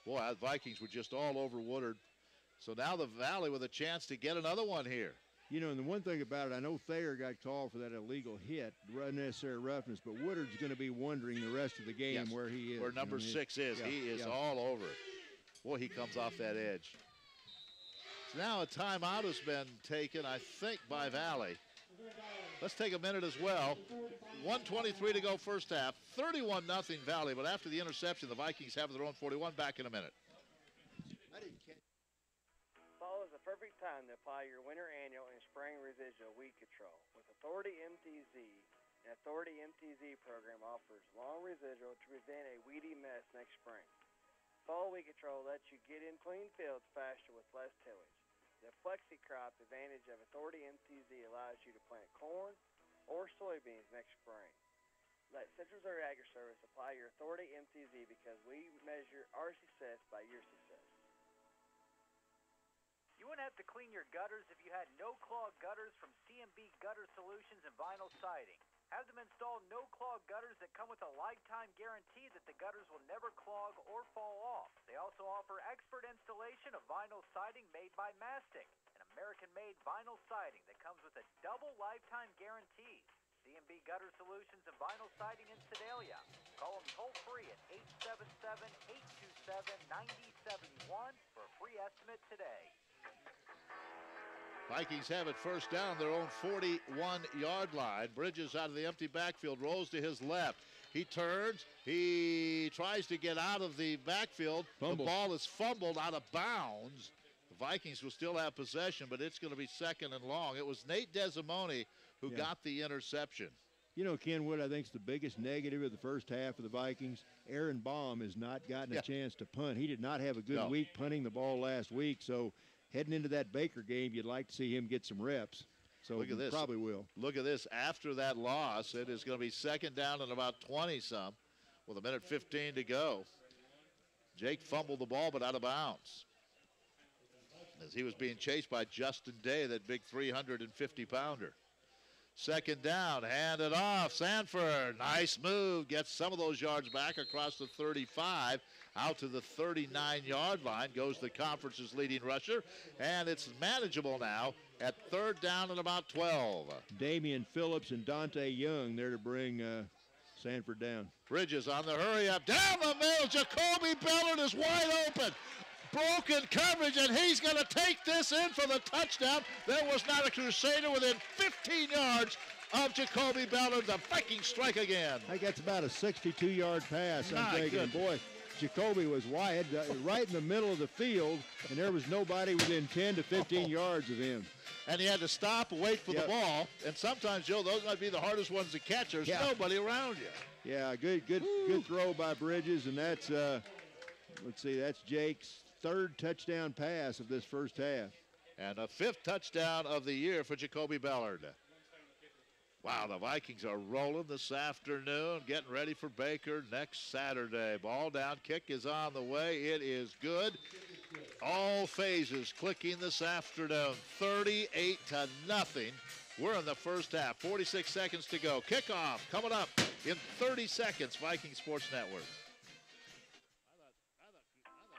Boy, the Vikings were just all over Woodard. So now the Valley with a chance to get another one here. You know, and the one thing about it, I know Thayer got called for that illegal hit, unnecessary roughness, but Woodard's going to be wondering the rest of the game where he is. Where number 6 is. He is all over it. Boy, he comes off that edge. So now a timeout has been taken, I think, by Valley. Let's take a minute as well. 1:23 to go first half. 31-0 Valley, but after the interception, the Vikings have their own 41. Back in a minute. Fall is the perfect time to apply your winter annual and spring residual weed control. With Authority MTZ, an Authority MTZ program offers long residual to prevent a weedy mess next spring. Fall weed control lets you get in clean fields faster with less tillage. The FlexiCrop advantage of Authority MTZ allows you to plant corn or soybeans next spring. Let Central Missouri Agri-Service apply your Authority MTZ because we measure our success by your success. You wouldn't have to clean your gutters if you had no-clog gutters from C&B Gutter Solutions and Vinyl Siding. Have them install no-clog gutters that come with a lifetime guarantee that the gutters will never clog or fall off. They also offer expert installation of vinyl siding made by Mastic, an American-made vinyl siding that comes with a double lifetime guarantee. C&B Gutter Solutions and Vinyl Siding in Sedalia. Call them toll-free at 877-827-9071 for a free estimate today. Vikings have it first down, their own 41-yard line. Bridges out of the empty backfield, rolls to his left. He turns, he tries to get out of the backfield. The ball is fumbled out of bounds. The Vikings will still have possession, but it's going to be second and long. It was Nate Desimone who got the interception. You know, Kenwood, I think is the biggest negative of the first half of the Vikings. Aaron Baum has not gotten a chance to punt. He did not have a good week punting the ball last week, so heading into that Baker game, you'd like to see him get some reps. So look at this. Probably will. Look at this. After that loss, it is going to be second down and about 20-some with 1:15 to go. Jake fumbled the ball, but out of bounds, as he was being chased by Justin Day, that big 350-pounder. Second down, handed off. Sanford, nice move. Gets some of those yards back across the 35, out to the 39-yard line. Goes the conference's leading rusher, and it's manageable now at third down and about 12. Damian Phillips and Dante Young there to bring Sanford down. Bridges on the hurry up. Down the middle, Jacoby Bellard is wide open. Broken coverage, and he's going to take this in for the touchdown. There was not a Crusader within 15 yards of Jacoby Bellard. The Vikings strike again. I think that's about a 62-yard pass. I'm My thinking, boy, Jacoby was wide, right in the middle of the field, and there was nobody within 10 to 15 yards of him. And he had to stop and wait for the ball. And sometimes, Joe, those might be the hardest ones to catch. There's nobody around you. Yeah, good throw by Bridges, and that's, let's see, that's Jake's third touchdown pass of this first half. And a fifth touchdown of the year for Jacoby Bellard. Wow, the Vikings are rolling this afternoon, getting ready for Baker next Saturday. Ball down, kick is on the way. It is good. All phases clicking this afternoon. 38-0. We're in the first half. 46 seconds to go. Kickoff coming up in 30 seconds. Viking Sports Network.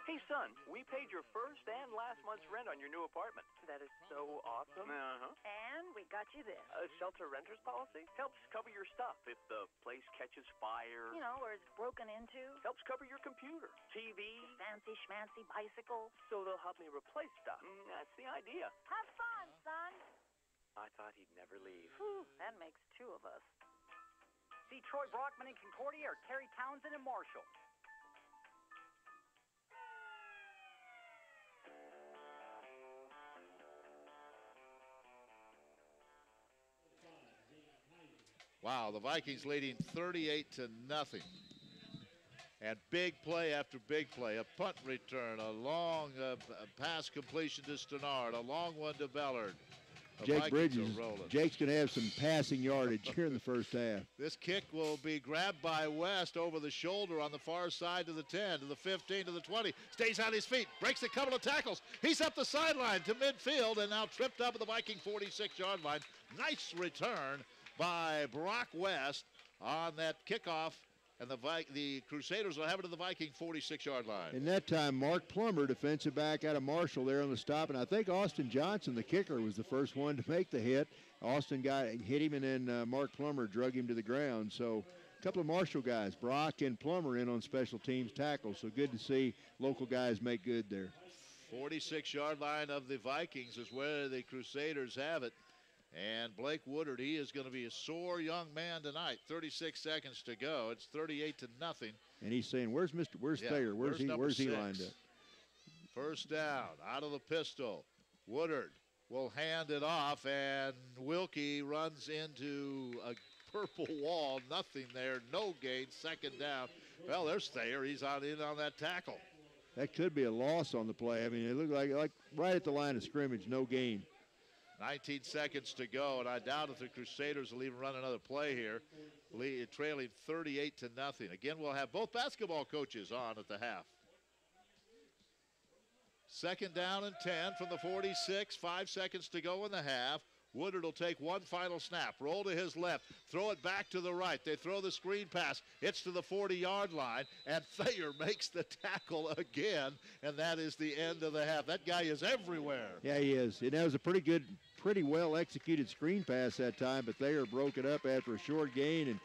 Hey, son, we paid your first and last month's rent on your new apartment. That is so awesome. And we got you this. A shelter renter's policy? Helps cover your stuff if the place catches fire. You know, or it's broken into. Helps cover your computer, TV. Fancy schmancy bicycle. So they'll help me replace stuff. That's the idea. Have fun, son. I thought he'd never leave. Whew, that makes two of us. See Troy Brockman in Concordia or Terry Townsend in Marshall. Wow, the Vikings leading 38-0. And big play after big play. A punt return, a long pass completion to Stannard, a long one to Bellard. Jake Bridges, Jake's going to have some passing yardage here in the first half. This kick will be grabbed by West over the shoulder on the far side to the 10, to the 15, to the 20. Stays on his feet, breaks a couple of tackles. He's up the sideline to midfield and now tripped up at the Viking 46-yard line. Nice return by Brock West on that kickoff. And the Crusaders will have it to the Viking 46-yard line. And that time, Mark Plummer, defensive back out of Marshall there on the stop. And I think Austin Johnson, the kicker, was the first one to make the hit. Austin hit him, and then Mark Plummer drug him to the ground. So a couple of Marshall guys, Brock and Plummer, in on special teams tackles. So good to see local guys make good there. 46-yard line of the Vikings is where the Crusaders have it. And Blake Woodard, he is going to be a sore young man tonight. 36 seconds to go. It's 38-0. And he's saying, "Where's Thayer? Where's he lined up?" First down, out of the pistol. Woodard will hand it off, and Wilkie runs into a purple wall. Nothing there. No gain. Second down. Well, there's Thayer. He's in on that tackle. That could be a loss on the play. I mean, it looked like right at the line of scrimmage, no gain. 19 seconds to go, and I doubt if the Crusaders will even run another play here, trailing 38-0. Again, we'll have both basketball coaches on at the half. Second down and 10 from the 46, 5 seconds to go in the half. Woodard will take one final snap, roll to his left, throw it back to the right. They throw the screen pass. It's to the 40-yard line, and Thayer makes the tackle again, and that is the end of the half. That guy is everywhere. Yeah, he is. And that was a pretty well executed screen pass that time, but Thayer broke it up after a short gain, and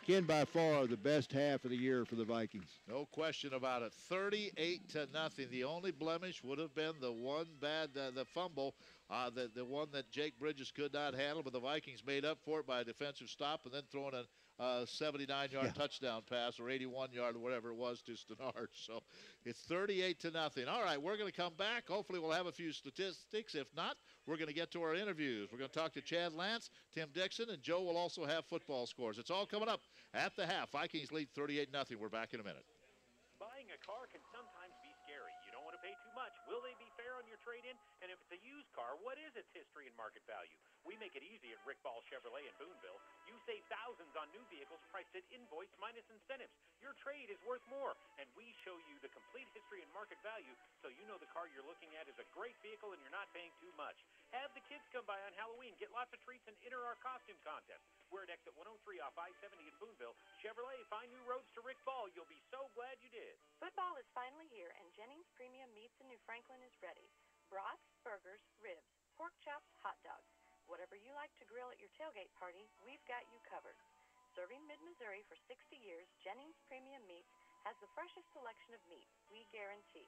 again, by far the best half of the year for the Vikings. No question about it. 38-0. The only blemish would have been the one the fumble, the one that Jake Bridges could not handle, but the Vikings made up for it by a defensive stop and then throwing a 79-yard touchdown pass, or 81-yard, whatever it was, to Stannard. So it's 38-0. All right, we're going to come back. Hopefully we'll have a few statistics. If not, we're going to get to our interviews. We're going to talk to Chad Lance, Tim Dixon, and Joe will also have football scores. It's all coming up at the half. Vikings lead 38-0. We're back in a minute. Buying a car can sometimes be scary. You don't want to pay too much. Will they be fair on your trade-in? And if it's a used car, what is its history and market value? We make it easy at Rick Ball Chevrolet in Boonville. You save thousands on new vehicles priced at invoice minus incentives. Your trade is worth more, and we show you the complete history and market value so you know the car you're looking at is a great vehicle and you're not paying too much. Have the kids come by on Halloween, get lots of treats, and enter our costume contest. We're at exit 103 off I-70 in Boonville. Chevrolet, find new roads to Rick Ball. You'll be so glad you did. Football is finally here, and Jennings Premium Meats in New Franklin is ready. Brats, burgers, ribs, pork chops, hot dogs. Whatever you like to grill at your tailgate party, we've got you covered. Serving mid-Missouri for 60 years, Jennings Premium Meats has the freshest selection of meat, we guarantee.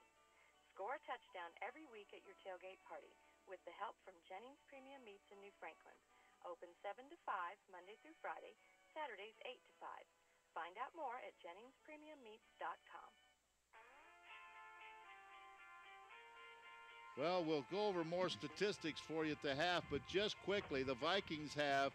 Score a touchdown every week at your tailgate party with the help from Jennings Premium Meats in New Franklin. Open 7 to 5, Monday through Friday, Saturdays 8 to 5. Find out more at JenningsPremiumMeats.com. Well, we'll go over more statistics for you at the half, but just quickly, the Vikings have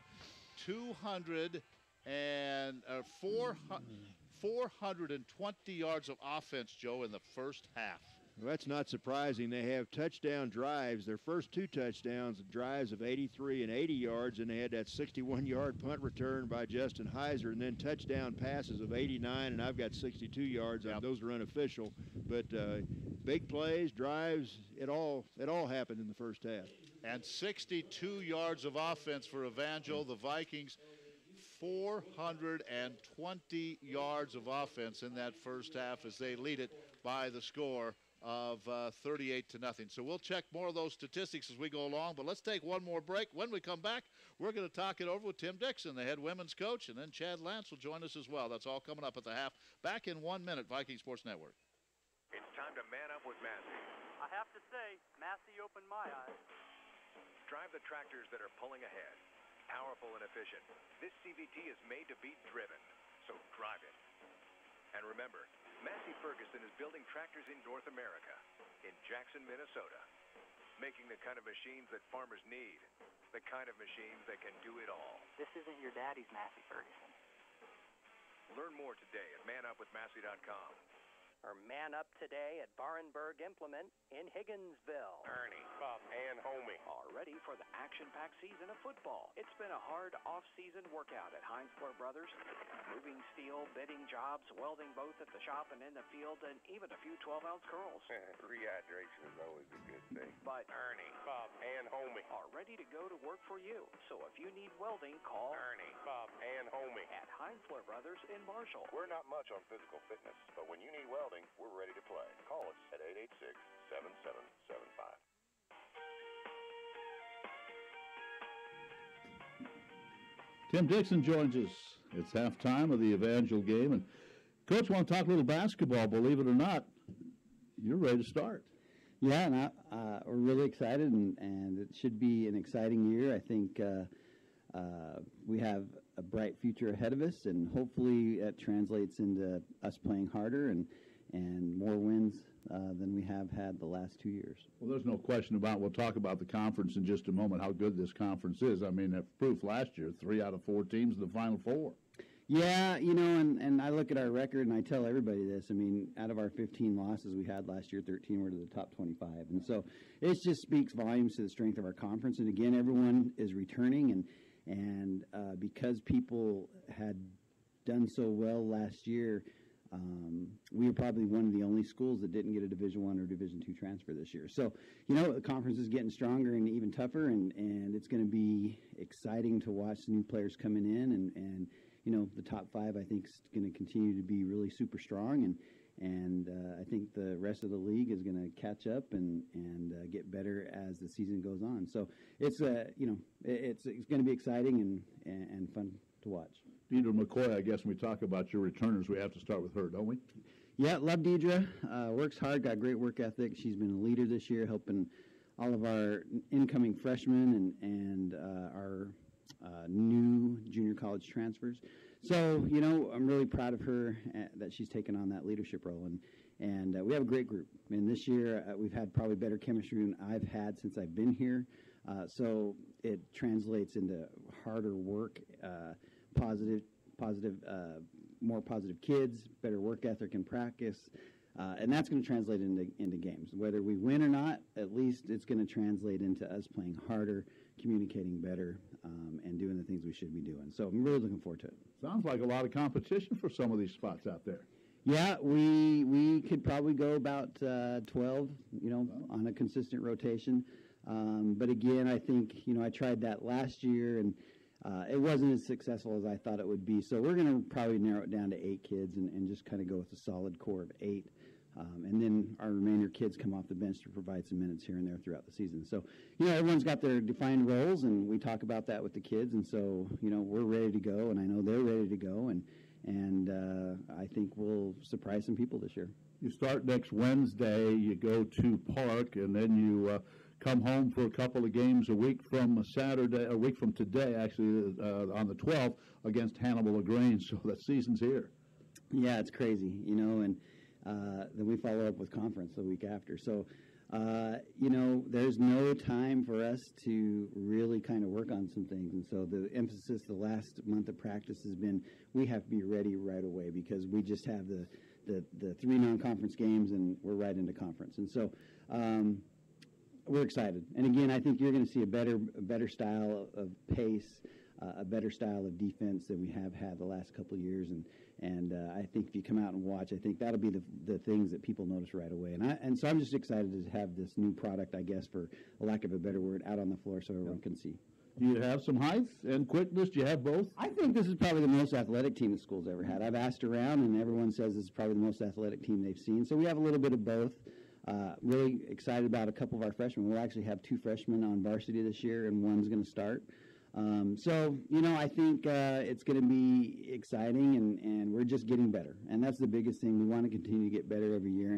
420 yards of offense, Joe, in the first half. Well, that's not surprising. They have touchdown drives. Their first two touchdowns, drives of 83 and 80 yards, and they had that 61-yard punt return by Justin Heiser, and then touchdown passes of 89, and I've got 62 yards. Yep. Those are unofficial. But big plays, drives, it all happened in the first half. And 62 yards of offense for Evangel. The Vikings, 420 yards of offense in that first half as they lead it by the score of 38-0. So we'll check more of those statistics as we go along, but let's take one more break. When we come back, we're going to talk it over with Tim Dixon, the head women's coach, and then Chad Lance will join us as well. That's all coming up at the half. Back in 1 minute, Viking Sports Network. It's time to man up with Massey. I have to say, Massey opened my eyes. Drive the tractors that are pulling ahead. Powerful and efficient. This CVT is made to be driven, so drive it. And remember, Massey Ferguson is building tractors in North America, in Jackson, Minnesota. making the kind of machines that farmers need, the kind of machines that can do it all. This isn't your daddy's Massey Ferguson. Learn more today at manupwithmassey.com. Or man up today at Barenberg Implement in Higginsville. Ernie, Bob, and Homie are ready for the action-packed season of football. It's been a hard off-season workout at Heinz Floor Brothers. Moving steel, bidding jobs, welding both at the shop and in the field, and even a few 12-ounce curls. Rehydration is always a good thing. But Ernie, Bob, and Homie are ready to go to work for you. So if you need welding, call Ernie, Bob, and Homie at Heinz Floor Brothers in Marshall. We're not much on physical fitness, but when you need welding, we're ready to play. Call us at 886-7775. Tim Dixon joins us. It's halftime of the Evangel game. And, Coach, want to talk a little basketball. Believe it or not, you're ready to start. Yeah, and we're really excited, and it should be an exciting year. I think we have a bright future ahead of us, and hopefully that translates into us playing harder and more wins than we have had the last 2 years. Well, there's no question about, we'll talk about the conference in just a moment, how good this conference is. I mean, proof last year, 3 out of 4 teams in the Final Four. Yeah, and I look at our record, and I tell everybody this. I mean, out of our 15 losses we had last year, 13 were to the top 25. And so it just speaks volumes to the strength of our conference. And, again, everyone is returning, and because people had done so well last year, we were probably one of the only schools that didn't get a Division I or Division II transfer this year. So, the conference is getting stronger and even tougher, and it's going to be exciting to watch new players coming in. And the top 5, I think, is going to continue to be really super strong. And I think the rest of the league is going to catch up and get better as the season goes on. So it's it's going to be exciting and fun to watch. Deidre McCoy, I guess when we talk about your returners, we have to start with her, don't we? Yeah, love Deidre. Works hard, got great work ethic. She's been a leader this year, helping all of our incoming freshmen and our new junior college transfers. So, I'm really proud of her that she's taken on that leadership role. And we have a great group. And this year we've had probably better chemistry than I've had since I've been here. So it translates into harder work, more positive kids, better work ethic and practice. And that's going to translate into games. Whether we win or not, at least it's going to translate into us playing harder, communicating better, and doing the things we should be doing. So I'm really looking forward to it. Sounds like a lot of competition for some of these spots out there. Yeah, we could probably go about 12, on a consistent rotation. But again, I think, I tried that last year, and it wasn't as successful as I thought it would be. So we're going to probably narrow it down to 8 kids and just kind of go with a solid core of 8. And then our remainder kids come off the bench to provide some minutes here and there throughout the season. So, everyone's got their defined roles, and we talk about that with the kids. And so, we're ready to go, and I know they're ready to go. And I think we'll surprise some people this year. You start next Wednesday, you go to Park, and then you come home for a couple of games a week from today, actually, on the 12th, against Hannibal LaGrange. So the season's here. Yeah, it's crazy, and then we follow up with conference the week after. So, there's no time for us to really kind of work on some things. And so the emphasis the last month of practice has been we have to be ready right away because we just have the 3 non-conference games and we're right into conference. And so we're excited. And again, I think you're going to see a better style of pace, a better style of defense than we have had the last couple of years. And I think if you come out and watch, I think that'll be the things that people notice right away. And so I'm just excited to have this new product, I guess, for a lack of a better word, out on the floor so everyone can see. Do you have some height and quickness? Do you have both? I think this is probably the most athletic team the school's ever had. I've asked around, and everyone says this is probably the most athletic team they've seen. So we have a little bit of both. Really excited about a couple of our freshmen. We'll actually have 2 freshmen on varsity this year, and one's going to start. So, I think it's going to be exciting, and we're just getting better. And that's the biggest thing. We want to continue to get better every year.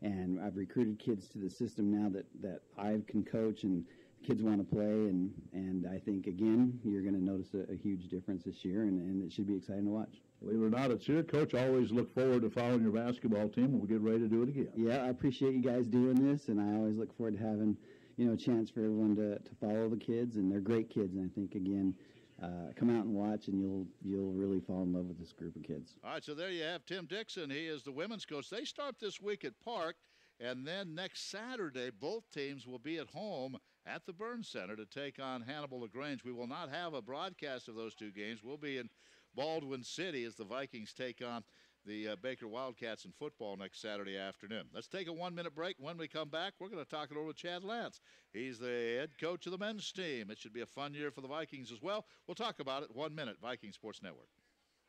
And I've recruited kids to the system now that I can coach, and kids want to play, and I think, again, you're going to notice a huge difference this year, and it should be exciting to watch. Believe it or not, it's here. Coach, always look forward to following your basketball team when we get ready to do it again. Yeah, I appreciate you guys doing this, and I always look forward to having, a chance for everyone to follow the kids, and they're great kids, and I think, again, come out and watch, and you'll really fall in love with this group of kids. All right, so there you have Tim Dixon. He is the women's coach. They start this week at Park, and then next Saturday, both teams will be at home at the Burns Center to take on Hannibal LaGrange. We will not have a broadcast of those two games. We'll be in Baldwin City as the Vikings take on the Baker Wildcats in football next Saturday afternoon. Let's take a 1-minute break. When we come back, we're going to talk it over with Chad Lance. He's the head coach of the men's team. It should be a fun year for the Vikings as well. We'll talk about it 1 minute. Viking Sports Network.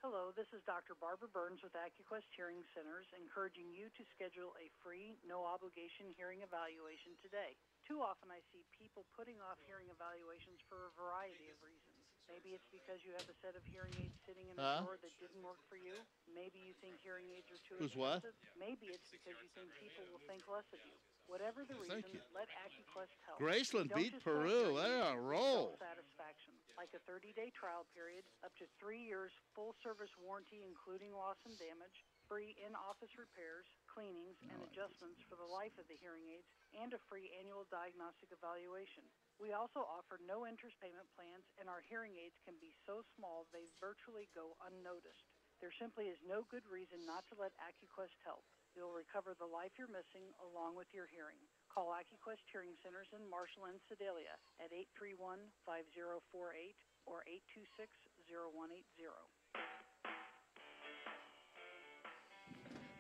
Hello, this is Dr. Barbara Burns with AccuQuest Hearing Centers, encouraging you to schedule a free, no-obligation hearing evaluation today. Too often I see people putting off hearing evaluations for a variety of reasons. Maybe it's because you have a set of hearing aids sitting in a drawer that didn't work for you. Maybe you think hearing aids are too expensive. Maybe it's because you think people will think less of you. Whatever the reason, let AccuQuest help. Graceland beat Peru. They're on a roll. Satisfaction, like a 30-day trial period, up to 3 years full-service warranty, including loss and damage, free in-office repairs, cleanings, and adjustments for the life of the hearing aids, and a free annual diagnostic evaluation. We also offer no interest payment plans, and our hearing aids can be so small they virtually go unnoticed. There simply is no good reason not to let AccuQuest help. You'll recover the life you're missing along with your hearing. Call AccuQuest Hearing Centers in Marshall and Sedalia at 831-5048 or 826-0180.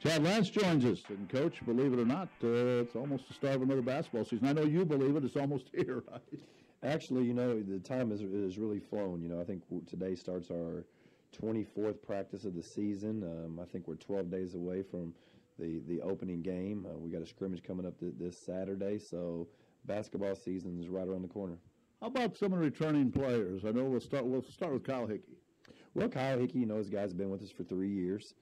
Chad Lance joins us, and Coach, believe it or not, it's almost the start of another basketball season. I know you believe it; it's almost here, right? Actually, the time is really flown. I think today starts our 24th practice of the season. I think we're 12 days away from the opening game. We got a scrimmage coming up this Saturday, so basketball season is right around the corner. How about some of the returning players? I know we'll start with Kyle Hickey. Well, Kyle Hickey, those guys have been with us for 3 years.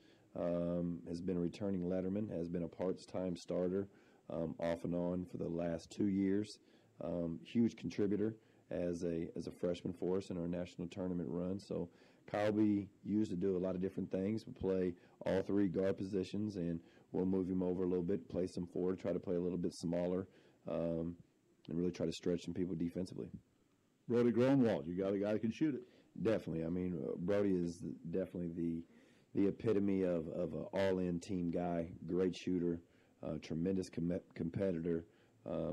Has been a returning letterman, has been a part-time starter off and on for the last 2 years. Huge contributor as a freshman for us in our national tournament run. So Kyle will be used to do a lot of different things. We'll play all 3 guard positions, and we'll move him over a little bit, place him forward, try to play a little bit smaller, and really try to stretch some people defensively. Brody Gronwald, you got a guy that can shoot it. Definitely. I mean, Brody is definitely the epitome of an all-in team guy, great shooter, tremendous competitor,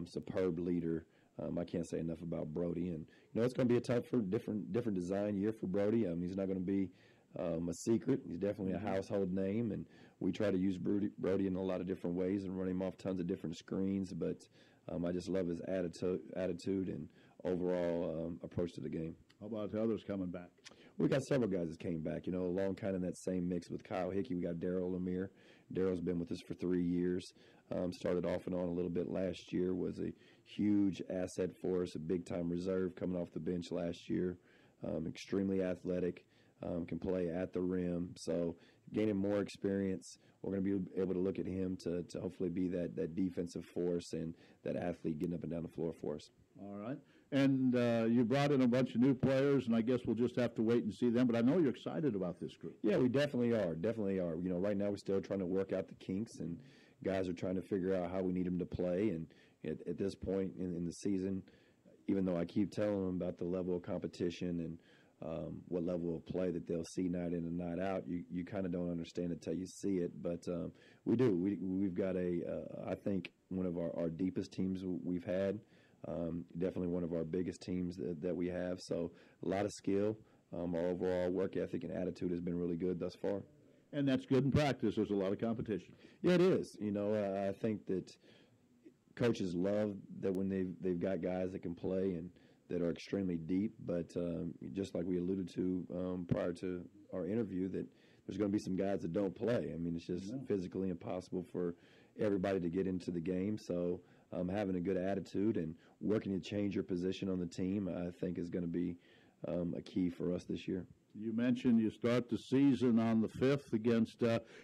superb leader. I can't say enough about Brody. And, it's going to be a tough, different design year for Brody. He's not going to be a secret. He's definitely a household name, and we try to use Brody in a lot of different ways and run him off tons of different screens. But I just love his attitude and overall approach to the game. How about the others coming back? We got several guys that came back, along kind of in that same mix with Kyle Hickey. We got Daryl Lemire. Daryl's been with us for 3 years. Started off and on a little bit last year, was a huge asset for us, a big-time reserve coming off the bench last year. Extremely athletic, can play at the rim. So gaining more experience, we're going to be able to look at him to hopefully be that defensive force and that athlete getting up and down the floor for us. All right. And you brought in a bunch of new players, and I guess we'll just have to wait and see them. But I know you're excited about this group. Yeah, we definitely are. Right now we're still trying to work out the kinks, and guys are trying to figure out how we need them to play. And at this point in the season, even though I keep telling them about the level of competition and what level of play that they'll see night in and night out, you kind of don't understand it until you see it. But we do. We've got I think, one of our deepest teams we've had. Definitely one of our biggest teams that we have. So a lot of skill. Our overall work ethic and attitude has been really good thus far. And that's good in practice. There's a lot of competition. Yeah, it is. I think that coaches love that when they've got guys that can play and that are extremely deep. But just like we alluded to prior to our interview, that there's going to be some guys that don't play. I mean, it's just physically impossible for everybody to get into the game. So having a good attitude and working to change your position on the team, I think, is going to be a key for us this year. You mentioned you start the season on the 5th against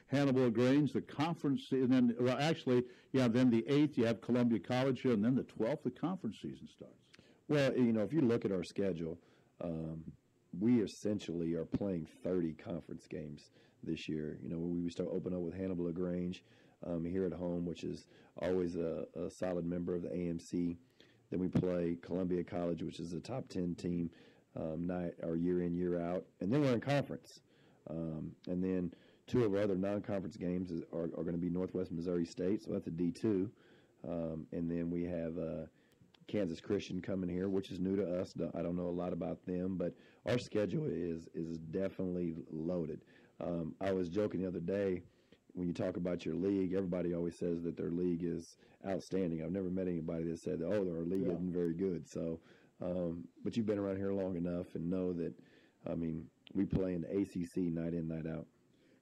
Hannibal LaGrange, the conference, and then, then the 8th you have Columbia College here, and then the 12th the conference season starts. Well, if you look at our schedule, we essentially are playing 30 conference games this year. We start open up with Hannibal LaGrange here at home, which is always a solid member of the AMC. Then we play Columbia College, which is a top 10 team, our year in, year out. And then we're in conference. And then two of our other non-conference games are going to be Northwest Missouri State, so that's a D2. And then we have Kansas Christian coming here, which is new to us. I don't know a lot about them, but our schedule is definitely loaded. I was joking the other day, when you talk about your league, everybody always says that their league is outstanding. I've never met anybody that said, oh, our league isn't very good. So, but you've been around here long enough and know that, we play in the ACC night in, night out.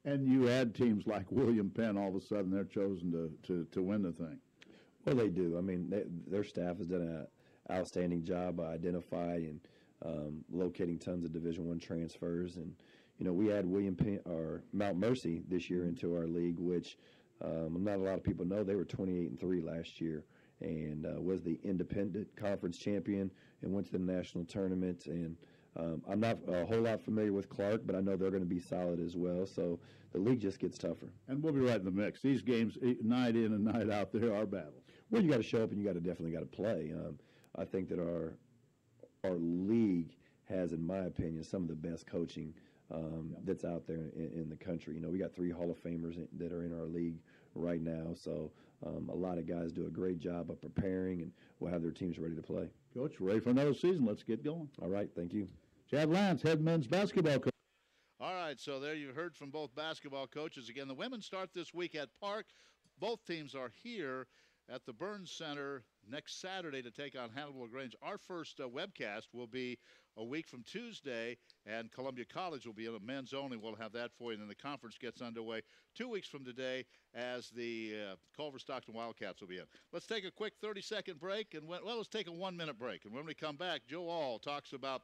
And you add teams like William Penn, all of a sudden they're chosen to win the thing. Well, they do. Their staff has done an outstanding job identifying and locating tons of Division I transfers. And, we add William Penn or Mount Mercy this year into our league, which not a lot of people know. They were 28-3 last year and was the independent conference champion and went to the national tournament. And I'm not a whole lot familiar with Clark, but I know they're going to be solid as well. So the league just gets tougher. And we'll be right in the mix. These games, night in and night out, there are battles. Well, you got to show up and you definitely got to play. I think that our league has, in my opinion, some of the best coaching that's out there in the country. We got 3 Hall of Famers that are in our league right now. So a lot of guys do a great job of preparing, and we'll have their teams ready to play. Coach, ready for another season. Let's get going. All right, thank you. Chad Lance, head men's basketball coach. All right, so there you heard from both basketball coaches. Again, the women start this week at Park. Both teams are here at the Burns Center next Saturday to take on Hannibal LaGrange. Our first webcast will be a week from Tuesday, and Columbia College will be in a men's only. We'll have that for you, and then the conference gets underway 2 weeks from today as the Culver Stockton Wildcats will be in. Let's take a quick 30-second break, and let's take a 1-minute break. And when we come back, Joe All talks about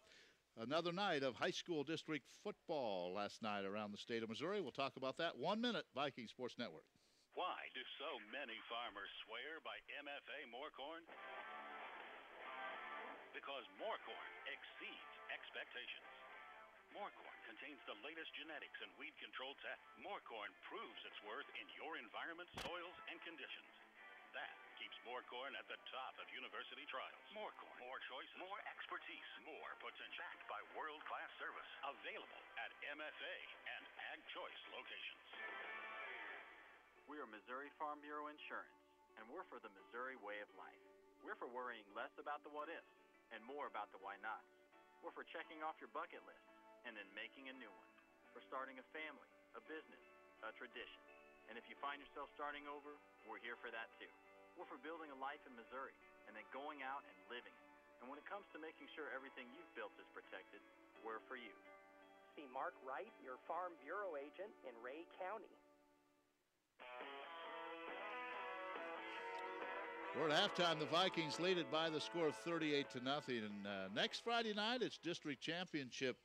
another night of high school district football last night around the state of Missouri. We'll talk about that. 1 minute, Viking Sports Network. Why do so many farmers swear by MFA more corn? Because more corn exceeds expectations. More corn contains the latest genetics and weed control tech. More corn proves its worth in your environment, soils, and conditions. That keeps more corn at the top of university trials. More corn, more choices, more expertise, more potential. Backed by world-class service. Available at MFA and Ag Choice locations. We are Missouri Farm Bureau Insurance, and we're for the Missouri way of life. We're for worrying less about the what-ifs and more about the why-nots. We're for checking off your bucket list and then making a new one. For starting a family, a business, a tradition. And if you find yourself starting over, we're here for that too. We're for building a life in Missouri and then going out and living it. And when it comes to making sure everything you've built is protected, we're for you. See Mark Wright, your Farm Bureau agent in Ray County. We're at halftime. The Vikings lead it by the score of 38-0. And next Friday night, it's district championship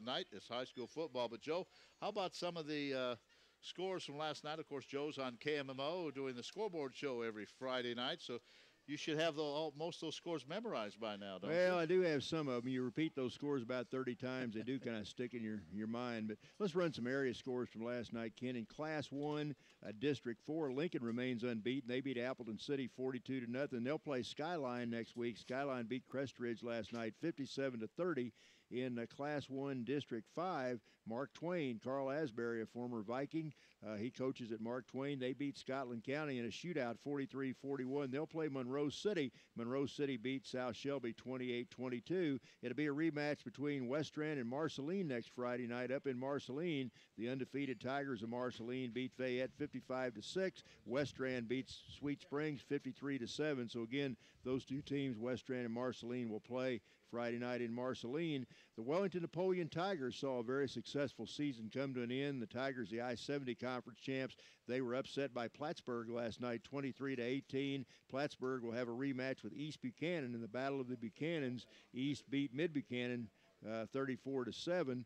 night. It's high school football. But, Joe, how about some of the scores from last night? Of course, Joe's on KMMO doing the scoreboard show every Friday night. So you should have most of those scores memorized by now, don't you? Well, I do have some of them. You repeat those scores about 30 times. They do kind of stick in your mind. But let's run some area scores from last night, Ken. In Class 1, District 4, Lincoln remains unbeaten. They beat Appleton City 42-0. They'll play Skyline next week. Skyline beat Crest Ridge last night 57-30. In Class 1, District 5, Mark Twain, Carl Asbury, a former Viking, he coaches at Mark Twain. They beat Scotland County in a shootout 43-41. They'll play Monroe City. Monroe City beat South Shelby 28-22. It'll be a rematch between Westran and Marceline next Friday night up in Marceline. The undefeated Tigers of Marceline beat Fayette 55-6. Westran beats Sweet Springs 53-7. So again, those two teams, Westran and Marceline, will play Friday night in Marceline. The Wellington Napoleon Tigers saw a very successful season come to an end. The Tigers, the I-70 Conference champs, they were upset by Plattsburgh last night, 23-18. Plattsburgh will have a rematch with East Buchanan in the Battle of the Buchanans. East beat Mid-Buchanan 34-7.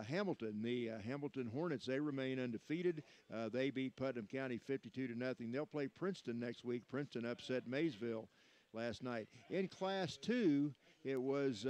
Hamilton, the Hamilton Hornets, they remain undefeated. They beat Putnam County 52-0. They'll play Princeton next week. Princeton upset Maysville last night. In Class 2, it was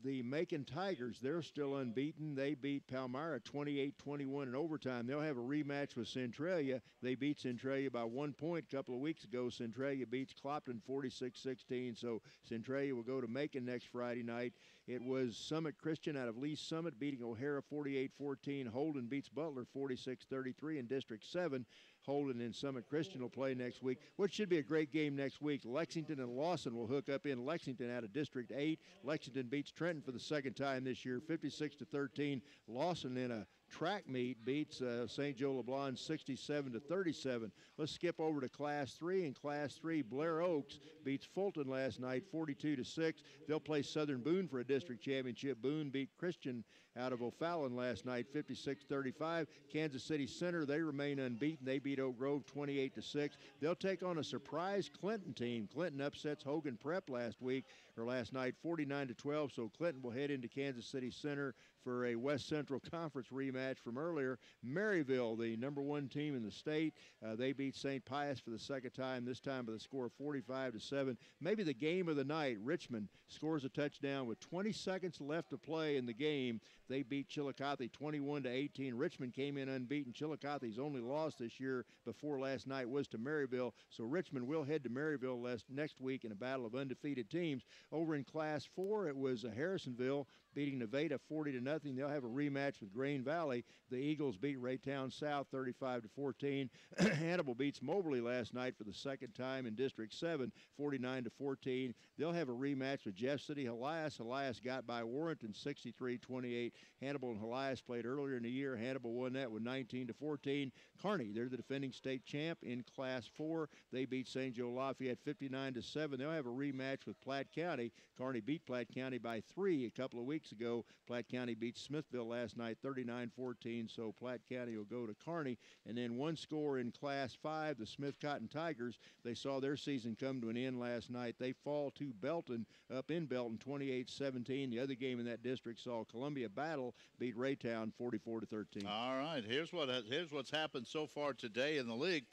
the Macon Tigers. They're still unbeaten. They beat Palmyra 28-21 in overtime. They'll have a rematch with Centralia. They beat Centralia by 1 point a couple of weeks ago. Centralia beats Clopton 46-16, so Centralia will go to Macon next Friday night. It was Summit Christian out of Lee Summit beating O'Hara 48-14. Holden beats Butler 46-33 in District 7. Holden and Summit Christian will play next week, which should be a great game next week. Lexington and Lawson will hook up in Lexington out of District 8. Lexington beats Trenton for the second time this year, 56-13. Lawson in a track meet beats St. Joe LeBlanc 67-37. Let's skip over to Class 3. In Class 3, Blair Oaks beats Fulton last night 42-6. They'll play Southern Boone for a district championship. Boone beat Christian out of O'Fallon last night 56-35. Kansas City Center, they remain unbeaten. They beat Oak Grove 28-6. They'll take on a surprise Clinton team. Clinton upsets Hogan Prep last night 49-12, so Clinton will head into Kansas City Center for a West Central Conference rematch from earlier. Maryville, the #1 team in the state, they beat St. Pius for the second time, this time by the score of 45-7. Maybe the game of the night. Richmond scores a touchdown with 20 seconds left to play in the game. They beat Chillicothe 21-18. Richmond came in unbeaten. Chillicothe's only loss this year before last night was to Maryville, so Richmond will head to Maryville next week in a battle of undefeated teams. Over in Class 4, it was Harrisonville beating Nevada 40-0. They'll have a rematch with Grain Valley. The Eagles beat Raytown South 35-14. Hannibal beats Moberly last night for the second time in District 7, 49-14. They'll have a rematch with Jeff City Helias. Helias got by Warrenton 63-28. Hannibal and Helias played earlier in the year. Hannibal won that with 19-14. Kearney, they're the defending state champ in Class 4. They beat St. Joe Lafayette 59-7. They'll have a rematch with Platte County. Kearney beat Platte County by 3 a couple of weeks ago. Platte County beat Smithville last night 39-14, so Platte County will go to Kearney. And then one score in Class 5, the Smith Cotton Tigers. They saw their season come to an end last night. They fall to Belton, up in Belton 28-17. The other game in that district saw Columbia Battle beat Raytown 44-13. All right, here's what's happened so far today in the league.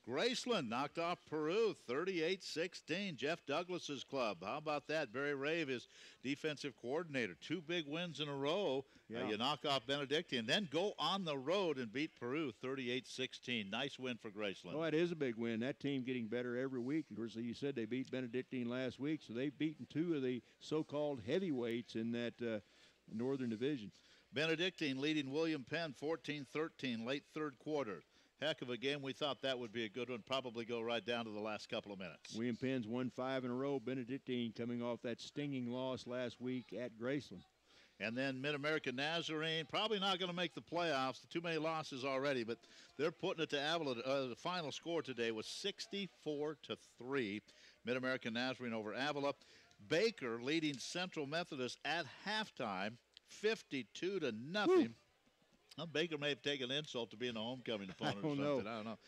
Graceland knocked off Peru 38-16. Jeff Douglas's club. How about that? Barry Rave is defensive coordinator. 2 big wins in a row. Yeah. You knock off Benedictine, then go on the road and beat Peru 38-16. Nice win for Graceland. Oh, it is a big win. That team getting better every week. Of course, you said they beat Benedictine last week, so they've beaten 2 of the so-called heavyweights in that Northern Division. Benedictine leading William Penn 14-13, late third quarter. Heck of a game. We thought that would be a good one. Probably go right down to the last couple of minutes. William Penn's won 5 in a row. Benedictine coming off that stinging loss last week at Graceland. And then Mid-American Nazarene, probably not going to make the playoffs. Too many losses already, but they're putting it to Avila. The final score today was 64-3. Mid-American Nazarene over Avila. Baker leading Central Methodist at halftime, 52-0. Well, Baker may have taken an insult to being a homecoming opponent or something. I don't know.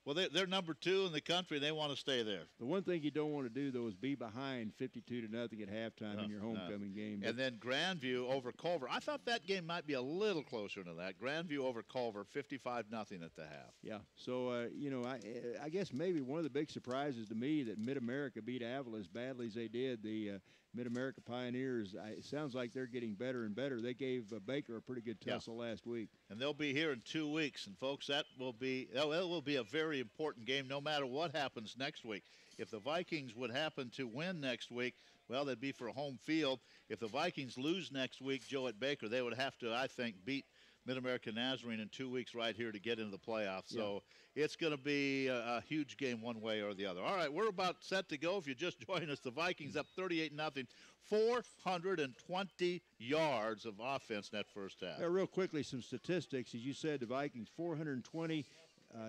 Well, they're #2 in the country. They want to stay there. The one thing you don't want to do, though, is be behind 52-0 at halftime in your homecoming game. And then Grandview over Culver. I thought that game might be a little closer to that. Grandview over Culver, 55-0 at the half. Yeah. So, I guess maybe one of the big surprises to me that Mid-America beat Avila as badly as they did. The Mid-America Pioneers, it sounds like they're getting better and better. They gave Baker a pretty good tussle last week. And they'll be here in 2 weeks. And, folks, it will be a very important game no matter what happens next week. If the Vikings would happen to win next week, well, they'd be for home field. If the Vikings lose next week, Joe at Baker, they would have to, I think, beat Mid-American Nazarene in 2 weeks right here to get into the playoffs. So it's going to be a huge game one way or the other. All right, we're about set to go. If you just joined us, the Vikings up 38-0, 420 yards of offense in that first half. Yeah, real quickly, some statistics. As you said, the Vikings 420,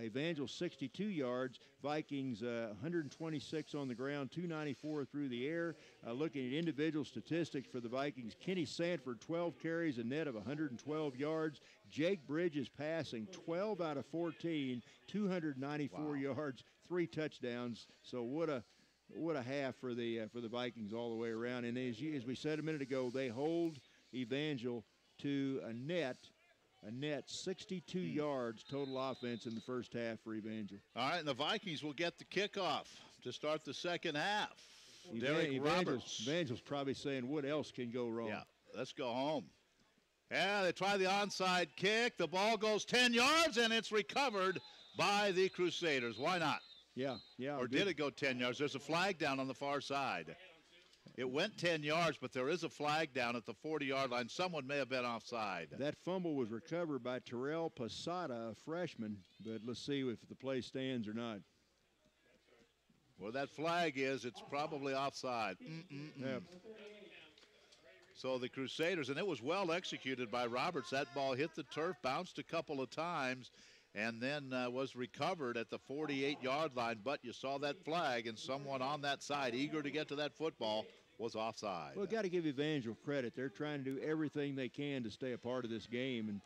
Evangel 62 yards, Vikings 126 on the ground, 294 through the air. Looking at individual statistics for the Vikings, Kenny Sanford 12 carries, a net of 112 yards. Jake Bridges passing 12 out of 14, 294 yards, 3 touchdowns. So what a half for the Vikings all the way around. And as we said a minute ago, they hold Evangel to a net 62 yards total offense in the first half for Evangel. All right, and the Vikings will get the kickoff to start the second half. Derek Roberts. Evangel's probably saying, what else can go wrong? Yeah, let's go home. Yeah, they try the onside kick. The ball goes 10 yards, and it's recovered by the Crusaders. Why not? Yeah. Or did it go 10 yards? There's a flag down on the far side. It went 10 yards, but there is a flag down at the 40-yard line. Someone may have been offside. That fumble was recovered by Terrell Posada, a freshman, but let's see if the play stands or not. Where that flag is, it's probably offside. Yep. So the Crusaders, and it was well executed by Roberts. That ball hit the turf, bounced a couple of times, and then was recovered at the 48-yard line. But you saw that flag, and someone on that side, eager to get to that football, was offside. Well, got to give Evangel credit. They're trying to do everything they can to stay a part of this game, and,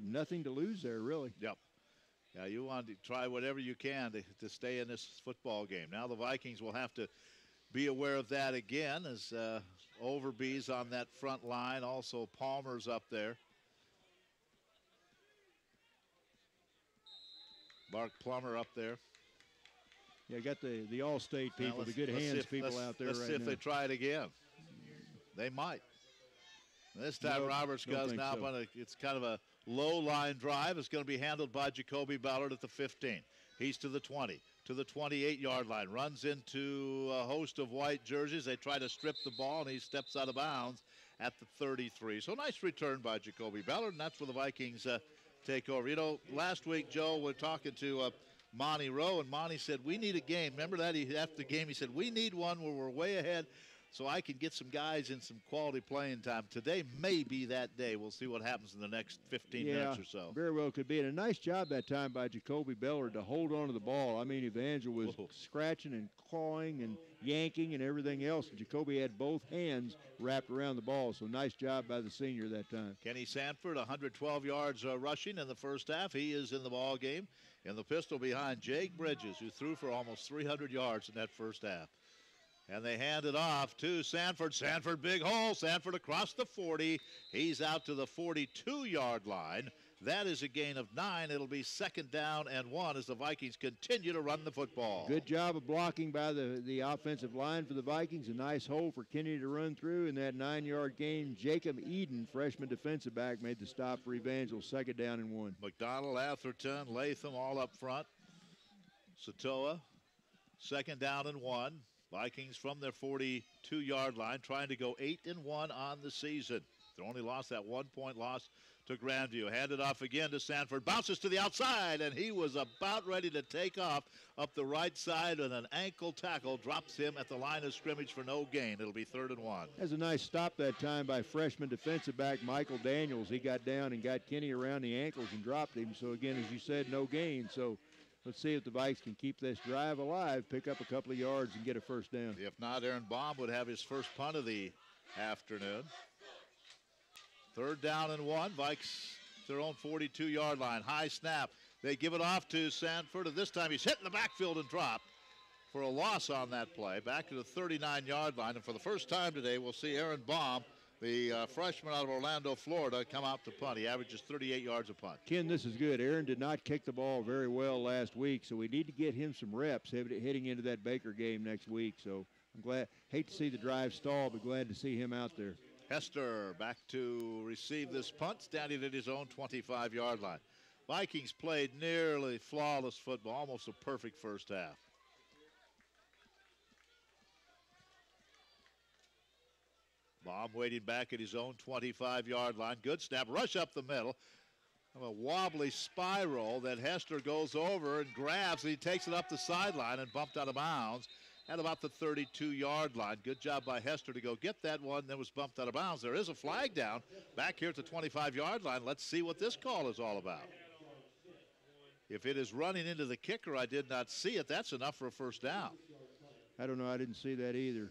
nothing to lose there, really. Yep. Yeah, you want to try whatever you can to stay in this football game. Now the Vikings will have to be aware of that again as Overby's on that front line. Also Palmer's up there. Mark Plummer up there. Yeah, got the All-State people, the good hands people out there right now. Let's see if they try it again. They might. This time Roberts goes now on it's kind of a low-line drive. It's going to be handled by Jacoby Ballard at the 15. He's to the 20, to the 28-yard line. Runs into a host of white jerseys. They try to strip the ball, and he steps out of bounds at the 33. So nice return by Jacoby Ballard, and that's where the Vikings take over. Last week, Joe, we're talking to Monty Rowe, and Monty said, we need a game. Remember that? After the game, he said, we need one where we're way ahead so I can get some guys in some quality playing time. Today may be that day. We'll see what happens in the next 15 minutes or so. Very well could be. And a nice job that time by Jacoby Ballard to hold on to the ball. I mean, Evangel was scratching and clawing and yanking and everything else. And Jacoby had both hands wrapped around the ball. So nice job by the senior that time. Kenny Sanford, 112 yards rushing in the first half. He is in the ball game in the pistol behind Jake Bridges, who threw for almost 300 yards in that first half. And they hand it off to Sanford. Sanford, big hole. Sanford across the 40. He's out to the 42-yard line. That is a gain of 9. It'll be 2nd down and 1 as the Vikings continue to run the football. Good job of blocking by the offensive line for the Vikings. A nice hole for Kenny to run through. In that 9-yard gain, Jacob Eden, freshman defensive back, made the stop for Evangel. 2nd down and 1. McDonald, Atherton, Latham all up front. Satoa, 2nd down and 1. Vikings from their 42-yard line trying to go 8-1 on the season. They only lost that 1-point loss to Grandview. Handed off again to Sanford. Bounces to the outside, and he was about ready to take off up the right side, and an ankle tackle drops him at the line of scrimmage for no gain. It'll be 3rd and 1. That's a nice stop that time by freshman defensive back Michael Daniels. He got down and got Kenny around the ankles and dropped him. So, again, as you said, no gain. So let's see if the Vikes can keep this drive alive, pick up a couple of yards, and get a 1st down. If not, Aaron Baum would have his first punt of the afternoon. 3rd down and 1. Vikes their own 42-yard line. High snap. They give it off to Sanford, and this time he's hit in the backfield and dropped for a loss on that play. Back to the 39-yard line, and for the first time today, we'll see Aaron Baum, the freshman out of Orlando, Florida, come out to punt. He averages 38 yards a punt. Ken, this is good. Aaron did not kick the ball very well last week, so we need to get him some reps heading into that Baker game next week. So I'm glad. Hate to see the drive stall, but glad to see him out there. Hester back to receive this punt, standing at his own 25-yard line. Vikings played nearly flawless football, almost a perfect first half. Baum waiting back at his own 25-yard line. Good snap, rush up the middle. A wobbly spiral that Hester goes over and grabs, and he takes it up the sideline and bumped out of bounds at about the 32-yard line. Good job by Hester to go get that one, then was bumped out of bounds. There is a flag down back here at the 25-yard line. Let's see what this call is all about. If it is running into the kicker, I did not see it. That's enough for a 1st down. I don't know. I didn't see that either.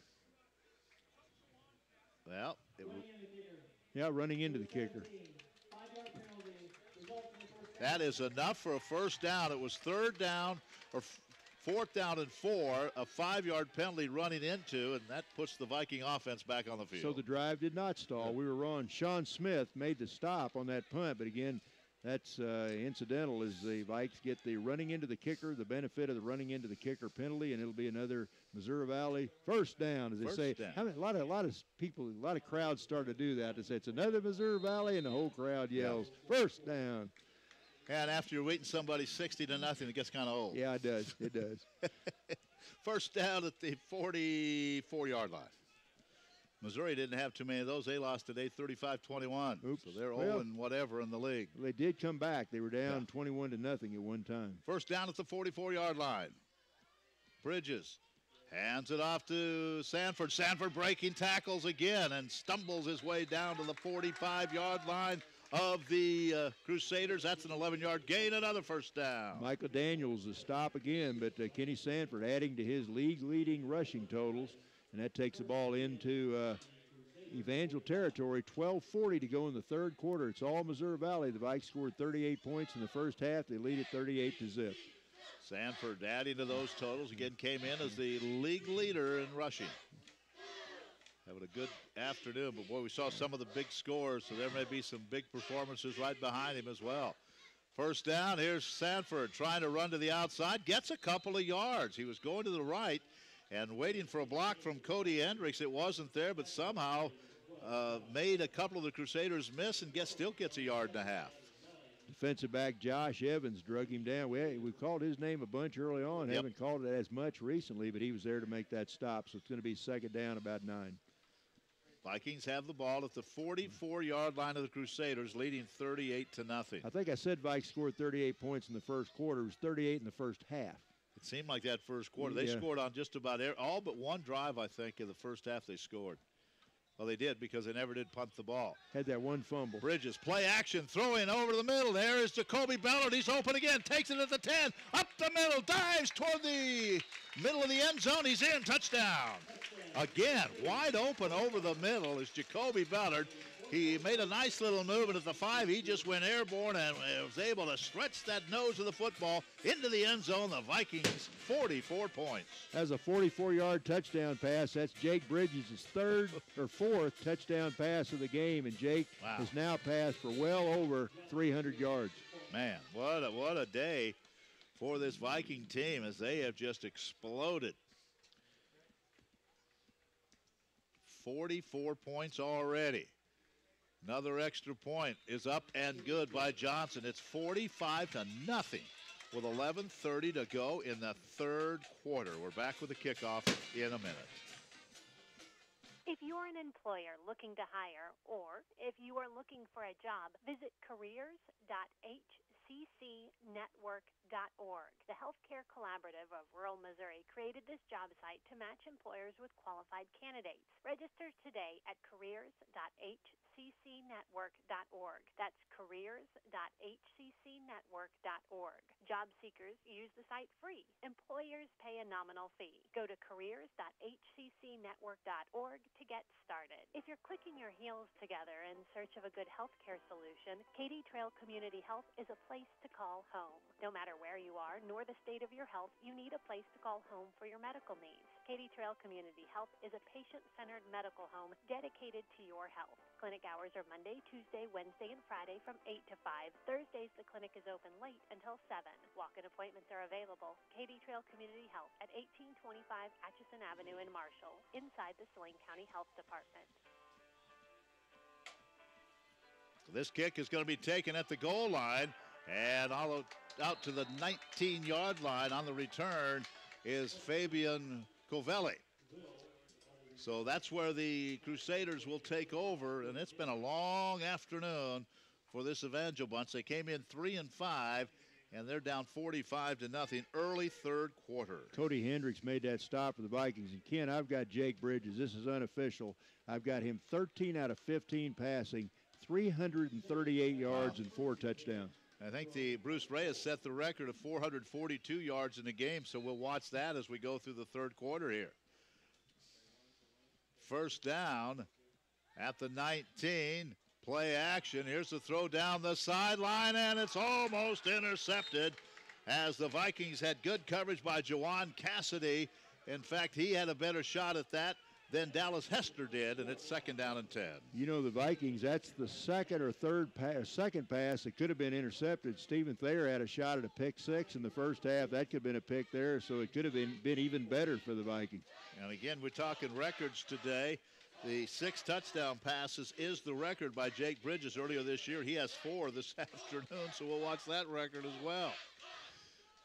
Well, yeah, running into the kicker. That is enough for a 1st down. It was 3rd down or 4th down and 4, a 5-yard penalty running into, and that puts the Viking offense back on the field. So the drive did not stall. We were wrong. Sean Smith made the stop on that punt, but again, That's incidental as the Vikes get the running into the kicker, the benefit of the running into the kicker penalty, and it'll be another Missouri Valley first down, as they say. A lot of people, a lot of crowds start to do that. They say it's another Missouri Valley, and the whole crowd yells, first down. And after you're waiting somebody 60-0, it gets kind of old. Yeah, it does. It does. First down at the 44-yard line. Missouri didn't have too many of those. They lost today 35-21. Oops. So they're 0 and whatever in the league. They did come back. They were down 21-0 at one time. First down at the 44-yard line. Bridges hands it off to Sanford. Sanford breaking tackles again and stumbles his way down to the 45-yard line of the Crusaders. That's an 11-yard gain, another first down. Michael Daniels a stop again, but Kenny Sanford adding to his league-leading rushing totals. And that takes the ball into Evangel territory. 12:40 to go in the third quarter. It's all Missouri Valley. The Vikes scored 38 points in the first half. They lead it 38-0. Sanford adding to those totals. Again, came in as the league leader in rushing. Having a good afternoon, but boy, we saw some of the big scores, so there may be some big performances right behind him as well. First down, here's Sanford trying to run to the outside. Gets a couple of yards. He was going to the right and waiting for a block from Cody Hendricks. It wasn't there, but somehow made a couple of the Crusaders miss and still gets a yard and a half. Defensive back Josh Evans drug him down. We called his name a bunch early on. Haven't called it as much recently, but he was there to make that stop, so it's going to be second down, about 9. Vikings have the ball at the 44-yard line of the Crusaders, leading 38-0. I think I said Vikes scored 38 points in the first quarter. It was 38 in the first half. It seemed like that first quarter. They scored on just about all but one drive, I think, in the first half they scored. Well, they did because they never did punt the ball. Had that one fumble. Bridges, play action, throwing over the middle. There is Jacoby Ballard. He's open again, takes it at the 10, up the middle, dives toward the middle of the end zone. He's in, touchdown. Again, wide open over the middle is Jacoby Ballard. He made a nice little movement at the 5. He just went airborne and was able to stretch that nose of the football into the end zone. The Vikings, 44 points. That's a 44-yard touchdown pass. That's Jake Bridges' fourth touchdown pass of the game, and Jake has now passed for well over 300 yards. Man, what a day for this Viking team as they have just exploded. 44 points already. Another extra point is up and good by Johnson. It's 45-0 with 11:30 to go in the third quarter. We're back with the kickoff in a minute. If you're an employer looking to hire, or if you are looking for a job, visit careers.hccnetwork.org. The Healthcare Collaborative of Rural Missouri created this job site to match employers with qualified candidates. Register today at careers.hccnetwork.org. That's careers.hccnetwork.org. Job seekers use the site free. Employers pay a nominal fee. Go to careers.hccnetwork.org to get started. If you're clicking your heels together in search of a good healthcare solution, Katy Trail Community Health is a place to call home. No matter where you are, nor the state of your health, you need a place to call home for your medical needs. Katy Trail Community Health is a patient-centered medical home dedicated to your health. Clinic hours are Monday, Tuesday, Wednesday, and Friday from 8 to 5. Thursdays, the clinic is open late until 7. Walk-in appointments are available. Katy Trail Community Health at 1825 Atchison Avenue in Marshall, inside the Saline County Health Department. So this kick is going to be taken at the goal line, and all out to the 19-yard line on the return is Fabian Covelli. So that's where the Crusaders will take over, and it's been a long afternoon for this Evangel bunch. They came in 3-5, and they're down 45-0 early third quarter. Cody Hendricks made that stop for the Vikings. And Ken, I've got Jake Bridges. This is unofficial. I've got him 13 out of 15 passing, 338 yards and 4 touchdowns. I think Bruce Reyes set the record of 442 yards in the game, so we'll watch that as we go through the third quarter here. First down at the 19. Play action. Here's the throw down the sideline, and it's almost intercepted as the Vikings had good coverage by Jawan Cassidy. In fact, he had a better shot at that than Dallas Hester did, and it's 2nd down and 10. You know, the Vikings, that's the second pass that could have been intercepted. Stephen Thayer had a shot at a pick 6 in the first half. That could have been a pick there, so it could have been even better for the Vikings. And again, we're talking records today. The 6 touchdown passes is the record by Jake Bridges earlier this year. He has 4 this afternoon, so we'll watch that record as well.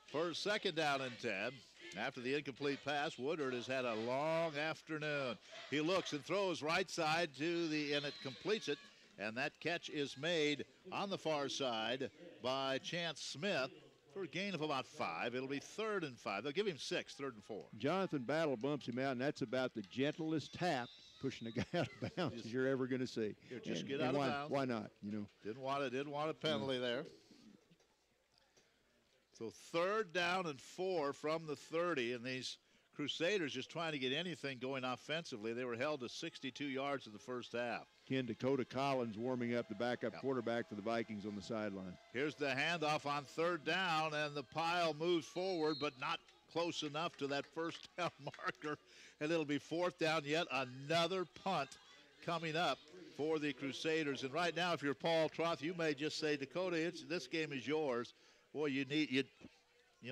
First, 2nd down and 10. After the incomplete pass, Woodard has had a long afternoon. He looks and throws right side and it completes it. And that catch is made on the far side by Chance Smith for a gain of about 5. It'll be 3rd and 5. They'll give him 6, 3rd and 4. Jonathan Battle bumps him out, and that's about the gentlest tap pushing a guy out of bounds you're ever going to see. Just get out of bounds. Why not? You know, didn't want a penalty there. So 3rd down and 4 from the 30, and these Crusaders just trying to get anything going offensively. They were held to 62 yards in the first half. Ken Dakota Collins warming up, the backup quarterback for the Vikings on the sideline. Here's the handoff on 3rd down, and the pile moves forward, but not close enough to that first down marker, and it'll be 4th down. Yet another punt coming up for the Crusaders. And right now, if you're Paul Troth, you may just say, Dakota, this game is yours. Boy,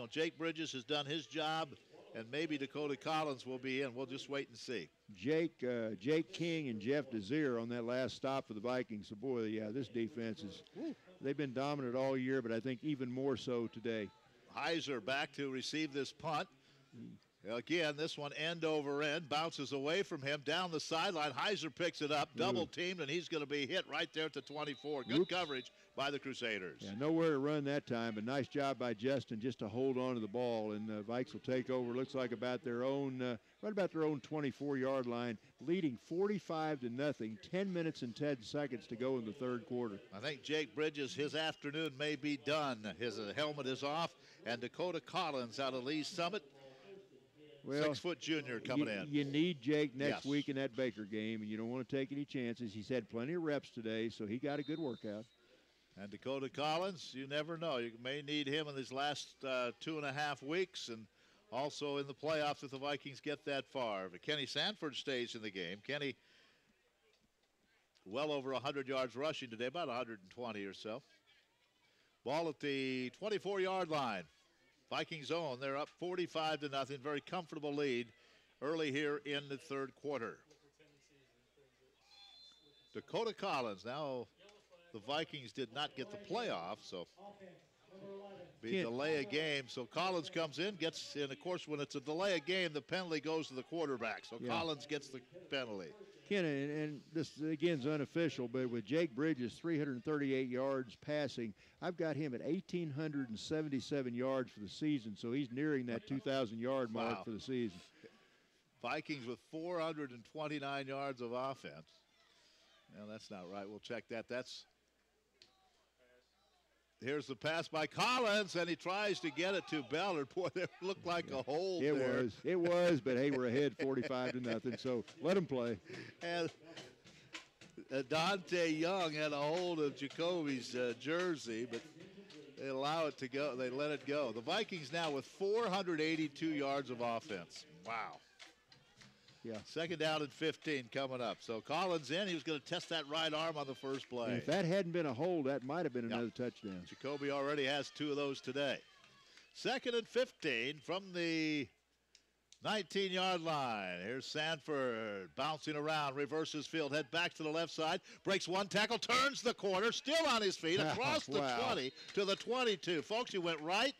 Jake Bridges has done his job, and maybe Dakota Collins will be in. We'll just wait and see. Jake King and Jeff Desir on that last stop for the Vikings. So, boy, yeah, this defense they've been dominant all year, but I think even more so today. Heiser back to receive this punt. Again, this one end over end, bounces away from him down the sideline. Heiser picks it up, double teamed, and he's going to be hit right there at the 24. Good coverage by the Crusaders. Yeah, nowhere to run that time, but nice job by Justin just to hold on to the ball. And the Vikes will take over. Looks like about their own, right about their own 24-yard line, leading 45-0. 10 minutes and 10 seconds to go in the 3rd quarter. I think Jake Bridges, his afternoon may be done. His helmet is off, and Dakota Collins out of Lee Summit. Well, 6-foot junior coming in. You need Jake next week in that Baker game, and you don't want to take any chances. He's had plenty of reps today, so he got a good workout. And Dakota Collins, you never know. You may need him in these last 2.5 weeks, and also in the playoffs if the Vikings get that far. But Kenny Sanford stays in the game. Kenny, well over 100 yards rushing today, about 120 or so. Ball at the 24-yard line. Vikings own. They're up 45-0. Very comfortable lead early here in the 3rd quarter. Dakota Collins. Now the Vikings did not get the playoff, so be delay a game. So Collins comes in, gets in. Of course, when it's a delay a game, the penalty goes to the quarterback. So Collins gets the penalty. Ken, and this again is unofficial, but with Jake Bridges 338 yards passing, I've got him at 1,877 yards for the season, so he's nearing that 2,000-yard mark for the season. Vikings with 429 yards of offense. No, that's not right. We'll check that. Here's the pass by Collins, and he tries to get it to Ballard. Boy, that looked like a hold there. It was, but hey, we're ahead 45-0, so let him play. And Dante Young had a hold of Jacoby's jersey, but they allow it to go. They let it go. The Vikings now with 482 yards of offense. Wow. Yeah. 2nd down and 15 coming up. So Collins in. He was going to test that right arm on the first play. And if that hadn't been a hold, that might have been another touchdown. Jacoby already has 2 of those today. 2nd and 15 from the 19-yard line. Here's Sanford bouncing around, reverses field, head back to the left side, breaks one tackle, turns the corner, still on his feet, across the 20 to the 22. Folks, he went right,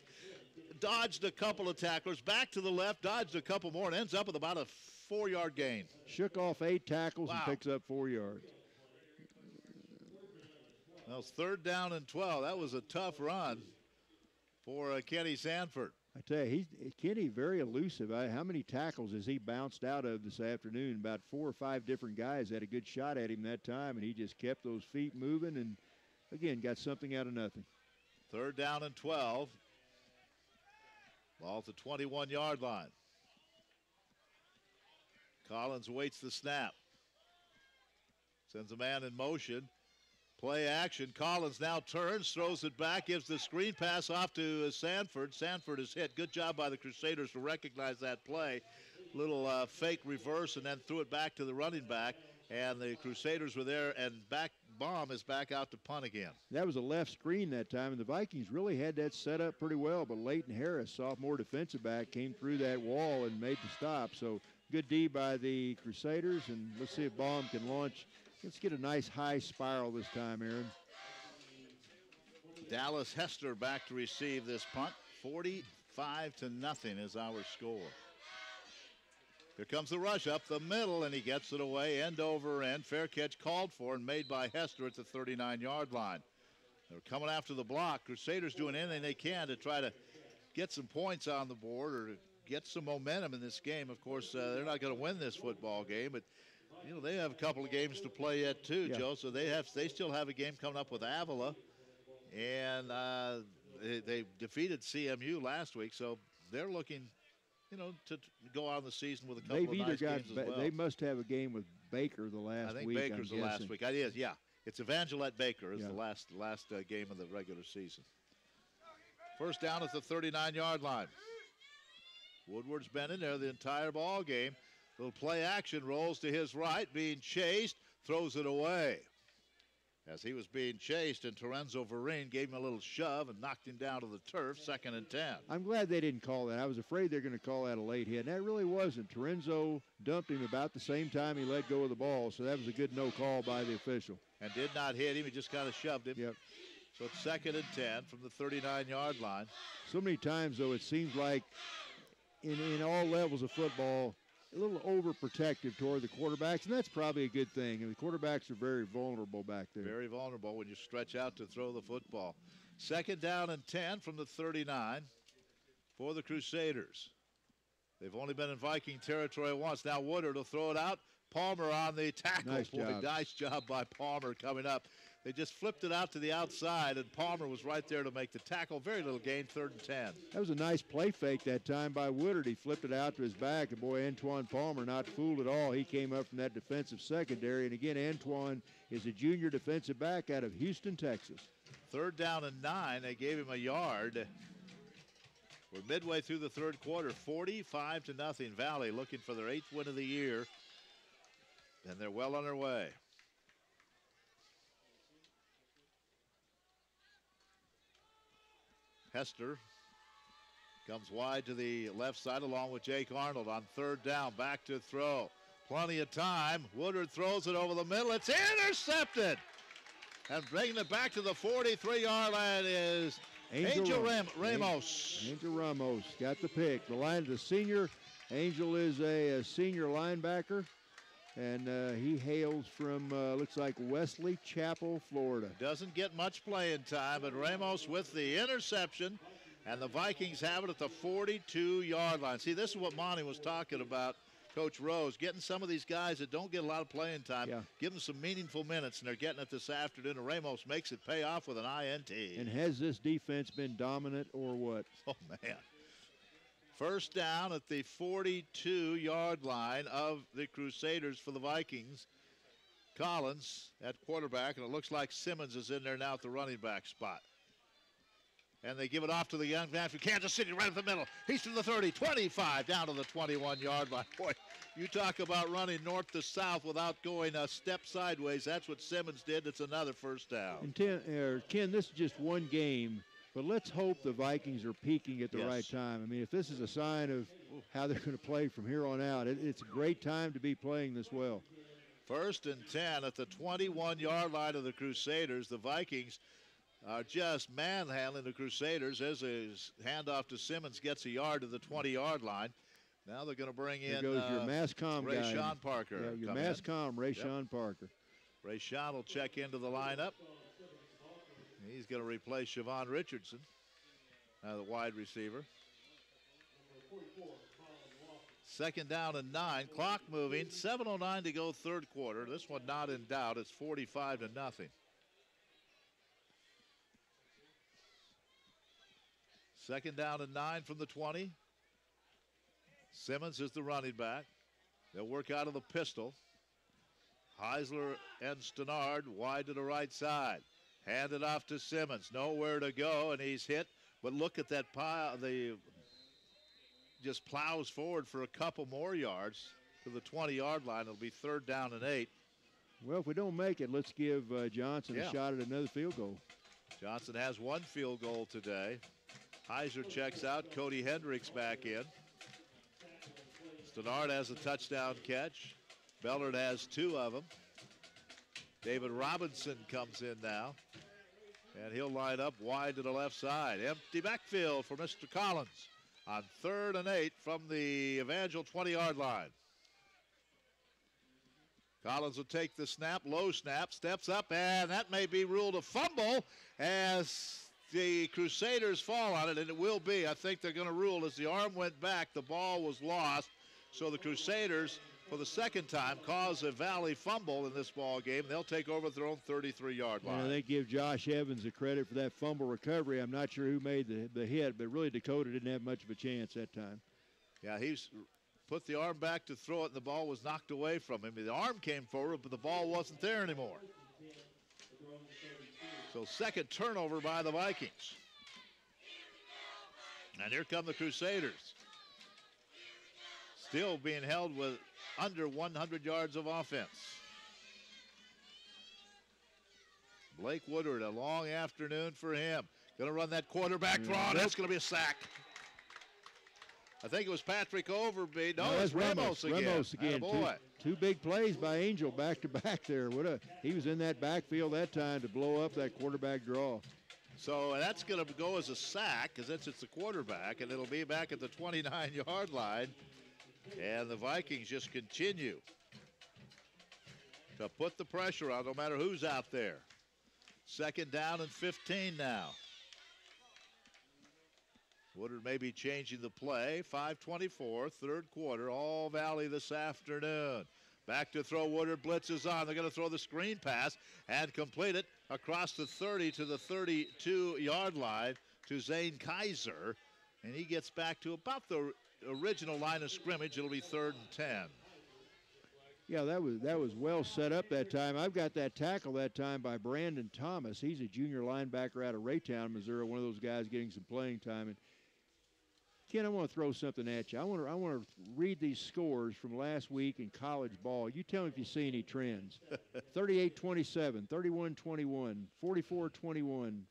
dodged a couple of tacklers, back to the left, dodged a couple more, and ends up with about a 4-yard gain. Shook off 8 tackles and picks up 4 yards. That was 3rd down and 12. That was a tough run for Kenny Sanford. I tell you, Kenny very elusive. How many tackles has he bounced out of this afternoon? About 4 or 5 different guys had a good shot at him that time, and he just kept those feet moving and, again, got something out of nothing. 3rd down and 12. Ball at the 21-yard line. Collins waits the snap. Sends a man in motion. Play action. Collins now turns, throws it back, gives the screen pass off to Sanford. Sanford is hit. Good job by the Crusaders to recognize that play. little fake reverse and then threw it back to the running back. And the Crusaders were there, and Baum is back out to punt again. That was a left screen that time, and the Vikings really had that set up pretty well, but Leighton Harris, sophomore defensive back, came through that wall and made the stop. So good D by the Crusaders, and let's see if Baum can launch. Let's get a nice high spiral this time, Aaron. Dallas Hester back to receive this punt. 45-0 is our score. Here comes the rush up the middle, and he gets it away end over end. Fair catch called for and made by Hester at the 39-yard line. They're coming after the block. Crusaders doing anything they can to try to get some points on the board or to get some momentum in this game. Of course, they're not going to win this football game, but you know they have a couple of games to play yet too, yeah. Joe. So they still have a game coming up with Avila, and they defeated CMU last week, so they're looking, you know, to go on the season with a couple of nice games as well. They must have a game with Baker the last week. I think Baker's the last week. It is, yeah. It's Evangel at Baker is the last game of the regular season. First down at the 39-yard line. Woodward's been in there the entire ball game. Little play action, rolls to his right, being chased, throws it away. As he was being chased, and Terenzo Vereen gave him a little shove and knocked him down to the turf, 2nd and 10. I'm glad they didn't call that. I was afraid they were going to call that a late hit, and that really wasn't. Terenzo dumped him about the same time he let go of the ball, so that was a good no call by the official. And did not hit him. He just kind of shoved him. Yep. So it's 2nd and 10 from the 39-yard line. So many times, though, it seems like in all levels of football, a little overprotective toward the quarterbacks, and that's probably a good thing. And the quarterbacks are very vulnerable back there. Very vulnerable when you stretch out to throw the football. 2nd down and 10 from the 39 for the Crusaders. They've only been in Viking territory once. Now Woodard will throw it out. Palmer on the tackle. Nice job by Palmer coming up. They just flipped it out to the outside, and Palmer was right there to make the tackle. Very little gain, 3rd and 10. That was a nice play fake that time by Woodard. He flipped it out to his back, and boy, Antoine Palmer not fooled at all. He came up from that defensive secondary, and again, Antoine is a junior defensive back out of Houston, Texas. 3rd down and 9. They gave him a yard. We're midway through the 3rd quarter, 45-0. Valley looking for their 8th win of the year, and they're well on their way. Hester comes wide to the left side along with Jake Arnold on 3rd down. Back to throw. Plenty of time. Woodard throws it over the middle. It's intercepted. And bringing it back to the 43-yard line is Angel Ramos. Angel Ramos got the pick. The senior. Angel is a senior linebacker. And he hails from, looks like Wesley Chapel, Florida. Doesn't get much playing time, but Ramos with the interception, and the Vikings have it at the 42-yard line. See, this is what Monty was talking about, Coach Rose, getting some of these guys that don't get a lot of playing time, give them some meaningful minutes, and they're getting it this afternoon, and Ramos makes it pay off with an INT. And has this defense been dominant or what? Oh, man. First down at the 42-yard line of the Crusaders for the Vikings. Collins at quarterback, and it looks like Simmons is in there now at the running back spot. And they give it off to the young man from Kansas City right at the middle. He's to the 30, 25, down to the 21-yard line. Boy, you talk about running north to south without going a step sideways. That's what Simmons did. It's another first down. And Ken, this is just one game. But let's hope the Vikings are peaking at the right time. I mean, if this is a sign of how they're going to play from here on out, it's a great time to be playing this well. 1st and 10 at the 21-yard line of the Crusaders. The Vikings are just manhandling the Crusaders as his handoff to Simmons gets a yard to the 20-yard line. Now they're going to bring in your mass comm guy. Rayshawn Parker. Yeah, your mass comm, Rayshawn Parker. Rayshawn will check into the lineup. He's going to replace Siobhan Richardson, the wide receiver. 2nd down and 9. Clock moving. 7:09 to go 3rd quarter. This one not in doubt. It's 45-0. 2nd down and 9 from the 20. Simmons is the running back. They'll work out of the pistol. Heisler and Stenard wide to the right side. Handed off to Simmons. Nowhere to go, and he's hit. But look at that pile, the just plows forward for a couple more yards to the 20-yard line. It'll be 3rd down and 8. Well, if we don't make it, let's give Johnson a shot at another field goal. Johnson has 1 field goal today. Heiser checks out. Cody Hendricks back in. Stannard has a touchdown catch. Bellard has 2 of them. David Robinson comes in now. And he'll line up wide to the left side. Empty backfield for Mr. Collins on 3rd and 8 from the Evangel 20-yard line. Collins will take the snap, low snap, steps up, and that may be ruled a fumble as the Crusaders fall on it, and it will be. I think they're going to rule as the arm went back, the ball was lost. So the Crusaders, for the second time, cause a Valley fumble in this ball game. They'll take over at their own 33-yard line. They give Josh Evans the credit for that fumble recovery. I'm not sure who made the hit, but really Dakota didn't have much of a chance that time. Yeah, he's put the arm back to throw it, and the ball was knocked away from him. The arm came forward, but the ball wasn't there anymore. So second turnover by the Vikings. And here come the Crusaders. Still being held with under 100 yards of offense. Blake Woodward, a long afternoon for him. Going to run that quarterback draw. That's going to be a sack. I think it was Patrick Overby. No, it's Ramos again. Ramos again. Boy. Two big plays by Angel back to back there. He was in that backfield that time to blow up that quarterback draw. So that's going to go as a sack because it's the quarterback, and it'll be back at the 29-yard line. And the Vikings just continue to put the pressure on no matter who's out there. 2nd down and 15 now. Woodard may be changing the play. 5:24, 3rd quarter, all Valley this afternoon. Back to throw, Woodard blitzes on. They're going to throw the screen pass and complete it across the 30 to the 32-yard line to Zane Kaiser. And he gets back to about the original line of scrimmage. It'll be 3rd and 10. Yeah, that was well set up that time. I've got that tackle that time by Brandon Thomas. He's a junior linebacker out of Raytown, Missouri, one of those guys getting some playing time. And Ken, I want to throw something at you. I want to read these scores from last week in college ball. You tell me if you see any trends. 38-27, 31-21, 44-21,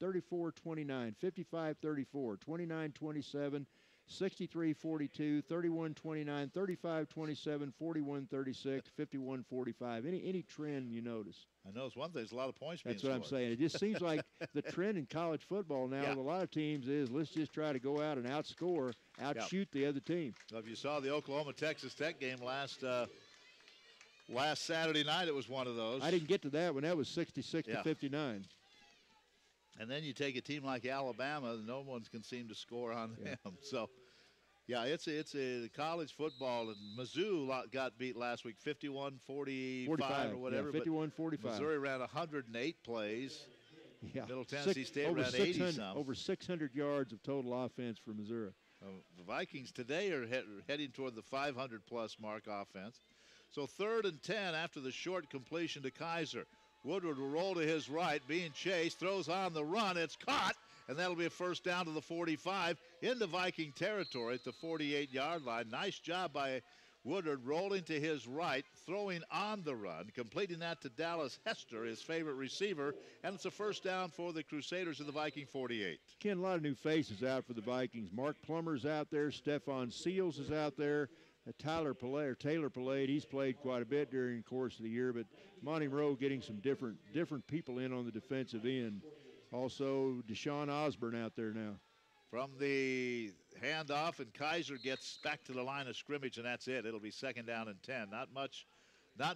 34-29, 55-34, 29-27, 63-42, 31-29, 35-27, 41-36, 51-45. Any trend you notice? I notice one thing, there's a lot of points being That's what scored. I'm saying. It just seems like the trend in college football now with a lot of teams is let's just try to go out and outscore, outshoot the other team. Well, if you saw the Oklahoma-Texas Tech game last Saturday night, it was one of those. I didn't get to that one. That was 66-59. And then you take a team like Alabama, no one can seem to score on them. So, yeah, it's a college football. And Mizzou got beat last week, 51-45 or whatever. Yeah, 51-45. Missouri ran 108 plays. Yeah. Middle Tennessee State ran 80-some. Over 600 yards of total offense for Missouri. The Vikings today are heading toward the 500-plus mark offense. So 3rd and 10 after the short completion to Kaiser. Woodward will roll to his right, being chased, throws on the run. It's caught, and that'll be a 1st down to the 45 into Viking territory at the 48-yard line. Nice job by Woodward rolling to his right, throwing on the run, completing that to Dallas Hester, his favorite receiver, and it's a 1st down for the Crusaders of the Viking 48. Ken, a lot of new faces out for the Vikings. Mark Plummer's out there. Stephon Seals is out there. Taylor Pallade, he's played quite a bit during the course of the year, but Monty Rowe getting some different people in on the defensive end. Also, Deshaun Osborne out there now. From the handoff, and Kaiser gets back to the line of scrimmage, and that's it. It'll be 2nd down and 10. Not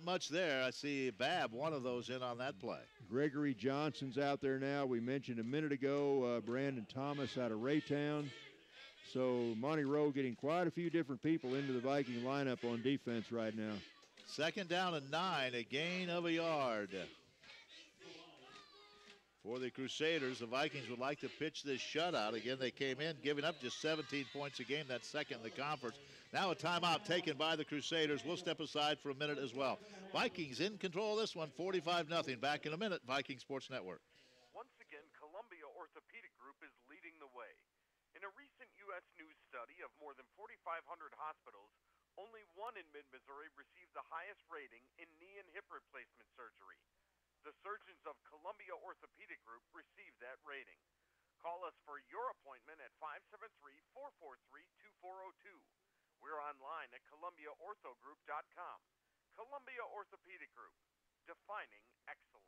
much there. I see Babb, one of those, in on that play. Gregory Johnson's out there now. We mentioned a minute ago Brandon Thomas out of Raytown. So Monty Rowe getting quite a few different people into the Viking lineup on defense right now. 2nd down and 9, a gain of a yard. For the Crusaders, the Vikings would like to pitch this shutout. Again, they came in giving up just 17 points a game. That's 2nd in the conference. Now a timeout taken by the Crusaders. We'll step aside for a minute as well. Vikings in control of this one, 45-0. Back in a minute, Viking Sports Network. Once again, Columbia Orthopedic Group is leading the way. In a recent U.S. News study of more than 4,500 hospitals, only one in mid-Missouri received the highest rating in knee and hip replacement surgery. The surgeons of Columbia Orthopedic Group received that rating. Call us for your appointment at 573-443-2402. We're online at ColumbiaOrthogroup.com. Columbia Orthopedic Group, defining excellence.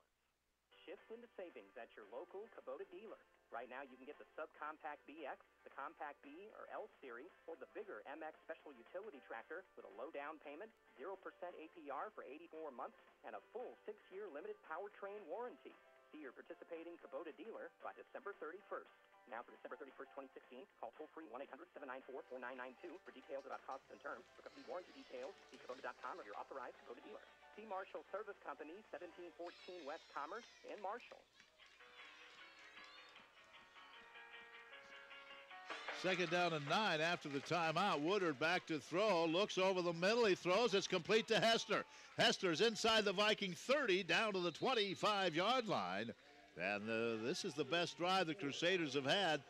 Shifts into savings at your local Kubota dealer. Right now, you can get the Subcompact BX, the Compact B or L Series, or the bigger MX Special Utility Tractor with a low down payment, 0% APR for 84 months, and a full 6-year limited powertrain warranty. See your participating Kubota dealer by December 31st. Now for December 31st, 2016, call toll-free 1-800-794-4992 for details about costs and terms. For complete warranty details, see Kubota.com or your authorized Kubota dealer. See Marshall Service Company, 1714 West Commerce in Marshall. Second down and 9 after the timeout. Woodard back to throw, looks over the middle, he throws, it's complete to Hester. Hester's inside the Viking 30, down to the 25-yard line. And this is the best drive the Crusaders have had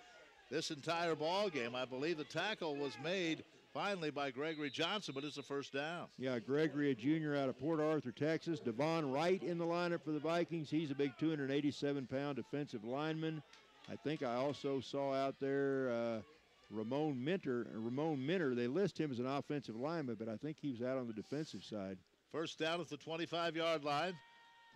this entire ball game. I believe the tackle was made finally by Gregory Johnson, but it's a first down. Yeah, Gregory, a junior out of Port Arthur, Texas. Devon Wright in the lineup for the Vikings. He's a big 287-pound defensive lineman. I think I also saw out there Ramon Minter. They list him as an offensive lineman, but I think he was out on the defensive side. First down at the 25-yard line.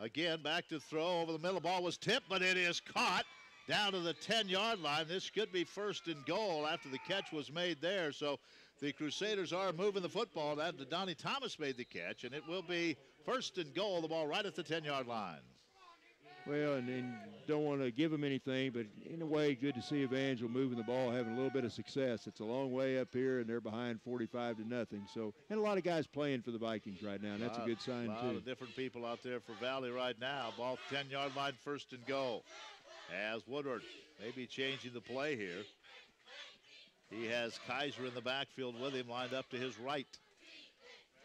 Again, back to throw over the middle. Ball was tipped, but it is caught down to the 10-yard line. This could be first and goal after the catch was made there. So the Crusaders are moving the football. Donnie Thomas made the catch, and it will be first and goal. The ball right at the 10-yard line. Well, and don't want to give them anything, but in a way, good to see Evangel moving the ball, having a little bit of success. It's a long way up here, and they're behind 45-0. So, and a lot of guys playing for the Vikings right now, and that's a good sign, too. A lot of different people out there for Valley right now. Ball 10-yard line, first and goal. As Woodward may be changing the play here. He has Kaiser in the backfield with him, lined up to his right.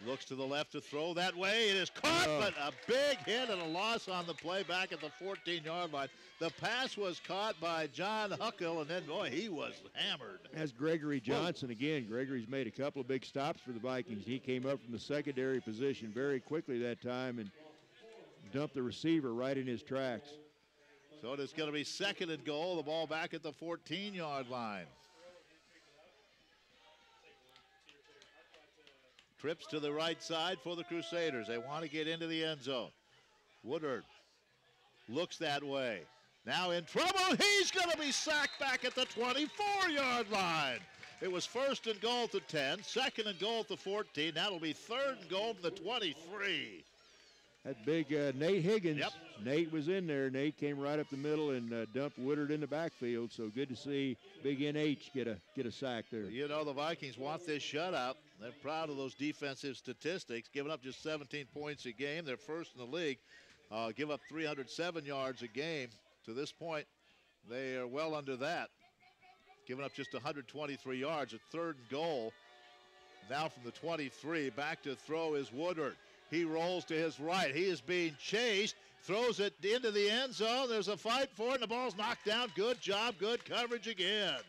Looks to the left to throw that way. It is caught, but a big hit and a loss on the play back at the 14-yard line. The pass was caught by John Huckle, and then, boy, he was hammered. As Gregory Johnson, again, Gregory's made a couple of big stops for the Vikings. He came up from the secondary position very quickly that time and dumped the receiver right in his tracks. So it is going to be second and goal. The ball back at the 14-yard line. Trips to the right side for the Crusaders. They want to get into the end zone. Woodard looks that way. Now in trouble. He's going to be sacked back at the 24-yard line. It was first and goal to 10, second and goal to 14. That'll be third and goal to the 23. That big Nate Higgins. Yep. Nate was in there. Nate came right up the middle and dumped Woodard in the backfield. So good to see Big NH get a sack there. You know, the Vikings want this shutout. They're proud of those defensive statistics, giving up just 17 points a game. They're first in the league. Give up 307 yards a game. To this point, they are well under that. Giving up just 123 yards at third and goal. Now from the 23, back to throw is Woodard. He rolls to his right. He is being chased, throws it into the end zone. There's a fight for it, and the ball's knocked down. Good job, good coverage again.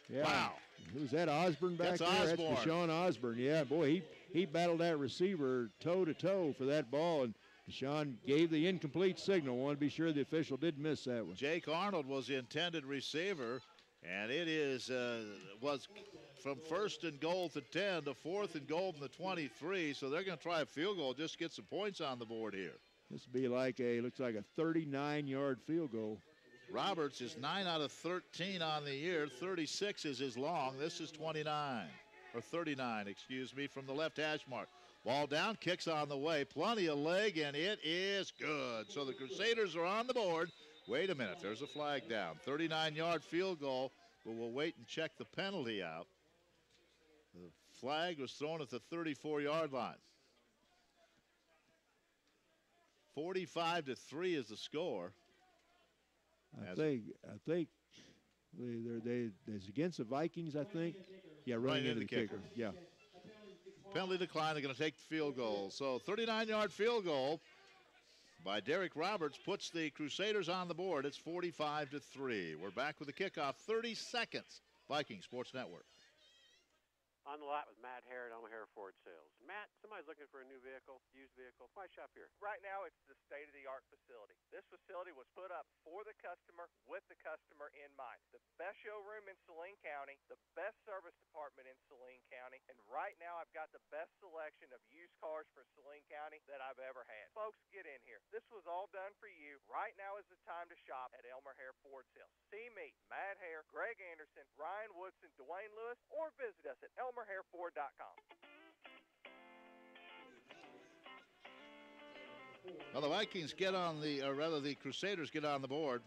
Yeah. Wow. Who's that, Osborne back there? Osborne. That's Deshaun Osborne. Yeah, boy, he battled that receiver toe-to-toe for that ball, and Deshaun gave the incomplete signal. Want to be sure the official didn't miss that one. Jake Arnold was the intended receiver, and it is was from first and goal to 10 to fourth and goal from the 23, so they're going to try a field goal just to get some points on the board here. This will be looks like a 39-yard field goal. Roberts is 9 out of 13 on the year. 36 is his long. This is 29, or 39, excuse me, from the left hash mark. Ball down, kicks on the way. Plenty of leg, and it is good. So the Crusaders are on the board. Wait a minute, there's a flag down. 39-yard field goal, but we'll wait and check the penalty out. The flag was thrown at the 34-yard line. 45-3 is the score. I think it's against the Vikings, I think. Yeah, running into the kicker. Yeah. Penalty decline. They're going to take the field goal. So 39-yard field goal by Derek Roberts puts the Crusaders on the board. It's 45-3. We're back with the kickoff. 30 seconds Viking Sports Network. On the lot with Matt Hare at Elmer Hare Ford Sales. Matt, somebody's looking for a new vehicle, used vehicle. Why shop here? Right now, it's the state-of-the-art facility. This facility was put up for the customer, with the customer in mind. The best showroom in Saline County, the best service department in Saline County, and right now I've got the best selection of used cars for Saline County that I've ever had. Folks, get in here. This was all done for you. Right now is the time to shop at Elmer Hare Ford Sales. See me, Matt Hare, Greg Anderson, Ryan Woodson, Dwayne Lewis, or visit us at ElmerHareFord.com. Well, the Vikings get on the, or rather the Crusaders get on the board.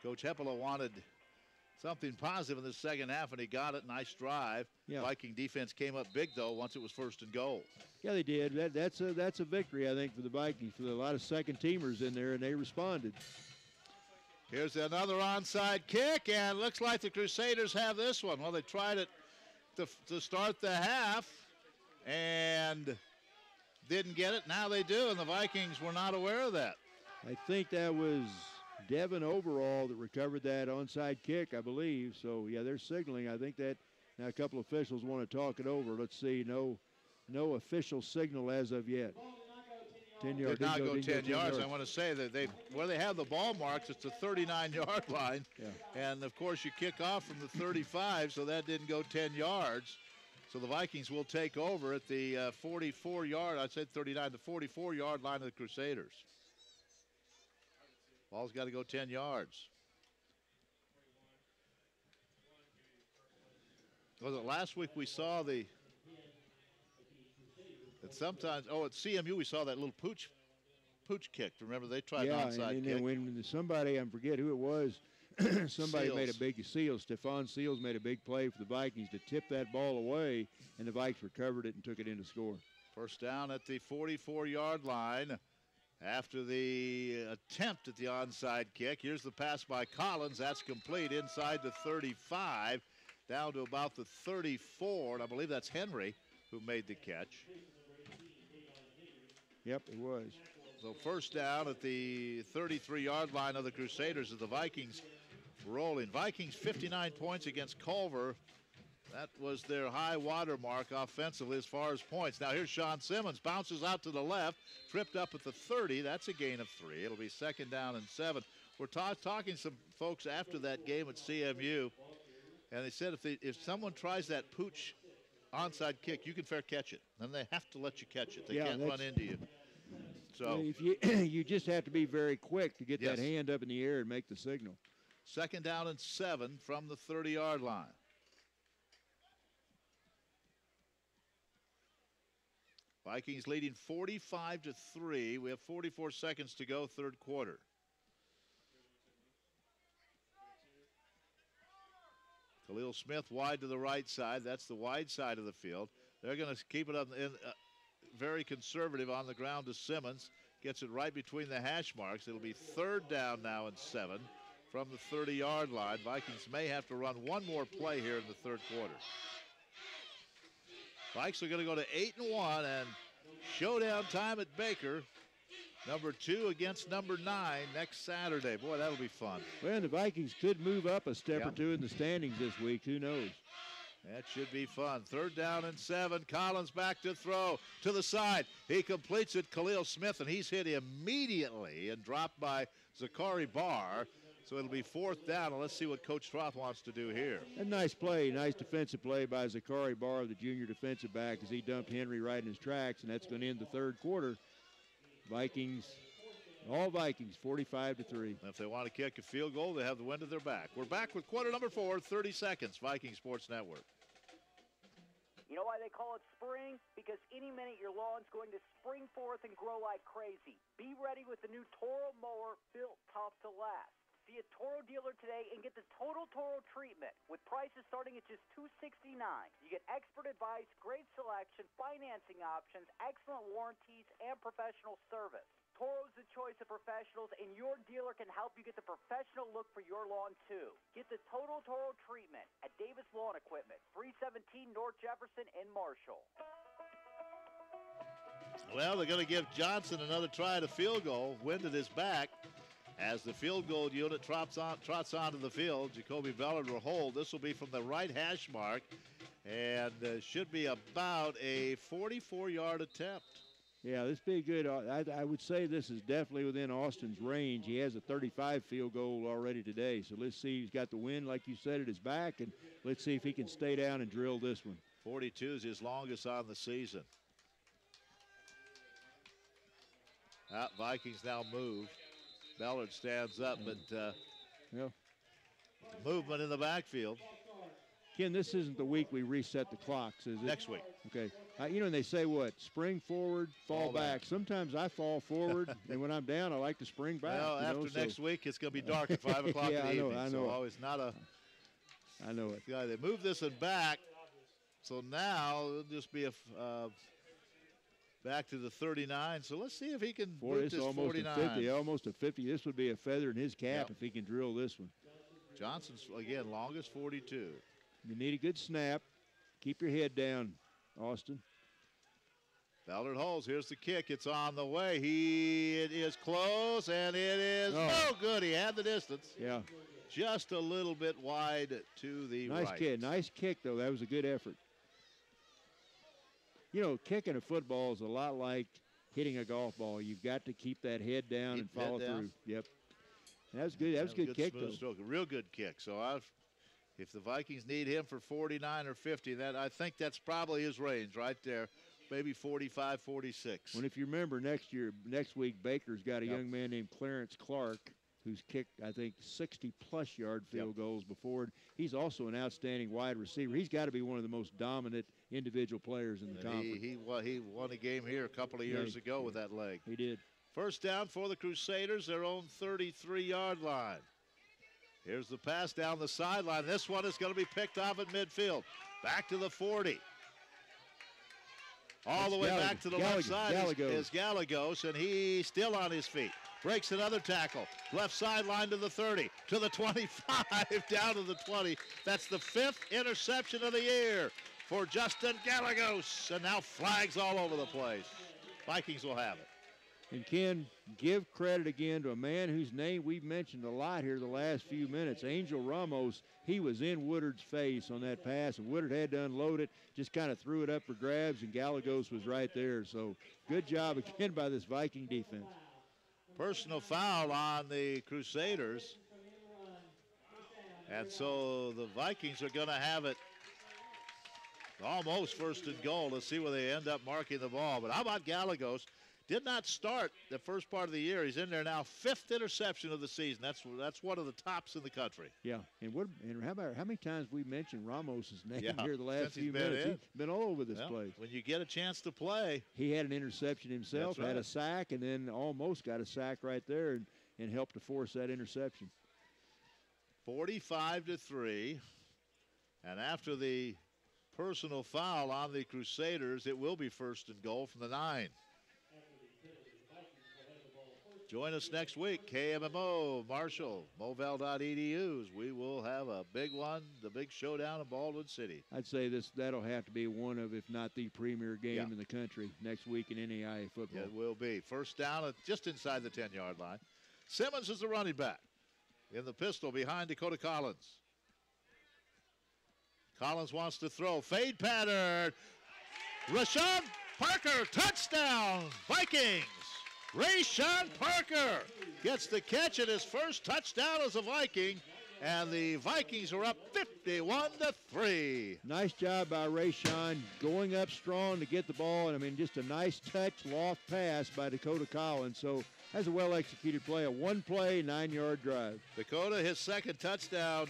Coach Heppola wanted something positive in the second half, and he got it. Nice drive. Yeah. Viking defense came up big, though, once it was 1st and goal. Yeah, they did. That's a victory, I think, for the Vikings. For a lot of second-teamers in there, and they responded. Here's another onside kick, and looks like the Crusaders have this one. Well, they tried it to start the half and didn't get it. Now they do, and the Vikings were not aware of that. I think that was Devin Overall that recovered that onside kick, I believe. So, yeah, they're signaling. I think that now a couple of officials want to talk it over. Let's see. No official signal as of yet. 10 yards. Did not go 10 yards. I want to say that where they have the ball marks, it's the 39-yard line. Yeah. And, of course, you kick off from the 35, so that didn't go 10 yards. So the Vikings will take over at the 44-yard, I said 39, the 44-yard line of the Crusaders. Ball's got to go 10 yards. Was it last week we saw that sometimes, at CMU we saw that little pooch kick. Remember, they tried an onside kick. And when somebody, I forget who it was, somebody made a big Stephon Seals made a big play for the Vikings to tip that ball away, and the Vikes recovered it and took it in to score. First down at the 44-yard line after the attempt at the onside kick. Here's the pass by Collins. That's complete inside the 35, down to about the 34, and I believe that's Henry who made the catch. Yep, it was. So first down at the 33-yard line of the Crusaders as the Vikings rolling. Vikings 59 points against Culver. That was their high water mark offensively as far as points. Now here's Sean Simmons. Bounces out to the left. Tripped up at the 30. That's a gain of 3. It'll be 2nd down and 7. We're talking to some folks after that game at CMU, and they said if someone tries that pooch onside kick, you can fair catch it. Then they have to let you catch it. They can't run into you. So if you just have to be very quick to get that hand up in the air and make the signal. 2nd down and 7 from the 30-yard line. Vikings leading 45-3. We have 44 seconds to go, 3rd quarter. Khalil Smith wide to the right side. That's the wide side of the field. They're going to keep it up very conservative on the ground to Simmons. Gets it right between the hash marks. It'll be 3rd down now and 7 from the 30-yard line. Vikings may have to run one more play here in the 3rd quarter. Vikes are going to go to 8-1 and showdown time at Baker. Number 2 against number 9 next Saturday. Boy, that'll be fun. Well, the Vikings could move up a step or two in the standings this week. Who knows? That should be fun. 3rd down and 7. Collins back to throw to the side. He completes it. Khalil Smith, and he's hit immediately and dropped by Zachary Barr. So it'll be 4th down, and let's see what Coach Troth wants to do here. A nice play, nice defensive play by Zachary Barr, the junior defensive back, as he dumped Henry right in his tracks, and that's going to end the 3rd quarter. All Vikings, 45-3. If they want to kick a field goal, they have the wind at their back. We're back with quarter number 4, 30 seconds, Viking Sports Network. You know why they call it spring? Because any minute your lawn's going to spring forth and grow like crazy. Be ready with the new Toro mower built tough to last. See a Toro dealer today and get the total Toro treatment with prices starting at just $269. You get expert advice, great selection, financing options, excellent warranties, and professional service. Toro's the choice of professionals, and your dealer can help you get the professional look for your lawn, too. Get the total Toro treatment at Davis Lawn Equipment, 317 North Jefferson in Marshall. Well, they're going to give Johnson another try at a field goal. Wind at his back. As the field goal unit trots onto the field, Jacoby Bellard will hold. This will be from the right hash mark, and should be about a 44-yard attempt. Yeah, this be good. I would say this is definitely within Austin's range. He has a 35 field goal already today. So let's see. He's got the wind, like you said, at his back, and let's see if he can stay down and drill this one. 42 is his longest on the season. Vikings now move. Bellard stands up, but movement in the backfield. Ken, this isn't the week we reset the clocks, is it? Next week. Okay. And they say what? Spring forward, fall back. Sometimes I fall forward, and when I'm down, I like to spring back. Well, after next week, it's going to be dark at 5 o'clock in the evening. I know. So it's not a. I know it. Yeah, they move this one back, so now it'll just be a back to the 39. So let's see if he can boot this almost 49. A 50, almost a 50. This would be a feather in his cap if he can drill this one. Johnson's, again, longest 42. You need a good snap. Keep your head down, Austin. Ballard holds. Here's the kick. It's on the way. It is close, and it is no good. He had the distance. Yeah. Just a little bit wide to the right. Nice kick. Nice kick, though. That was a good effort. Kicking a football is a lot like hitting a golf ball. You've got to keep that head down and follow through. Yep. That was good. That was a good kick, though. Stroke. A real good kick. So if the Vikings need him for 49 or 50, I think that's probably his range right there. Maybe 45, 46. Well, if you remember, next week, Baker's got a young man named Clarence Clark who's kicked, I think, 60-plus yard field goals before. He's also an outstanding wide receiver. He's got to be one of the most dominant individual players in the conference. He won a game here a couple of years ago with that leg. He did. First down for the Crusaders, their own 33-yard line. Here's the pass down the sideline. This one is going to be picked off at midfield. Back to the 40. All the way back to the left side is Gallegos, and he's still on his feet. Breaks another tackle. Left sideline to the 30, to the 25, down to the 20. That's the 5th interception of the year for Justin Gallegos, and now flags all over the place. Vikings will have it. And Ken, give credit again to a man whose name we've mentioned a lot here the last few minutes, Angel Ramos. He was in Woodard's face on that pass, and Woodard had to unload it, just kind of threw it up for grabs, and Gallegos was right there. So good job again by this Viking defense. Personal foul on the Crusaders. And so the Vikings are going to have it almost first and goal. Let's see where they end up marking the ball. But how about Gallegos? Did not start the first part of the year. He's in there now, 5th interception of the season. That's one of the tops in the country. Yeah, and how many times we mentioned Ramos' name here the last few minutes? He's been all over this place. When you get a chance to play. He had an interception himself, had a sack, and then almost got a sack right there and helped to force that interception. 45-3, and after the personal foul on the Crusaders, it will be first and goal from the 9. Join us next week, KMMO, Marshall, Movell.edu. We will have a big one, the big showdown in Baldwin City. I'd say that'll have to be one of, if not the premier game in the country next week in NAIA football. It will be. First down just inside the 10-yard line. Simmons is the running back. In the pistol behind Dakota Collins. Collins wants to throw. Fade pattern. Rashawn Parker, touchdown, Vikings. Rashawn Parker gets the catch at his first touchdown as a Viking, and the Vikings are up 51-3. Nice job by Rashawn going up strong to get the ball, and just a nice touch, loft pass by Dakota Collins. So that's a well-executed play, a one-play, 9-yard drive. Dakota, his second touchdown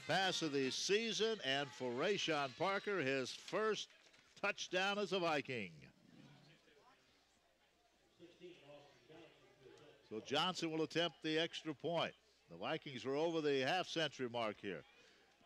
pass of the season, and for Rashawn Parker, his first touchdown as a Viking. So Johnson will attempt the extra point. The Vikings are over the half-century mark here.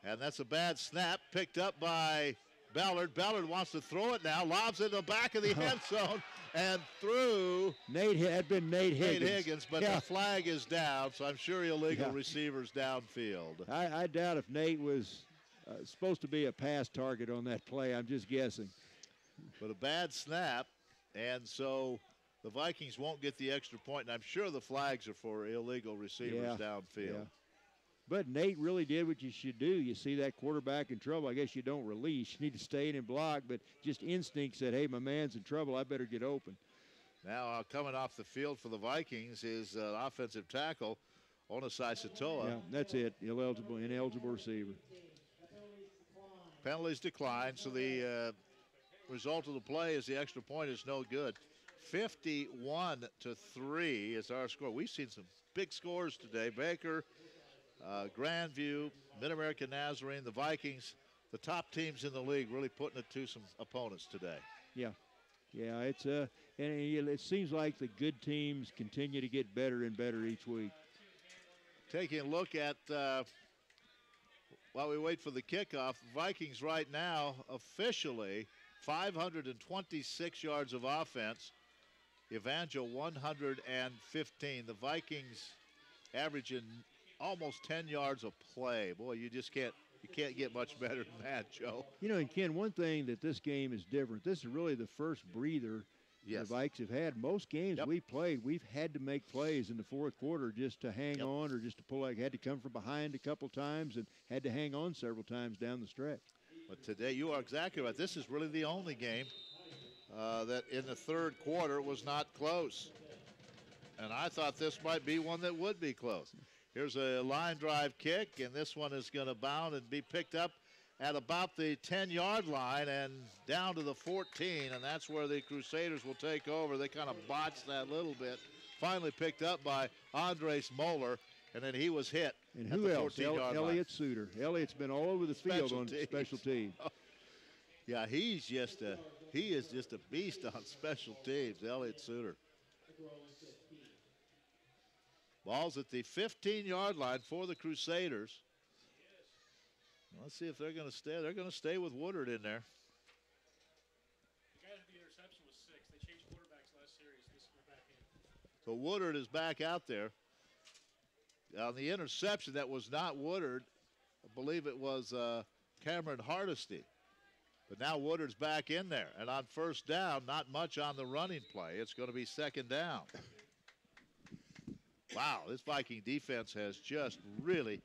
And that's a bad snap picked up by Ballard. Ballard wants to throw it now, lobs it in the back of the end zone and through. Nate Higgins. But the flag is down, so I'm sure illegal receivers downfield. I doubt if Nate was supposed to be a pass target on that play. I'm just guessing. But a bad snap, and so the Vikings won't get the extra point, and I'm sure the flags are for illegal receivers downfield. Yeah. But Nate really did what you should do. You see that quarterback in trouble, I guess you don't release. You need to stay in and block, but just instinct said, hey, my man's in trouble, I better get open. Now coming off the field for the Vikings is offensive tackle, Onosai Satoa. Yeah, that's it, ineligible receiver. Penalties decline, so the result of the play is the extra point is no good. 51-3 is our score. We've seen some big scores today. Baker, Grandview, Mid-American Nazarene, the Vikings, the top teams in the league really putting it to some opponents today. Yeah, it's and it seems like the good teams continue to get better and better each week. Taking a look at, while we wait for the kickoff, Vikings right now officially 526 yards of offense. Evangel 115. The Vikings averaging almost 10 yards of play. Boy, you can't get much better than that, Joe. And Ken, one thing that this game is different. This is really the first breather the Vikes have had. Most games we played, we've had to make plays in the fourth quarter just to hang on or just to pull. Like, had to come from behind a couple times and had to hang on several times down the stretch. But today, you are exactly right. This is really the only game that in the third quarter was not close. And I thought this might be one that would be close. Here's a line drive kick, and this one is going to bound and be picked up at about the 10-yard line and down to the 14, and that's where the Crusaders will take over. They kind of botched that a little bit. Finally picked up by Andres Moeller, and then he was hit. And who else? Elliott Suter. Elliott's been all over the field on special teams. Yeah, he is just a beast on special teams, Elliott Suter. Ball's at the 15-yard line for the Crusaders. Let's see if they're going to stay. They're going to stay with Woodard in there. The guy with the interception was 6. They changed quarterbacks last series. This is back in. So Woodard is back out there. On the interception, that was not Woodard. I believe it was Cameron Hardesty. But now Woodard's back in there. And on first down, not much on the running play. It's going to be second down. Wow, this Viking defense has just really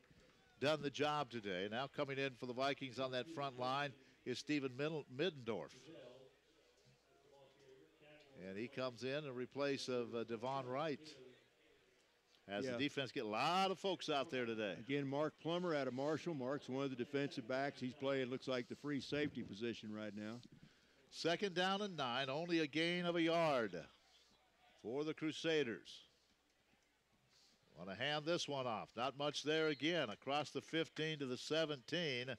done the job today. Now coming in for the Vikings on that front line is Steven Middendorf. And he comes in in replace of Devon Wright. As the defense get a lot of folks out there today. Again, Mark Plummer out of Marshall. Mark's one of the defensive backs. He's playing, looks like, the free safety position right now. Second down and 9, only a gain of a yard for the Crusaders. Want to hand this one off. Not much there again. Across the 15 to the 17.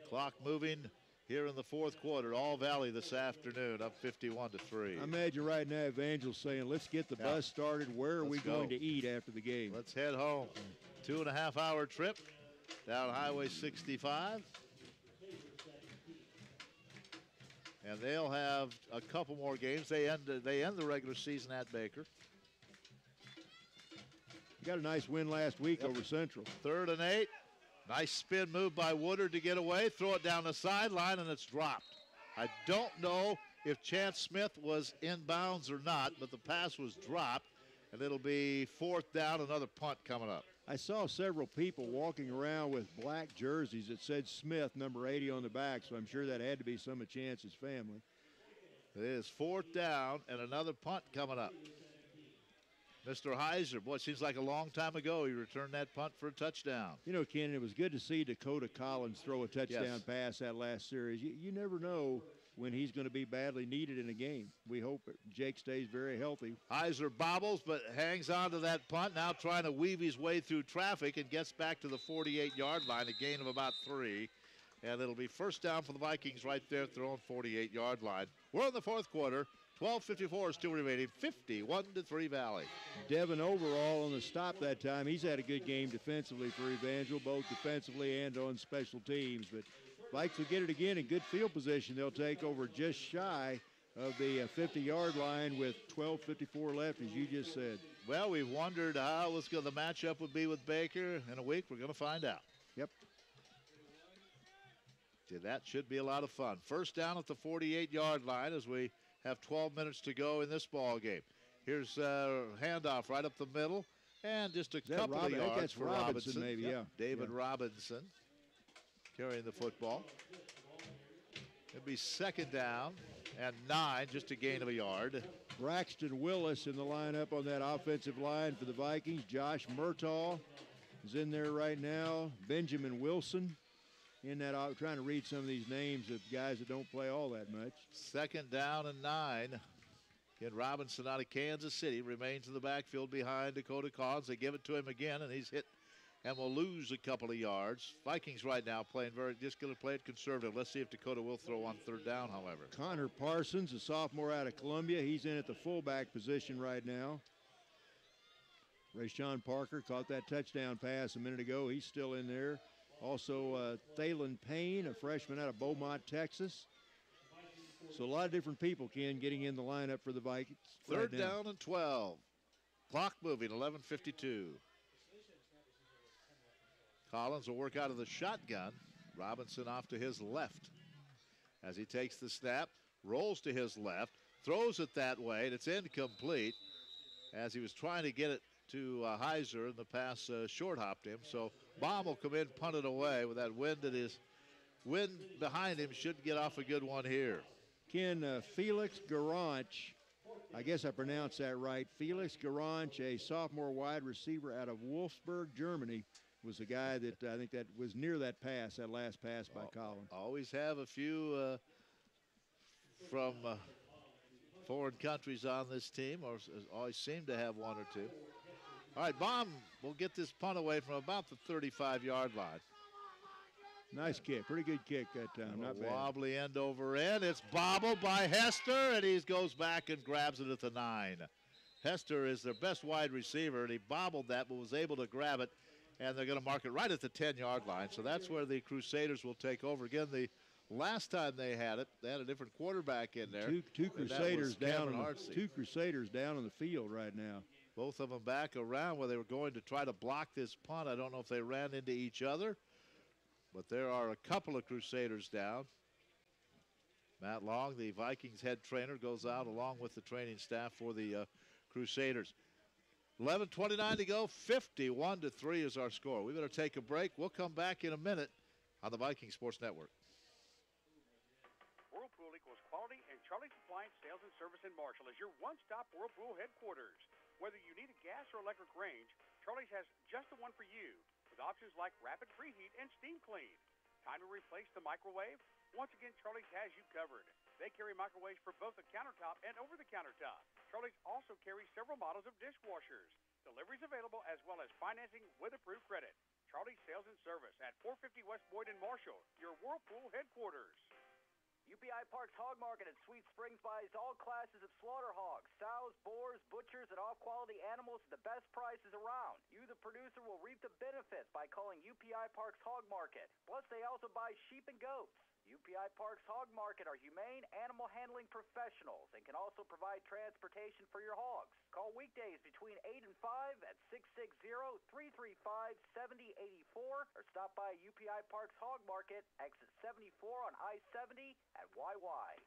Clock moving here in the fourth quarter. All Valley this afternoon, up 51-3. I imagine right now Evangel's saying, let's get the bus started. Where are we going to eat after the game? Let's head home. 2.5-hour trip down Highway 65. And they'll have a couple more games. They end the regular season at Baker. Got a nice win last week over Central. 3rd and 8. Nice spin move by Woodard to get away. Throw it down the sideline, and it's dropped. I don't know if Chance Smith was in bounds or not, but the pass was dropped, and it'll be 4th down, another punt coming up. I saw several people walking around with black jerseys that said Smith, number 80 on the back, so I'm sure that had to be some of Chance's family. It is 4th down, and another punt coming up. Mr. Heiser, boy, it seems like a long time ago he returned that punt for a touchdown. You know, Ken, it was good to see Dakota Collins throw a touchdown pass that last series. You never know when he's going to be badly needed in a game. We hope Jake stays very healthy. Heiser bobbles but hangs on to that punt, now trying to weave his way through traffic and gets back to the 48-yard line, a gain of about 3. And it'll be first down for the Vikings right there, throwing 48-yard line. We're in the fourth quarter. 12:54 still remaining, 51-3 Valley. Devin Overall on the stop that time. He's had a good game defensively for Evangel, both defensively and on special teams. But Vikes will get it again in good field position. They'll take over just shy of the 50-yard line with 12:54 left, as you just said. Well, we've wondered how the matchup would be with Baker in a week. We're going to find out. Yep. That should be a lot of fun. First down at the 48-yard line as we have 12 minutes to go in this ball game. Here's handoff right up the middle, and just a couple of yards for Robinson. Maybe, yeah. David Robinson carrying the football. It'll be 2nd down and 9, just a gain of a yard. Braxton Willis in the lineup on that offensive line for the Vikings. Josh Murtaugh is in there right now. Benjamin Wilson in that. I'm trying to read some of these names of guys that don't play all that much. 2nd down and 9. Again, Robinson out of Kansas City remains in the backfield behind Dakota Collins. They give it to him again, and he's hit and will lose a couple of yards. Vikings right now playing just going to play it conservative. Let's see if Dakota will throw on 3rd down, however. Connor Parsons, a sophomore out of Columbia. He's in at the fullback position right now. Rayshawn Parker caught that touchdown pass a minute ago. He's still in there. Also, Thalen Payne, a freshman out of Beaumont, Texas. So a lot of different people, Ken, getting in the lineup for the Vikings. 3rd down and 12. Clock moving, 11:52. Collins will work out of the shotgun. Robinson off to his left as he takes the snap, rolls to his left, throws it that way, and it's incomplete as he was trying to get it to Heiser, and the pass short hopped him. So Baum will come in, punt it away with that wind behind him. Should get off a good one here. Ken, Felix Garanch, I guess I pronounced that right. Felix Garanch, a sophomore wide receiver out of Wolfsburg, Germany, was the guy that I think that was near that last pass by Collins. Always have a few from foreign countries on this team, or always seem to have one or two. All right, Baum will get this punt away from about the 35-yard line. Nice kick, pretty good kick that time, not bad. Wobbly end over end. It's bobbled by Hester, and he goes back and grabs it at the 9. Hester is their best wide receiver, and he bobbled that but was able to grab it, and they're going to mark it right at the 10-yard line. So that's where the Crusaders will take over. Again, the last time they had it, they had a different quarterback in there. Two Crusaders down on the field right now. Both of them back around where they were going to try to block this punt. I don't know if they ran into each other, but there are a couple of Crusaders down. Matt Long, the Vikings head trainer, goes out along with the training staff for the Crusaders. 11:29 to go, 51-3 is our score. We better take a break. We'll come back in a minute on the Viking Sports Network. Whirlpool equals quality, and Charlie's Appliance Sales and Service in Marshall is your one-stop Whirlpool headquarters. Whether you need a gas or electric range, Charlie's has just the one for you, with options like rapid preheat and steam clean. Time to replace the microwave? Once again, Charlie's has you covered. They carry microwaves for both the countertop and over the countertop. Charlie's also carries several models of dishwashers. Deliveries available as well as financing with approved credit. Charlie's Sales and Service at 450 West Boyd in Marshall, your Whirlpool headquarters. UPI Parks Hog Market at Sweet Springs buys all classes of slaughter hogs, sows, boars, butchers, and all-quality animals at the best prices around. You, the producer, will reap the benefits by calling UPI Parks Hog Market. Plus, they also buy sheep and goats. UPI Parks Hog Market are humane animal handling professionals and can also provide transportation for your hogs. Call weekdays between 8 and 5 at 660-335-7084 or stop by UPI Parks Hog Market, exit 74 on I-70 at YY.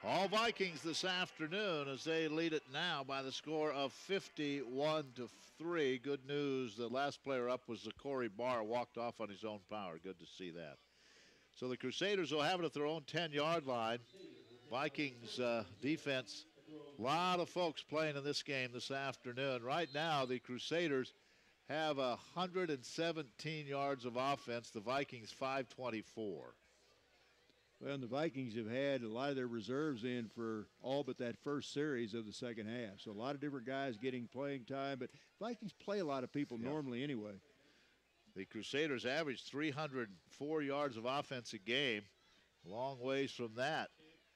All Vikings this afternoon as they lead it now by the score of 51-3. Good news, the last player up was Corey Barr, walked off on his own power. Good to see that. So the Crusaders will have it at their own 10-yard line. Vikings defense, a lot of folks playing in this game this afternoon. Right now, the Crusaders have 117 yards of offense. The Vikings 524. Well, and the Vikings have had a lot of their reserves in for all but that first series of the second half. So a lot of different guys getting playing time, but Vikings play a lot of people normally anyway. The Crusaders average 304 yards of offense a game. Long ways from that.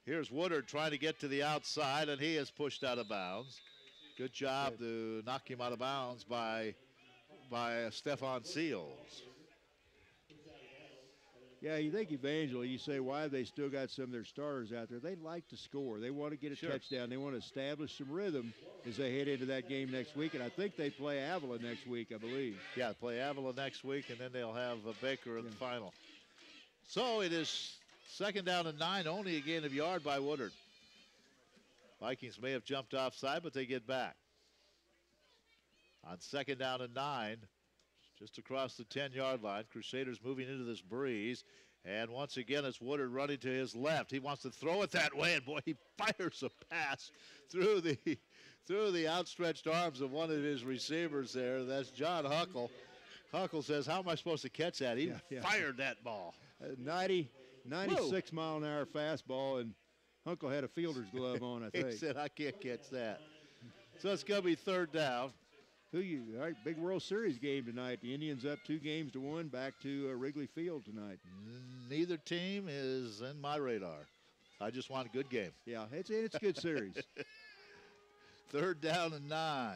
Here's Woodard trying to get to the outside, and he is pushed out of bounds. Good job to knock him out of bounds by Stephon Seals. Yeah, you think Evangel, you say, why have they still got some of their starters out there? They like to score. They want to get a touchdown. They want to establish some rhythm as they head into that game next week. And I think they play Avila next week, I believe. Yeah, play Avila next week, and then they'll have Baker in the final. So it is Second down and 9, only a gain of yard by Woodard. Vikings may have jumped offside, but they get back. On second down and 9, just across the 10-yard line, Crusaders moving into this breeze. And once again, it's Woodard running to his left. He wants to throw it that way, and boy, he fires a pass through the outstretched arms of one of his receivers there. That's John Huckle. Huckle says, how am I supposed to catch that? He fired that ball. 96-mile-an-hour fastball, and Huckle had a fielder's glove on, I think. He said, I can't catch that. So it's going to be third down. All right, big World Series game tonight. The Indians up 2-1 back to Wrigley Field tonight. Neither team is in my radar. I just want a good game. Yeah, it's a good series. Third down and 9.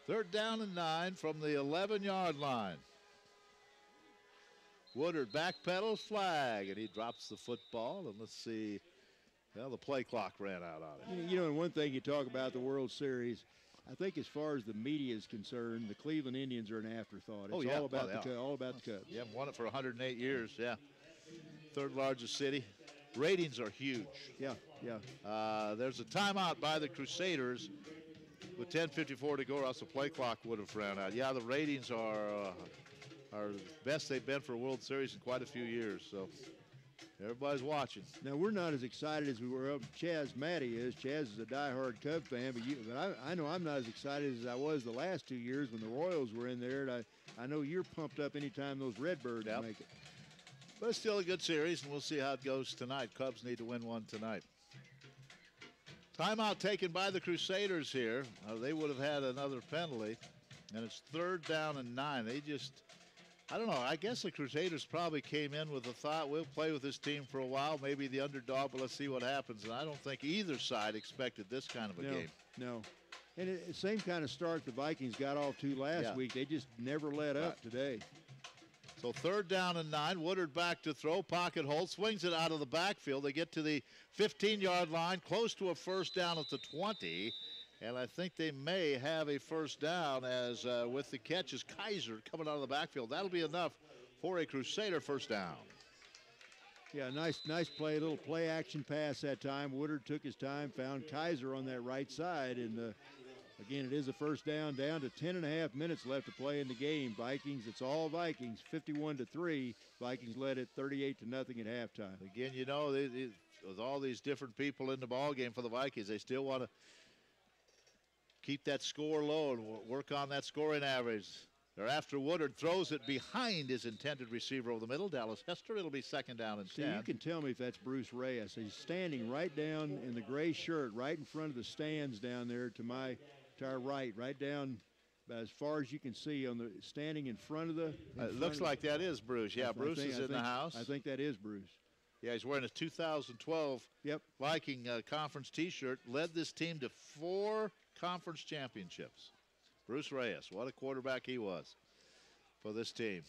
Third down and 9 from the 11-yard line. Woodard backpedals, flag, and he drops the football. And let's see. Well, the play clock ran out on it. You know, and one thing you talk about the World Series, I think as far as the media is concerned, the Cleveland Indians are an afterthought. It's all about the Cubs. Yeah, won it for 108 years, yeah. Third largest city. Ratings are huge. Yeah. There's a timeout by the Crusaders with 10:54 to go, or else the play clock would have ran out. Yeah, the ratings are the best they've been for a World Series in quite a few years, so everybody's watching. Now, we're not as excited as we were up. Matty is. Chaz is a diehard Cub fan, but I know I'm not as excited as I was the last 2 years when the Royals were in there. And I know you're pumped up anytime those Redbirds make it. But it's still a good series, and we'll see how it goes tonight. Cubs need to win one tonight. Timeout taken by the Crusaders here. They would have had another penalty, and it's third down and 9. I don't know. I guess the Crusaders probably came in with the thought, we'll play with this team for a while, maybe the underdog, but let's see what happens. And I don't think either side expected this kind of a game. No. And the same kind of start the Vikings got off to last week. They just never let up today. So third down and 9. Woodard back to throw. Pocket hold. Swings it out of the backfield. They get to the 15-yard line, close to a first down at the 20. And I think they may have a first down as with the catch is Kaiser coming out of the backfield. That'll be enough for a Crusader first down. Yeah, nice play, a little play action pass that time. Woodard took his time, found Kaiser on that right side. And again, it is a first down to 10.5 minutes left to play in the game. Vikings, it's all Vikings, 51-3. Vikings led it 38-0 at halftime. Again, you know, with all these different people in the ball game for the Vikings, they still want to keep that score low and work on that scoring average. They're after Woodard, throws it behind his intended receiver over the middle. Dallas Hester, it'll be second down and 10. You can tell me if that's Bruce Reyes. He's standing right down in the gray shirt, right in front of the stands down there to our right down about as far as you can see standing in front of the. It looks like that is Bruce. Yeah, Bruce is in the house. I think that is Bruce. Yeah, he's wearing a 2012 Viking conference T-shirt. Led this team to 4 conference championships. Bruce Reyes, what a quarterback he was for this team.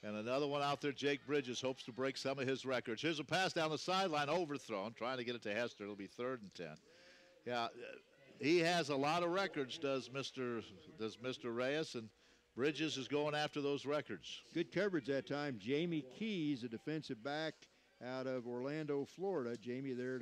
And another one out there, Jake Bridges hopes to break some of his records. Here's a pass down the sideline, overthrown, trying to get it to Hester. It'll be third and 10. Yeah, he has a lot of records, does Mr. Reyes, and Bridges is going after those records. Good coverage that time. Jamie Keys, a defensive back out of Orlando, Florida. Jamie there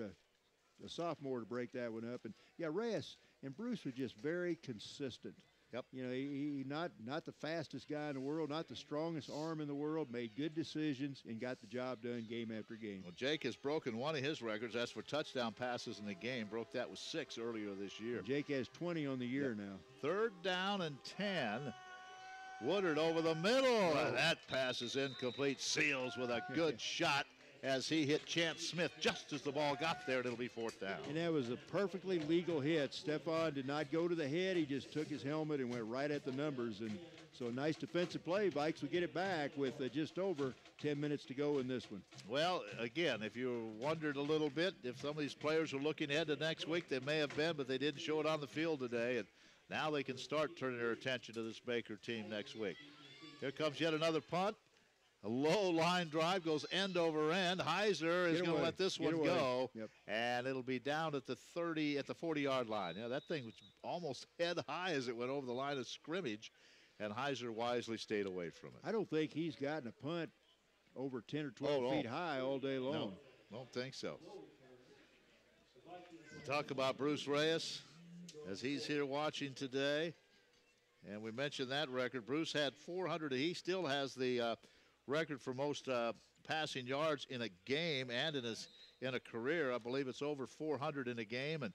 a sophomore to break that one up. And yeah, Reyes and Bruce were just very consistent. Yep. You know, he not the fastest guy in the world, not the strongest arm in the world, made good decisions and got the job done game after game. Well, Jake has broken one of his records. That's for touchdown passes in the game. Broke that with 6 earlier this year. And Jake has 20 on the year now. Third down and 10. Woodard over the middle. And that pass is incomplete. Seals with a good shot as he hit Chance Smith just as the ball got there, and it'll be fourth down. And that was a perfectly legal hit. Stefan did not go to the head. He just took his helmet and went right at the numbers. And so a nice defensive play. Vikes will get it back with just over 10 minutes to go in this one. Well, again, if you wondered a little bit if some of these players are looking ahead to next week, they may have been, but they didn't show it on the field today. And now they can start turning their attention to this Baker team next week. Here comes yet another punt. A low line drive goes end over end. Heiser is going to let this one go, and it'll be down at the 40-yard line. Yeah, that thing was almost head high as it went over the line of scrimmage. and Heiser wisely stayed away from it. I don't think he's gotten a punt over 10 or 12 feet high all day long. No, don't think so. We talk about Bruce Reyes as he's here watching today. And we mentioned that record. Bruce had 400. He still has the record for most passing yards in a game and in a career. I believe it's over 400 in a game, and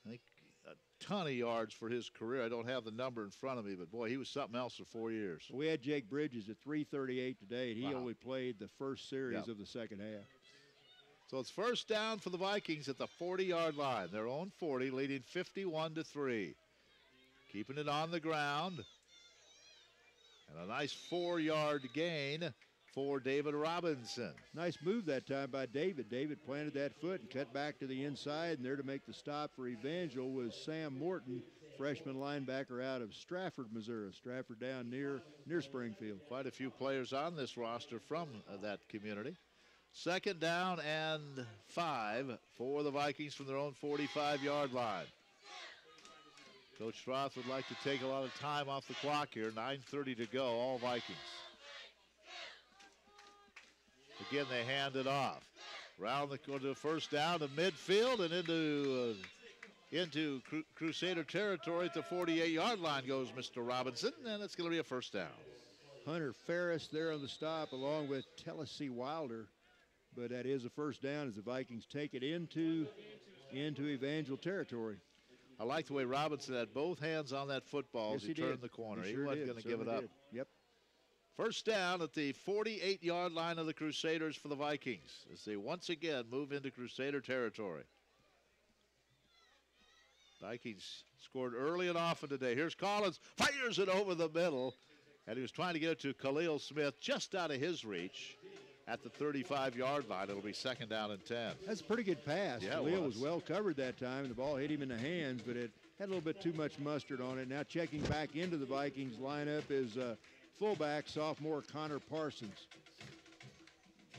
I think a ton of yards for his career. I don't have the number in front of me, but boy, he was something else for 4 years. We had Jake Bridges at 338 today, and he only played the first series of the second half. So it's first down for the Vikings at the 40-yard line. Their own 40, leading 51-3. Keeping it on the ground. And a nice 4-yard gain for David Robinson. Nice move that time by David. David planted that foot and cut back to the inside, and there to make the stop for Evangel was Sam Morton, freshman linebacker out of Stratford, Missouri. Stratford down near Springfield. Quite a few players on this roster from that community. Second down and 5 for the Vikings from their own 45-yard line. Coach Roth would like to take a lot of time off the clock here. 9:30 to go, all Vikings. Again, they hand it off. Round the first down to midfield and into Crusader territory at the 48-yard line goes Mr. Robinson, and it's going to be a first down. Hunter Ferris there on the stop along with Tennessee Wilder. But that is a first down as the Vikings take it into Evangel territory. I like the way Robinson had both hands on that football as he turned the corner. He wasn't going to give it up. Yep. First down at the 48-yard line of the Crusaders for the Vikings as they once again move into Crusader territory. Vikings scored early and often today. Here's Collins, fires it over the middle, and he was trying to get it to Khalil Smith just out of his reach. At the 35-yard line, it'll be second down and 10. That's a pretty good pass. Yeah, Khalil was well covered that time, and the ball hit him in the hands, but it had a little bit too much mustard on it. Now checking back into the Vikings lineup is fullback, sophomore Connor Parsons.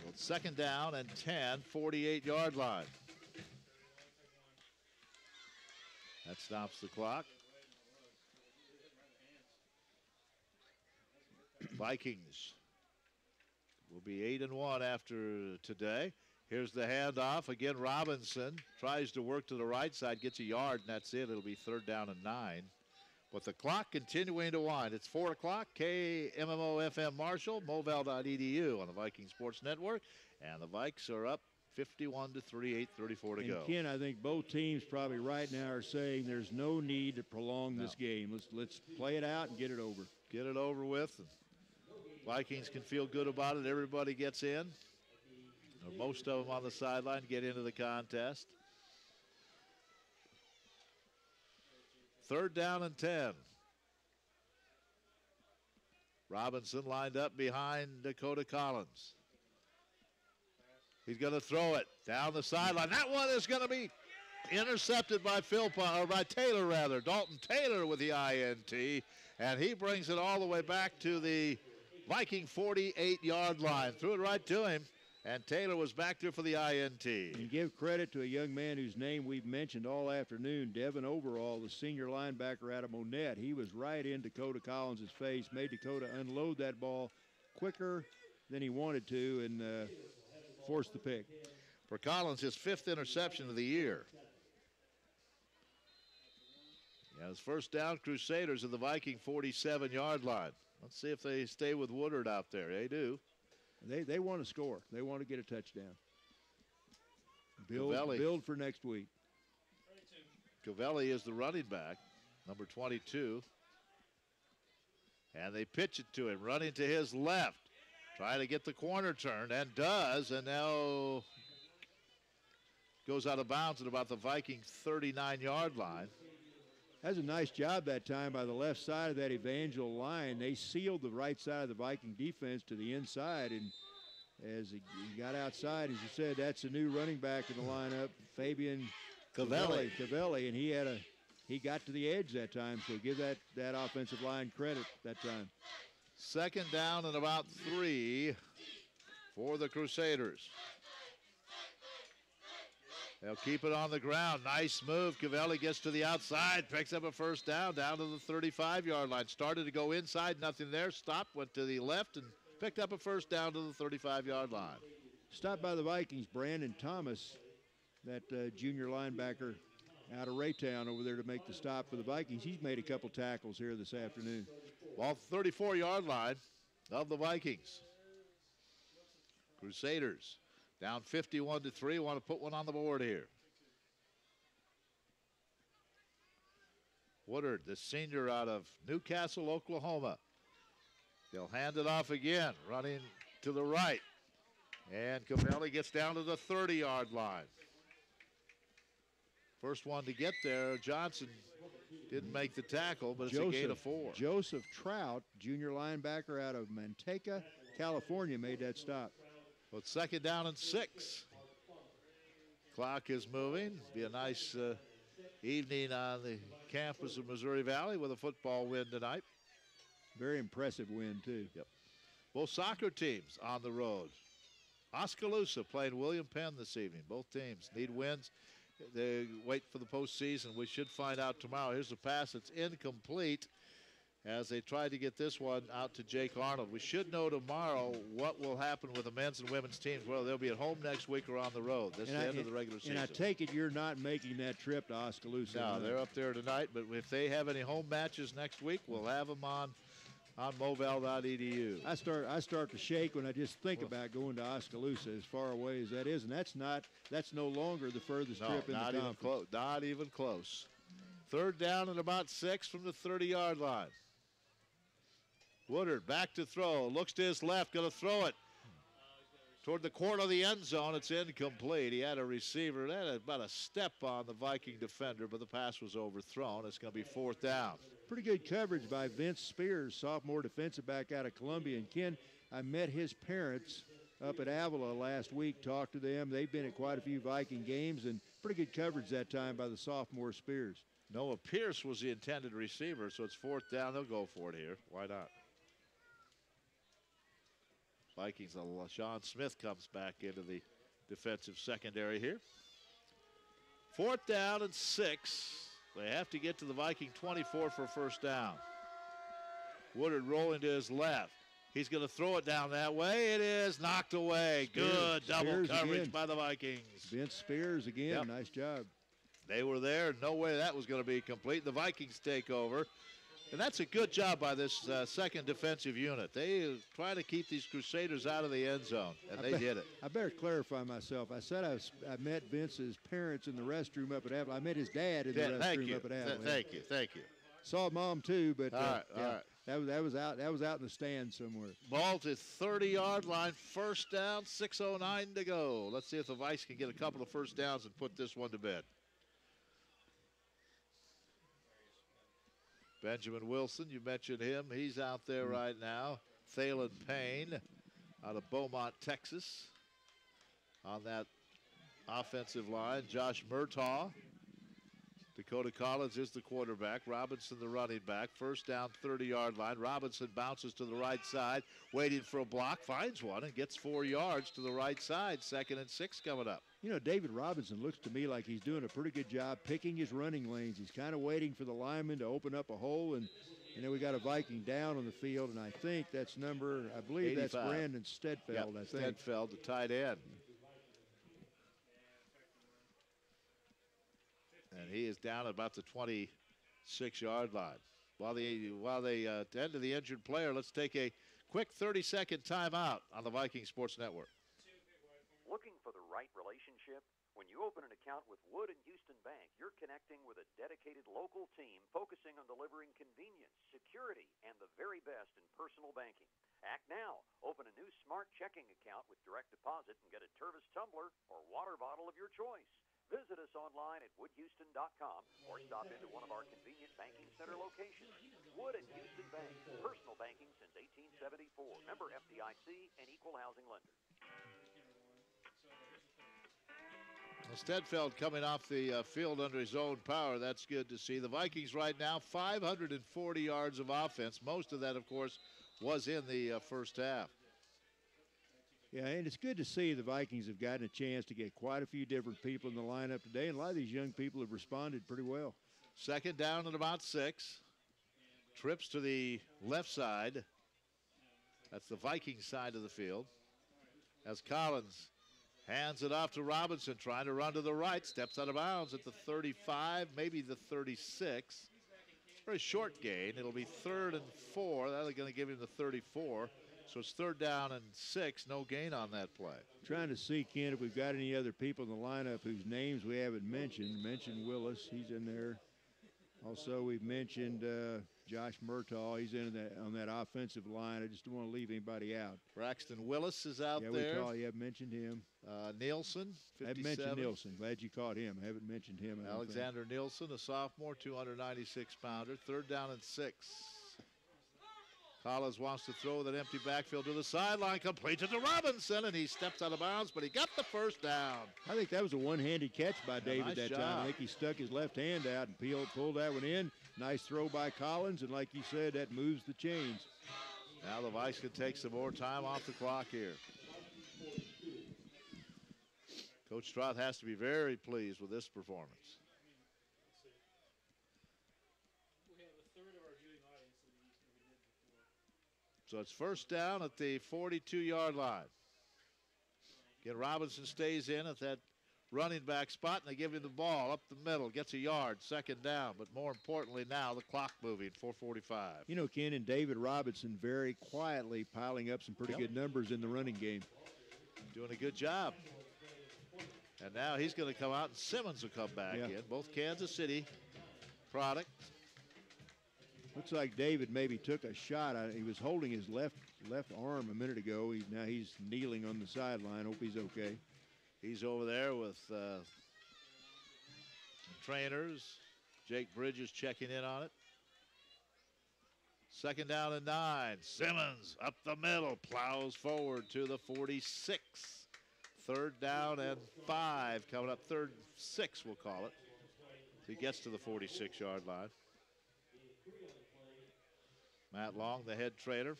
Well, second down and 10, 48-yard line. That stops the clock. Vikings will be 8-1 after today. Here's the handoff. Again, Robinson tries to work to the right side, gets a yard, and that's it. It'll be third down and 9. But the clock continuing to wind. It's 4 o'clock. KMMO FM Marshall, Moval.edu on the Viking Sports Network. And the Vikes are up 51-3, 8:34 to go. Ken, I think both teams probably right now are saying there's no need to prolong this game. Let's play it out and get it over. Get it over with. Vikings can feel good about it. Everybody gets in. Or most of them on the sideline get into the contest. Third down and 10. Robinson lined up behind Dakota Collins. He's going to throw it down the sideline. That one is going to be intercepted by Taylor rather. Dalton Taylor with the INT, and he brings it all the way back to the Viking 48-yard line. Threw it right to him, and Taylor was back there for the INT. And give credit to a young man whose name we've mentioned all afternoon, Devin Overall, the senior linebacker out of Monette. He was right in Dakota Collins' face, made Dakota unload that ball quicker than he wanted to, and forced the pick. For Collins, his 5th interception of the year. Yeah, his first down, Crusaders at the Viking 47-yard line. Let's see if they stay with Woodard out there. They do. They want to score. They want to get a touchdown. Build for next week. Covelli is the running back, number 22. And they pitch it to him, running to his left. Trying to get the corner turned, and does, and now goes out of bounds at about the Viking 39-yard line. That's a nice job that time by the left side of that Evangel line. They sealed the right side of the Viking defense to the inside, and as he got outside, as you said, that's a new running back in the lineup, Fabian Covelli, and he got to the edge that time, so give that offensive line credit that time. Second down and about 3 for the Crusaders. They'll keep it on the ground. Nice move. Cavelli gets to the outside, picks up a first down to the 35-yard line. Started to go inside, nothing there. Stopped, went to the left, and picked up a first down to the 35-yard line. Stopped by the Vikings, Brandon Thomas, that junior linebacker out of Raytown over there to make the stop for the Vikings. He's made a couple tackles here this afternoon. Ball 34-yard line of the Vikings. Crusaders down 51-3. Want to put one on the board here. Woodard, the senior out of Newcastle, Oklahoma. They'll hand it off again, running to the right. And Cavelli gets down to the 30-yard line. First one to get there, Johnson didn't make the tackle, but it's a gain of 4. Joseph Trout, junior linebacker out of Manteca, California, made that stop. Well, it's 2nd down and 6. Clock is moving. Be a nice evening on the campus of Missouri Valley with a football win tonight. Very impressive win, too. Yep. Both soccer teams on the road. Oskaloosa playing William Penn this evening. Both teams need wins. They wait for the postseason. We should find out tomorrow. Here's a pass that's incomplete as they try to get this one out to Jake Arnold. We should know tomorrow what will happen with the men's and women's teams, whether they'll be at home next week or on the road. That's the end of the regular season. And I take it you're not making that trip to Oskaloosa. No, they're up there tonight, but if they have any home matches next week, we'll have them on moval.edu. I start to shake when I just think about going to Oskaloosa, as far away as that is, and that's no longer the furthest trip in the conference. Not even close. 3rd down and about 6 from the 30-yard line. Woodard back to throw, looks to his left, going to throw it toward the corner of the end zone. It's incomplete. He had a receiver that had about a step on the Viking defender, but the pass was overthrown. It's going to be 4th down. Pretty good coverage by Vince Spears, sophomore defensive back out of Columbia. And Ken, I met his parents up at Avila last week, talked to them. They've been at quite a few Viking games, and pretty good coverage that time by the sophomore Spears. Noah Pierce was the intended receiver, so it's 4th down. They'll go for it here. Why not? Vikings, Sean Smith comes back into the defensive secondary here. 4th down and 6. They have to get to the Viking 24 for 1st down. Woodard rolling to his left. He's going to throw it down that way. It is knocked away. Good double coverage by the Vikings. Vince Spears again. Yep. Nice job. They were there. No way that was going to be complete. The Vikings take over. And that's a good job by this second defensive unit. They try to keep these Crusaders out of the end zone, and they did it. I better clarify myself. I said I met Vince's parents in the restroom up at Avila. I met his dad in the restroom up at Avila. Thank you. Saw Mom too, but all right. That was out in the stand somewhere. Ball to 30-yard line, 1st down, 6:09 to go. Let's see if the Vikes can get a couple of first downs and put this one to bed. Benjamin Wilson, you mentioned him. He's out there right now. Thalen Payne out of Beaumont, Texas on that offensive line. Josh Murtaugh. Dakota Collins is the quarterback. Robinson the running back. 1st down, 30-yard line. Robinson bounces to the right side, waiting for a block, finds one, and gets 4 yards to the right side. 2nd and 6 coming up. You know, David Robinson looks to me like he's doing a pretty good job picking his running lanes. He's kind of waiting for the lineman to open up a hole, and we got a Viking down on the field, and I think that's I believe 85. That's Brandon Stedfeld, yep, I think. Stedfeld, the tight end. And he is down at about the 26-yard line. While they tend to the injured player, let's take a quick 30-second timeout on the Viking Sports Network. Looking for the right relationship? When you open an account with Wood and Houston Bank, you're connecting with a dedicated local team focusing on delivering convenience, security, and the very best in personal banking. Act now. Open a new smart checking account with direct deposit and get a Tervis tumbler or water bottle of your choice. Visit us online at woodhouston.com or stop into one of our convenient banking center locations. Wood and Houston Bank, personal banking since 1874. Member FDIC and equal housing lender. Stedfeld coming off the field under his own power. That's good to see. The Vikings right now, 540 yards of offense. Most of that, of course, was in the first half. Yeah, and it's good to see the Vikings have gotten a chance to get quite a few different people in the lineup today, and a lot of these young people have responded pretty well. Second down at about 6. Trips to the left side. That's the Viking side of the field. As Collins hands it off to Robinson, trying to run to the right. Steps out of bounds at the 35, maybe the 36. Very short gain. It'll be 3rd and 4. That's going to give him the 34. So it's 3rd down and 6. No gain on that play. Trying to see, Ken, if we've got any other people in the lineup whose names we haven't mentioned. Mentioned Willis. He's in there. Also, we've mentioned Josh Murtaugh. He's in on that offensive line. I just don't want to leave anybody out. Braxton Willis is out there. Yeah, we haven't mentioned him. Nielsen, 57. I haven't mentioned Nielsen. Glad you caught him. I haven't mentioned him. Alexander Nielsen, a sophomore, 296-pounder. 3rd down and 6. Collins wants to throw that empty backfield to the sideline, completed to Robinson, and he steps out of bounds, but he got the 1st down. I think that was a one-handed catch by David nice that job. time. I think he stuck his left hand out and pulled that one in. Nice throw by Collins, and like you said, that moves the chains. Now the Vikes can take some more time off the clock here. Coach Stroud has to be very pleased with this performance. So it's 1st down at the 42-yard line. Again, Robinson stays in at that running back spot, and they give him the ball up the middle, gets a yard, 2nd down. But more importantly now, the clock moving, 4:45. You know, Ken, and David Robinson very quietly piling up some pretty good numbers in the running game. Doing a good job. And now he's going to come out, and Simmons will come back in. Both Kansas City product. Looks like David maybe took a shot. He was holding his left arm a minute ago. Now he's kneeling on the sideline. Hope he's okay. He's over there with trainers. Jake Bridges checking in on it. 2nd down and 9. Simmons up the middle, plows forward to the 46. 3rd down and 5 coming up. 3rd and 6, we'll call it. He gets to the 46-yard line. Matt Long, the head trainer,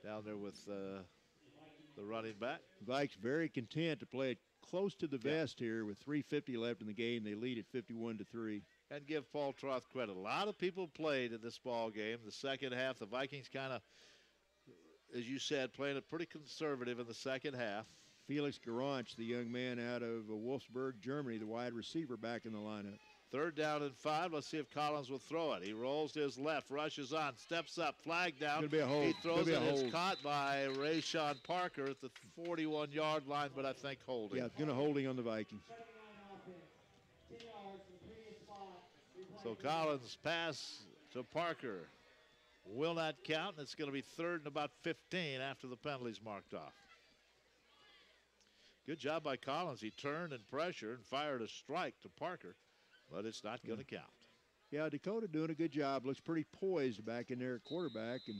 down there with the running back. Vikes very content to play it close to the vest here with 3:50 left in the game. They lead at 51-3. And give Paul Troth credit. A lot of people played in this ball game. The second half, the Vikings kind of, as you said, playing it pretty conservative in the second half. Felix Garanch, the young man out of Wolfsburg, Germany, the wide receiver, back in the lineup. 3rd down and 5. Let's see if Collins will throw it. He rolls to his left, rushes on, steps up, flag down. Gonna be a hold. He throws it. It's caught by Rayshon Parker at the 41-yard line, but I think holding. Yeah, it's going to holding on the Vikings. So Collins' pass to Parker will not count, and it's going to be 3rd and about 15 after the penalty's marked off. Good job by Collins. He turned and pressured and fired a strike to Parker, but it's not going to count. Yeah, Dakota doing a good job. Looks pretty poised back in there at quarterback. And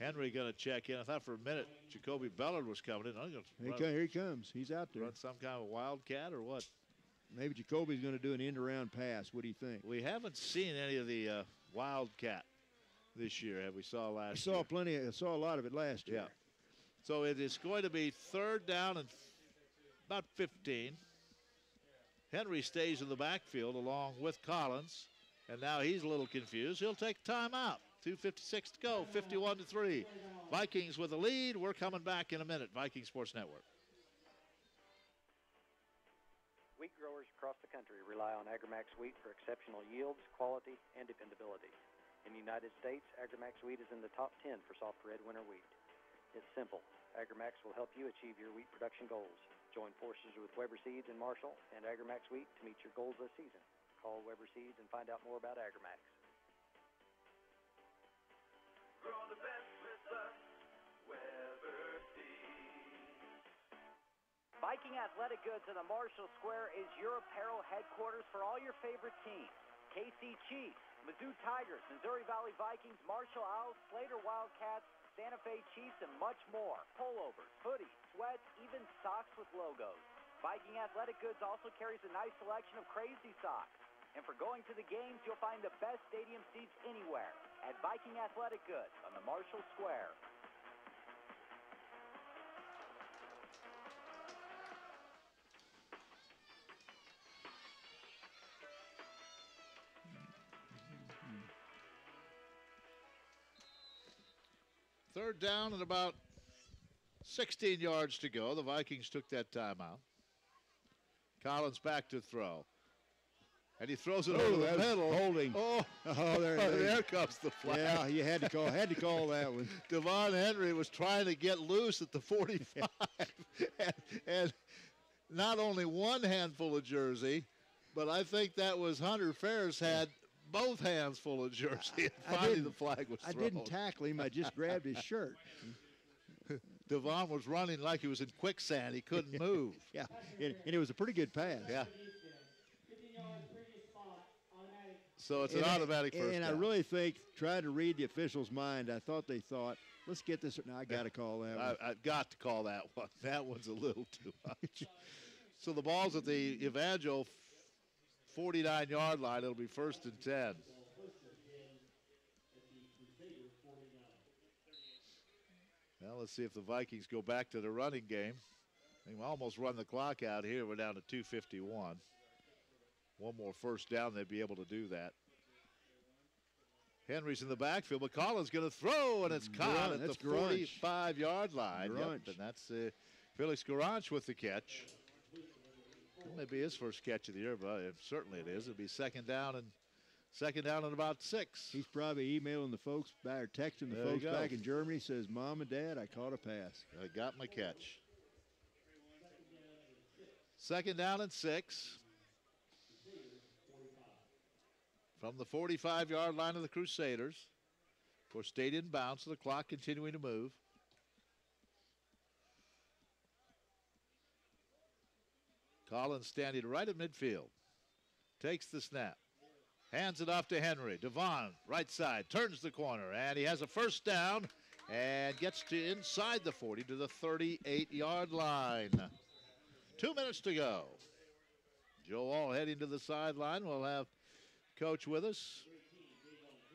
Henry going to check in. I thought for a minute Jacoby Bellard was coming in. Here he comes. He's out there. Run some kind of wildcat or what? Maybe Jacoby's going to do an end-around pass. What do you think? We haven't seen any of the wildcat this year. Have we saw last year? I saw a lot of it last year. Yeah. So it is going to be 3rd down and about 15. Henry stays in the backfield along with Collins, and now he's a little confused. He'll take timeout. 2:56 to go, 51-3. Vikings with the lead. We're coming back in a minute. Viking Sports Network. Wheat growers across the country rely on AgriMax wheat for exceptional yields, quality, and dependability. In the United States, AgriMax wheat is in the top 10 for soft red winter wheat. It's simple. AgriMax will help you achieve your wheat production goals. Join forces with Weber Seeds and Marshall and AgriMax Wheat to meet your goals this season. Call Weber Seeds and find out more about AgriMax. Grow the best with us, Weber Seeds. Viking Athletic Goods in the Marshall Square is your apparel headquarters for all your favorite teams. KC Chiefs, Mizzou Tigers, Missouri Valley Vikings, Marshall Owls, Slater Wildcats, Santa Fe Chiefs, and much more. Pullovers, hoodies, sweats, even socks with logos. Viking Athletic Goods also carries a nice selection of crazy socks. And for going to the games, you'll find the best stadium seats anywhere at Viking Athletic Goods on the Marshall Square. Third down and about 16 yards to go. The Vikings took that timeout. Collins back to throw. And he throws it over the middle. Holding. Oh, there comes the flag. Yeah, you had to call that one. Devon Henry was trying to get loose at the 45. and not only one handful of jersey, but I think that was Hunter Ferris had both hands full of jersey. And finally the flag was thrown. I didn't tackle him. I just grabbed his shirt. Devon was running like he was in quicksand. He couldn't move. Yeah, and it was a pretty good pass. Yeah. So it's an automatic first And down. I really think, trying to read the official's mind, I thought they thought, let's get this. No, I got to call that one. I've got to call that one. That one's a little too much. So the ball's at the Evangel 49-yard line. It'll be 1st and 10. Well, let's see if the Vikings go back to the running game. They've almost run the clock out here. We're down to 2:51. One more first down, they'd be able to do that. Henry's in the backfield, but Collins going to throw, and it's caught at the 45-yard line. Yep, and that's Felix Garanch with the catch. It may be his first catch of the year, but certainly it is. It'll be second down and about 6. He's probably emailing the folks back or texting the folks back in Germany. Says, Mom and Dad, I caught a pass. I got my catch. Second down and 6. From the 45-yard line of the Crusaders. Of course, stayed in bounds, so the clock continuing to move. Collins standing right at midfield. Takes the snap. Hands it off to Henry. Devon, right side, turns the corner, and he has a first down and gets to inside the 40 to the 38-yard line. 2 minutes to go. Joe All heading to the sideline. We'll have Coach with us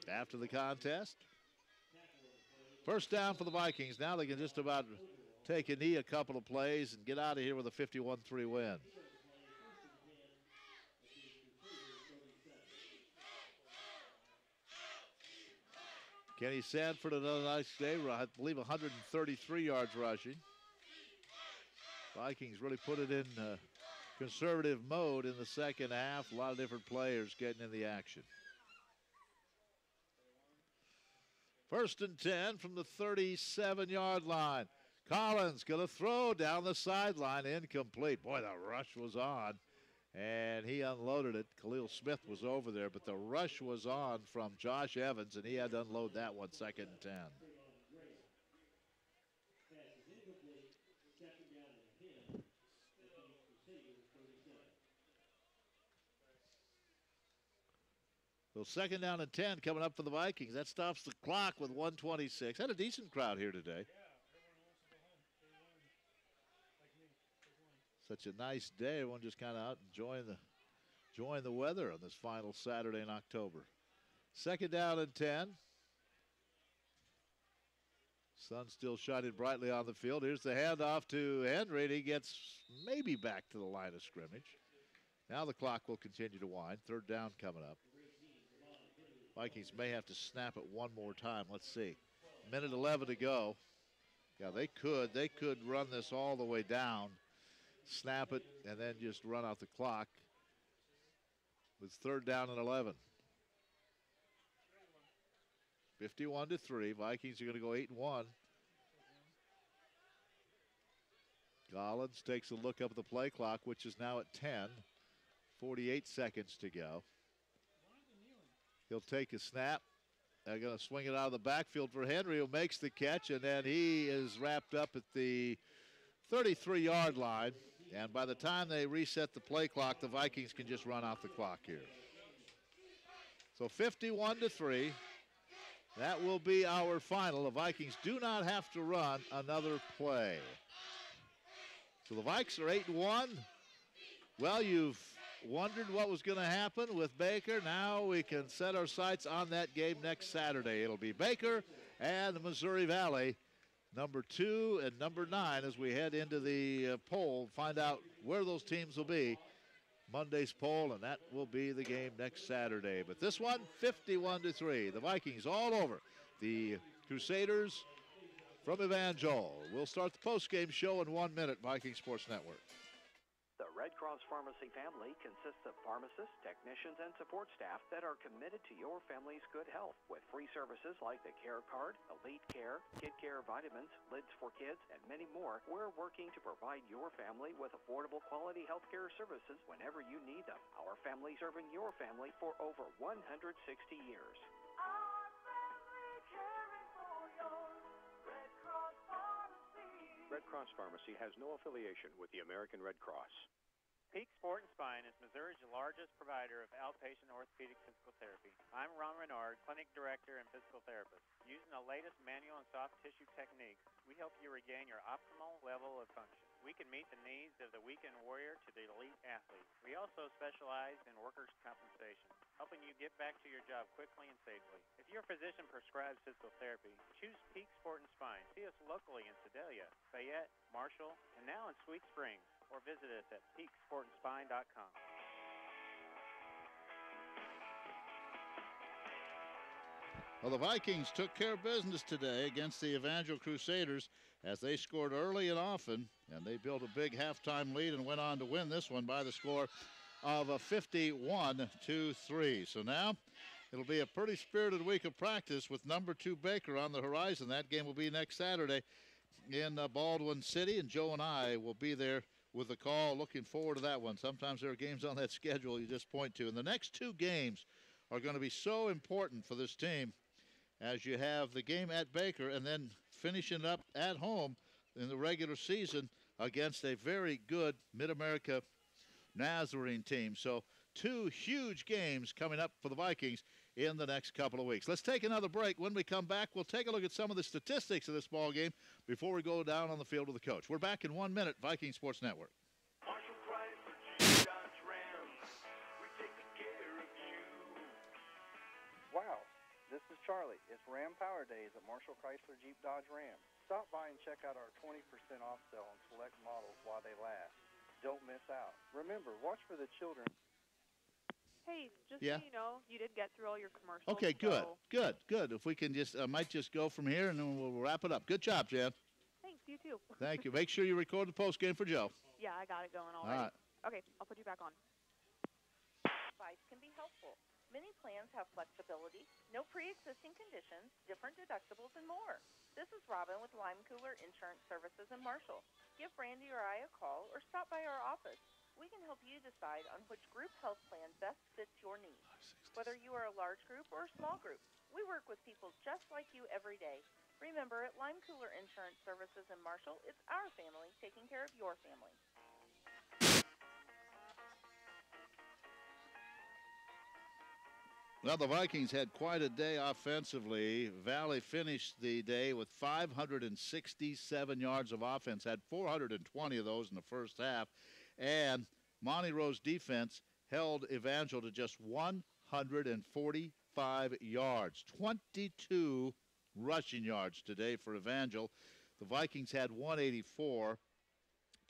after the contest. First down for the Vikings. Now they can just about take a knee a couple of plays and get out of here with a 51-3 win. Kenny Sanford, another nice day. I believe 133 yards rushing. Vikings really put it in conservative mode in the second half. A lot of different players getting in the action. First and 10 from the 37-yard line. Collins going to throw down the sideline, incomplete. Boy, the rush was on, and he unloaded it. Khalil Smith was over there, but the rush was on from Josh Evans, and he had to unload that one, 2nd and 10. So 2nd down and 10 coming up for the Vikings. That stops the clock with 1:26. Had a decent crowd here today. Such a nice day. Everyone just kind of out enjoying the weather on this final Saturday in October. 2nd down and 10. Sun still shining brightly on the field. Here's the handoff to Henry, and he gets maybe back to the line of scrimmage. Now the clock will continue to wind. 3rd down coming up. Vikings may have to snap it one more time. Let's see. 1:11 to go. Yeah, they could run this all the way down, snap it, and then just run out the clock. With 3rd down and 11. 51-3. Vikings are going to go 8-1. Collins takes a look up at the play clock, which is now at 10. 48 seconds to go. He'll take a snap. They're going to swing it out of the backfield for Henry, who makes the catch, and then he is wrapped up at the 33-yard line. And by the time they reset the play clock, the Vikings can just run out the clock here. So 51-3. That will be our final. The Vikings do not have to run another play. So the Vikes are 8-1. Well, you've wondered what was going to happen with Baker. Now we can set our sights on that game next Saturday. It'll be Baker and the Missouri Valley, number 2 and number 9, as we head into the poll, find out where those teams will be. Monday's poll, and that will be the game next Saturday. But this one, 51-3. The Vikings all over the Crusaders from Evangel. We'll start the post-game show in 1 minute, Viking Sports Network. The Red Cross Pharmacy family consists of pharmacists, technicians, and support staff that are committed to your family's good health. With free services like the Care Card, Elite Care, Kid Care Vitamins, Lids for Kids, and many more, we're working to provide your family with affordable quality health care services whenever you need them. Our family serving your family for over 160 years. Red Cross Pharmacy has no affiliation with the American Red Cross. Peak Sport and Spine is Missouri's largest provider of outpatient orthopedic physical therapy. I'm Ron Renard, Clinic Director and Physical Therapist. Using the latest manual and soft tissue techniques, we help you regain your optimal level of function. We can meet the needs of the weekend warrior to the elite athlete. We also specialize in workers' compensation, helping you get back to your job quickly and safely. If your physician prescribes physical therapy, choose Peak Sport and Spine. See us locally in Sedalia, Fayette, Marshall, and now in Sweet Springs, or visit us at peaksportandspine.com. Well, the Vikings took care of business today against the Evangel Crusaders as they scored early and often, and they built a big halftime lead and went on to win this one by the score of 51-3. So now it'll be a pretty spirited week of practice with number 2 Baker on the horizon. That game will be next Saturday in Baldwin City, and Joe and I will be there with the call. Looking forward to that one. Sometimes there are games on that schedule you just point to. And the next 2 games are going to be so important for this team, as you have the game at Baker and then finishing up at home in the regular season against a very good Mid-America Nazarene team. So 2 huge games coming up for the Vikings in the next couple of weeks. Let's take another break. When we come back, we'll take a look at some of the statistics of this ball game before we go down on the field with the coach. We're back in 1 minute, Viking Sports Network. Wow, this is Charlie. It's Ram Power Days at Marshall Chrysler Jeep Dodge Ram. Stop by and check out our 20% off sale on select models while they last. Don't miss out. Remember, watch for the children. Hey, just Yeah. so you know, you did get through all your commercials. Okay, good, so good. If we can just, might just go from here and then we'll wrap it up. Good job, Jan. Thanks, you too. Thank you. Make sure you record the post game for Joe. Yeah, I got it going All already. right. Okay, I'll put you back on. Advice can be helpful. Many plans have flexibility, no pre-existing conditions, different deductibles, and more. This is Robin with Lime Cooler Insurance Services in Marshall. Give Brandy or I a call or stop by our office. We can help you decide on which group health plan best fits your needs. Whether you are a large group or a small group, we work with people just like you every day. Remember, at Lime Cooler Insurance Services in Marshall, it's our family taking care of your family. Well, the Vikings had quite a day offensively. Valley finished the day with 567 yards of offense, had 420 of those in the first half, and Monty Rowe's defense held Evangel to just 145 yards, 22 rushing yards today for Evangel. The Vikings had 184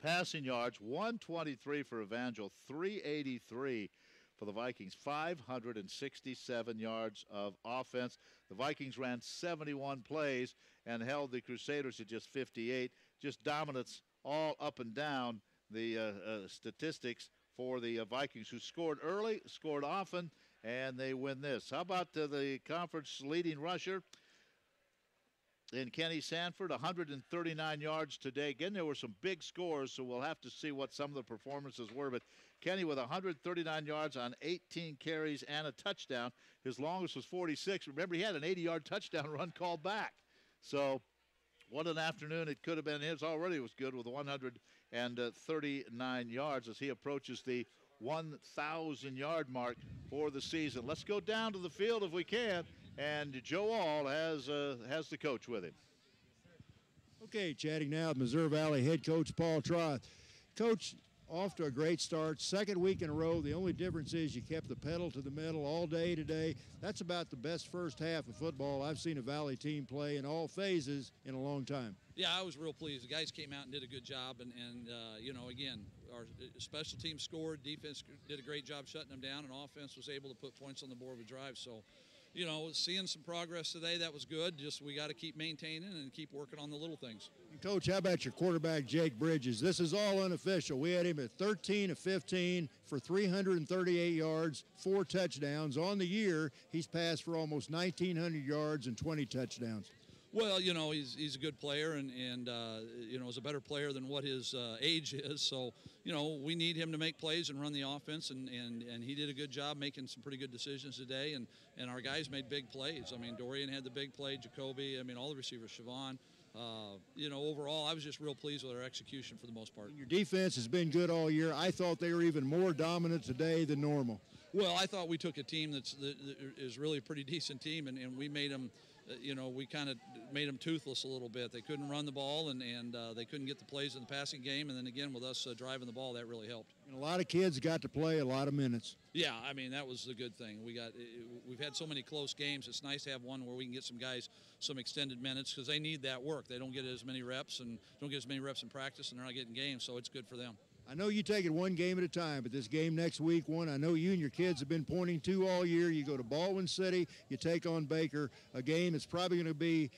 passing yards, 123 for Evangel, 383 for the Vikings, 567 yards of offense. The Vikings ran 71 plays and held the Crusaders to just 58. Just dominance all up and down the statistics for the Vikings, who scored early, scored often, and they win this. How about the conference leading rusher in Kenny Sanford, 139 yards today. Again, there were some big scores, so we'll have to see what some of the performances were. But Kenny with 139 yards on 18 carries and a touchdown. His longest was 46. Remember, he had an 80-yard touchdown run called back. So what an afternoon it could have been. His already was good with 139 yards as he approaches the 1,000-yard mark for the season. Let's go down to the field if we can. And Joe All has the coach with him. Okay, chatting now with Missouri Valley head coach Paul Troth. Coach, off to a great start. Second week in a row. The only difference is you kept the pedal to the metal all day today. That's about the best first half of football I've seen a Valley team play in all phases in a long time. Yeah, I was real pleased. The guys came out and did a good job. And you know, again, our special team scored. Defense did a great job shutting them down, and offense was able to put points on the board with drives. So, seeing some progress today, that was good. Just we got to keep maintaining and keep working on the little things. And Coach, how about your quarterback, Jake Bridges? This is all unofficial. We had him at 13 of 15 for 338 yards, 4 touchdowns. On the year, he's passed for almost 1,900 yards and 20 touchdowns. Well, he's a good player and is a better player than what his age is. So, we need him to make plays and run the offense, and he did a good job making some pretty good decisions today, and our guys made big plays. I mean, Dorian had the big play, Jacoby, all the receivers, Siobhan. Overall, I was just real pleased with our execution for the most part. Your defense has been good all year. I thought they were even more dominant today than normal. Well, I thought we took a team that is really a pretty decent team, and we made them we kind of made them toothless a little bit. They couldn't run the ball, and they couldn't get the plays in the passing game. And then again, with us driving the ball, that really helped. And a lot of kids got to play a lot of minutes. Yeah, that was a good thing. We've had so many close games. It's nice to have one where we can get some guys some extended minutes because they need that work. They don't get as many reps and don't get as many reps in practice, and they're not getting games, so it's good for them. I know you take it one game at a time, but this game next week, I know you and your kids have been pointing to all year. You go to Baldwin City, you take on Baker, a game that's probably going to be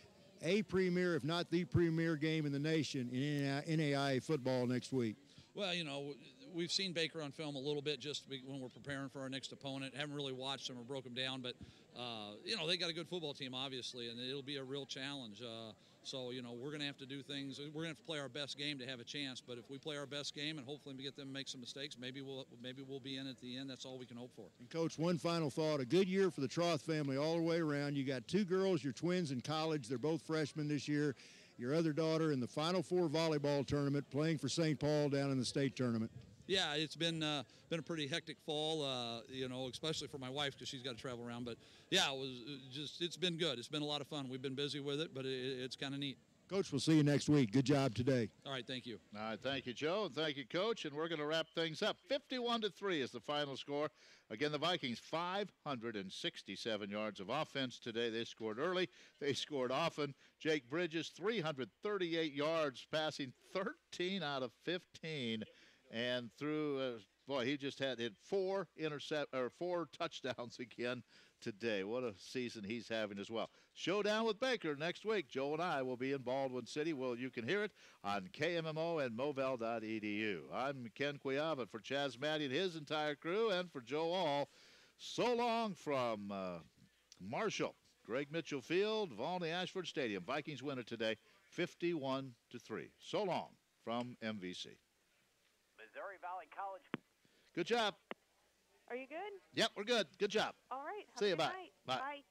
a premier, if not the premier game in the nation in NAIA football next week. Well, we've seen Baker on film a little bit just when we're preparing for our next opponent. Haven't really watched them or broke them down, but, they got a good football team, obviously, and it'll be a real challenge. So, we're going to have to do things. We're going to have to play our best game to have a chance. But if we play our best game and hopefully we get them to make some mistakes, maybe we'll be in at the end. That's all we can hope for. And, Coach, one final thought. A good year for the Troth family all the way around. You got 2 girls, your twins in college. They're both freshmen this year. Your other daughter in the Final Four volleyball tournament playing for St. Paul down in the state tournament. Yeah, it's been a pretty hectic fall, especially for my wife because she's got to travel around. But, yeah, it's been good. It's been a lot of fun. We've been busy with it, but it's kind of neat. Coach, we'll see you next week. Good job today. All right, thank you. All right, thank you, Joe, and thank you, Coach. And we're going to wrap things up. 51-3 is the final score. Again, the Vikings, 567 yards of offense today. They scored early. They scored often. Jake Bridges, 338 yards, passing 13 out of 15. And through, he just had 4 touchdowns again today. What a season he's having as well. Showdown with Baker next week. Joe and I will be in Baldwin City. Well, you can hear it on KMMO and Movell.edu. I'm Ken Quiava for Chaz Matty and his entire crew, and for Joe All. So long from Marshall, Greg Mitchell Field, Volney Ashford Stadium. Vikings win it today, 51-3. So long from MVC. Missouri Valley College. Good job. Are you good? Yep, we're good. Good job. All right. See you. Bye. Bye.